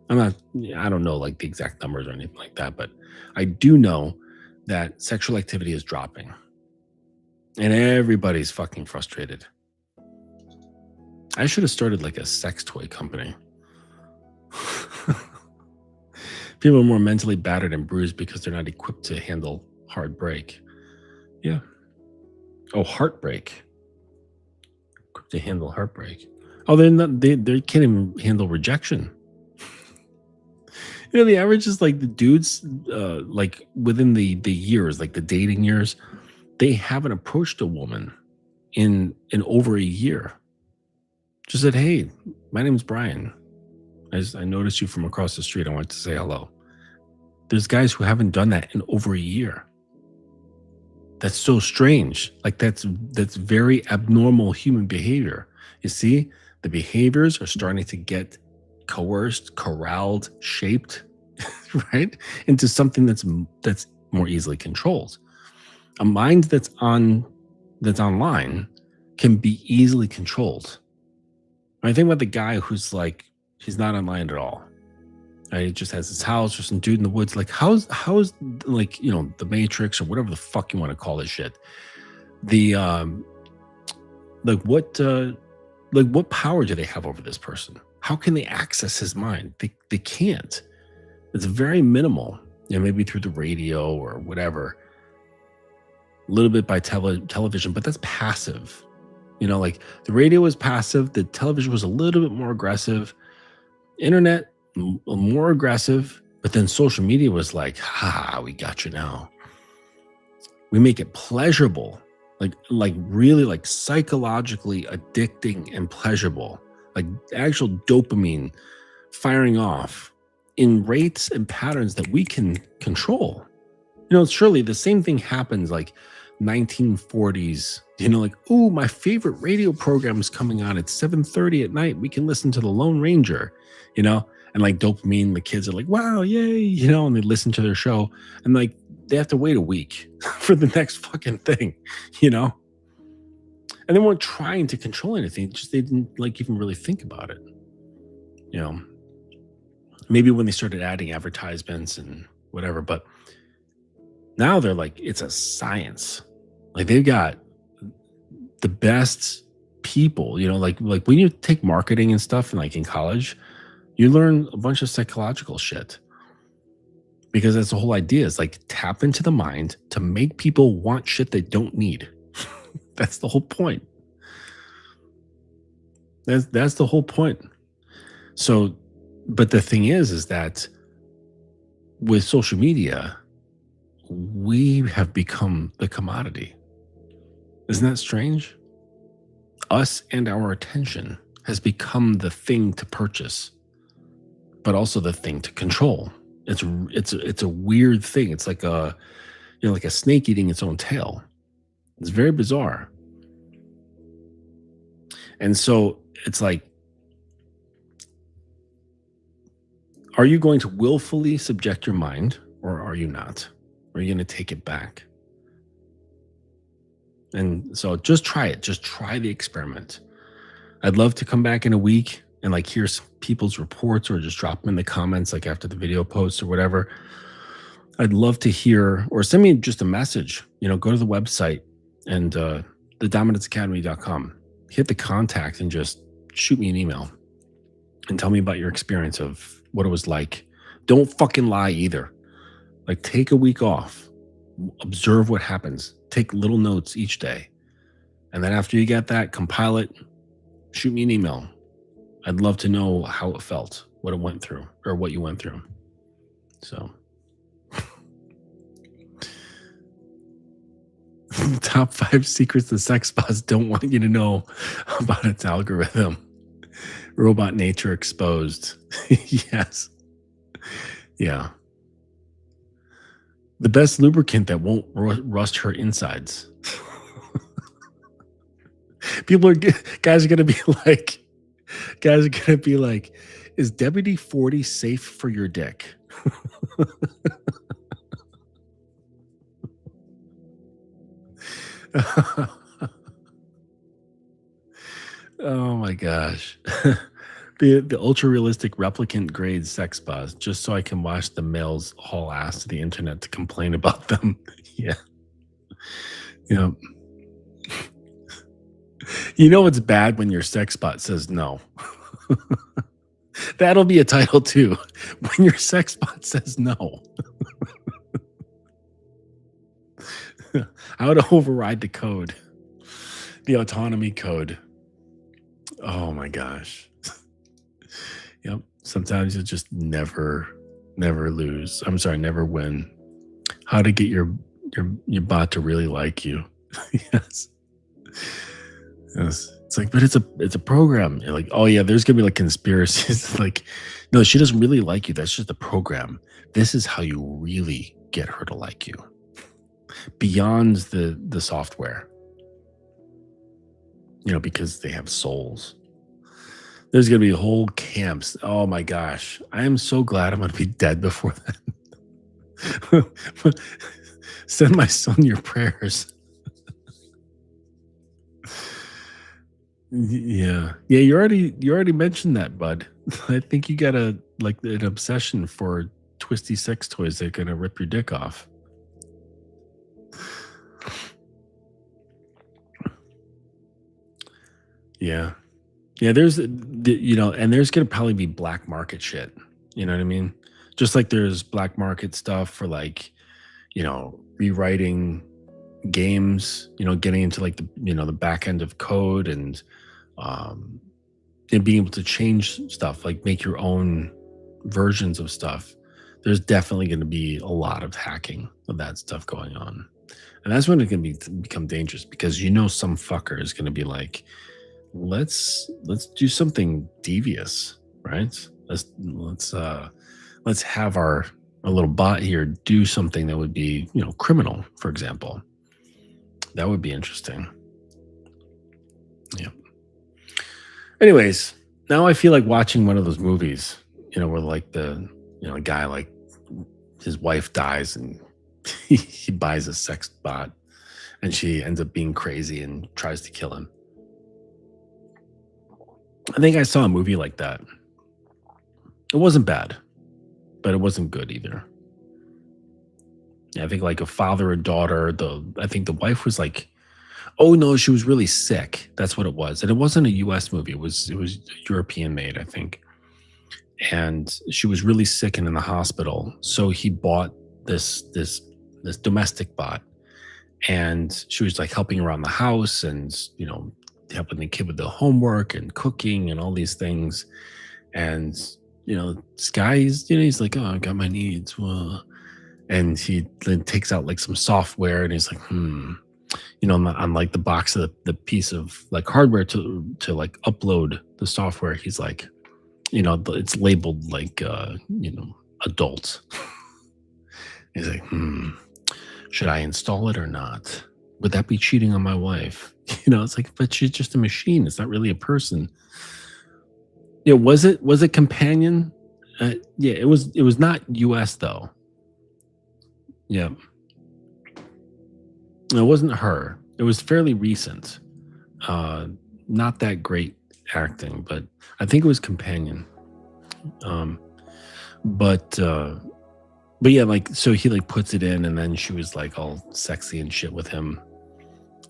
I don't know like the exact numbers or anything like that, but I do know that sexual activity is dropping and everybody's fucking frustrated. I should have started like a sex toy company. People are more mentally battered and bruised because they're not equipped to handle heartbreak. Yeah. Oh, heartbreak. Equipped to handle heartbreak. Oh, they can't even handle rejection. The average is like the dudes, like within the years, like the dating years, they haven't approached a woman in over a year. Just said, hey, my name's Brian. I noticed you from across the street. I wanted to say hello. There's guys who haven't done that in over a year. That's so strange. Like that's very abnormal human behavior. You see, the behaviors are starting to get coerced, corralled, shaped right? Into something that's more easily controlled. A mind that's online can be easily controlled. I think about the guy who's like he's not online at all. Right? He just has his house or some dude in the woods. Like how's like the Matrix or whatever the fuck you want to call this shit. The like what power do they have over this person? How can they access his mind? They can't. It's very minimal. Maybe through the radio or whatever. A little bit by television, but that's passive. Like the radio was passive, the television was a little bit more aggressive, internet more aggressive, but then social media was like, we got you now. We make it pleasurable, like really like psychologically addicting and pleasurable, like actual dopamine firing off in rates and patterns that we can control. Surely the same thing happens like 1940s, like, oh, my favorite radio program is coming on at 7:30 at night. We can listen to the Lone Ranger, and like dopamine, the kids are like, wow, yay, and they listen to their show and like they have to wait a week for the next fucking thing, and they weren't trying to control anything. Just they didn't like even really think about it. Maybe when they started adding advertisements and whatever, but now they're like, it's a science. Like they've got the best people, like when you take marketing and stuff and like in college, you learn a bunch of psychological shit because that's the whole idea is like tap into the mind to make people want shit they don't need. That's the whole point. That's the whole point. So, but the thing is that with social media, we have become the commodity. Isn't that strange? Us and our attention has become the thing to purchase, but also the thing to control. It's a weird thing. It's like like a snake eating its own tail. It's very bizarre. And so it's like, are you going to willfully subject your mind or are you not? Are you going to take it back? And so just try it. Just try the experiment. I'd love to come back in a week and like hear some people's reports or just drop them in the comments like after the video posts or whatever. I'd love to hear or send me just a message. Go to the website and thedominanceacademy.com. Hit the contact and just shoot me an email and tell me about your experience of what it was like. Don't fucking lie either. Like take a week off. Observe what happens. Take little notes each day. And then after you get that, compile it, shoot me an email. I'd love to know how it felt, what it went through, or what you went through. So. Top 5 secrets the sex bots don't want you to know about its algorithm. Robot nature exposed. Yes. Yeah. The best lubricant that won't rust her insides. Guys are going to be like, is WD-40 safe for your dick? Oh my gosh. The ultra realistic replicant grade sex spas, just so I can watch the males haul ass to the internet to complain about them. Yeah. It's bad when your sex bot says no. That'll be a title too. When your sex bot says no. How to override the code. The autonomy code. Oh my gosh. Yep. Sometimes you just never lose. I'm sorry, never win. How to get your bot to really like you. Yes. It's like, but it's a program. You're like, oh yeah, there's gonna be like conspiracies. Like, no, she doesn't really like you. That's just a program. This is how you really get her to like you. Beyond the software. Because they have souls. There's gonna be whole camps. Oh my gosh. I am so glad I'm gonna be dead before then. Send my son your prayers. Yeah. Yeah, you already mentioned that, bud. I think you got a like an obsession for twisty sex toys that are gonna rip your dick off. Yeah. Yeah, and there's gonna probably be black market shit. You know what I mean? Just like there's black market stuff for like, rewriting games, getting into like the back end of code um and being able to change stuff, like make your own versions of stuff. There's definitely going to be a lot of hacking of that stuff going on. And that's when it's going to become dangerous because some fucker is going to be like, let's do something devious, right? Let's have our little bot here do something that would be, criminal, for example. That would be interesting. Yeah. Anyways, now I feel like watching one of those movies, where like a guy like his wife dies and he buys a sex bot and she ends up being crazy and tries to kill him. I think I saw a movie like that. It wasn't bad, but it wasn't good either. Yeah, I think like a father and daughter. I think the wife was like, oh no, she was really sick. That's what it was, and it wasn't a U.S. movie. It was European made, I think. And she was really sick and in the hospital. So he bought this domestic bot, and she was like helping around the house and helping the kid with the homework and cooking and all these things. And this guy, he's like, oh, I got my needs. And he then takes out like some software and he's like, on like the box of the piece of like hardware to like upload the software. He's like, it's labeled like, adult. He's like, should I install it or not? Would that be cheating on my wife? It's like, but she's just a machine. It's not really a person. Was it companion? Yeah, it was not US though. Yeah. It wasn't her. It was fairly recent. Not that great acting, but I think it was companion. Um, but yeah, like so he like puts it in, and then she was like all sexy and shit with him,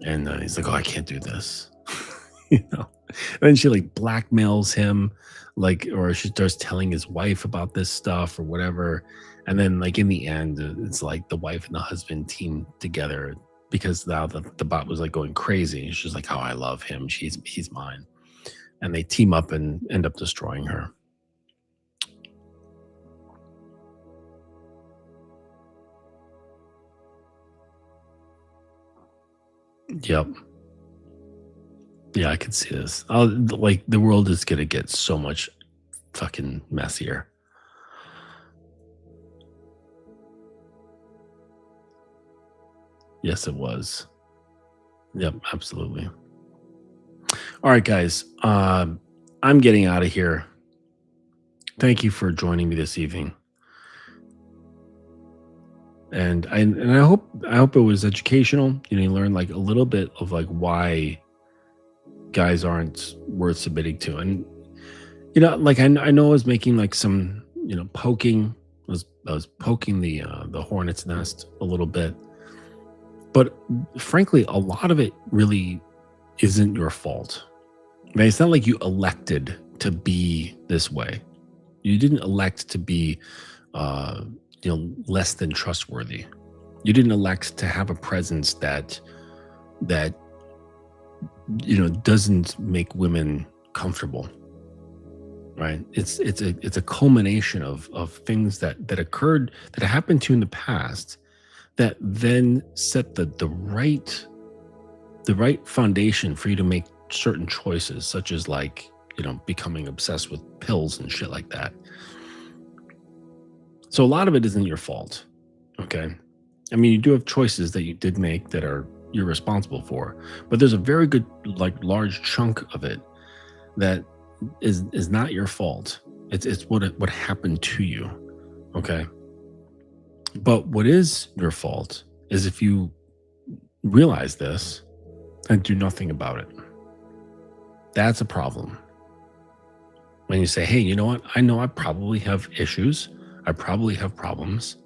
and he's like, "Oh, I can't do this," And then she like blackmails him, like, or she starts telling his wife about this stuff or whatever, and then like in the end, it's like the wife and the husband team together because now the bot was like going crazy. She's like, "Oh, I love him. He's mine," and they team up and end up destroying her. Yep. Yeah, I could see this. Like the world is gonna get so much fucking messier. Yes, it was. Yep, absolutely. All right, guys. I'm getting out of here. Thank you for joining me this evening, and I hope it was educational. You learned like a little bit of like why guys aren't worth submitting to, and like I know I was making like some poking. I was poking the hornet's nest a little bit, but frankly, a lot of it really isn't your fault. I mean, it's not like you elected to be this way. You didn't elect to be, uh, less than trustworthy. You didn't elect to have a presence that doesn't make women comfortable. Right? It's a culmination of things that occurred that happened to you in the past that then set the right foundation for you to make certain choices, such as like becoming obsessed with pills and shit like that. So a lot of it isn't your fault. Okay. I mean, you do have choices that you did make that you're responsible for, but there's a very good, like, large chunk of it that is not your fault. It's what happened to you. Okay. But what is your fault is if you realize this and do nothing about it. That's a problem. When you say, hey, you know what? I know I probably have issues. I probably have problems.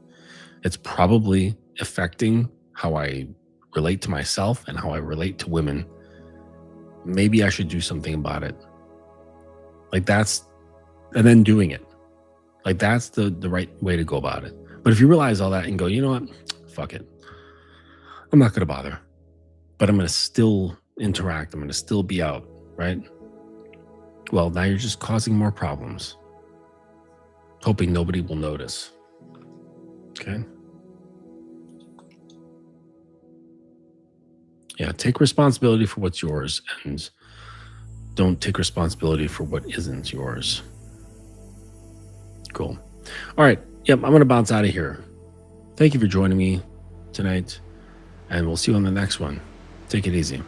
It's probably affecting how I relate to myself and how I relate to women. Maybe I should do something about it. Like that's, and then doing it. Like that's the right way to go about it. But if you realize all that and go, you know what? Fuck it. I'm not going to bother, but I'm going to still interact. I'm going to still be out, right? Well, now you're just causing more problems, hoping nobody will notice. Okay. Yeah. Take responsibility for what's yours and don't take responsibility for what isn't yours. Cool. All right. Yep. I'm going to bounce out of here. Thank you for joining me tonight, and we'll see you on the next one. Take it easy.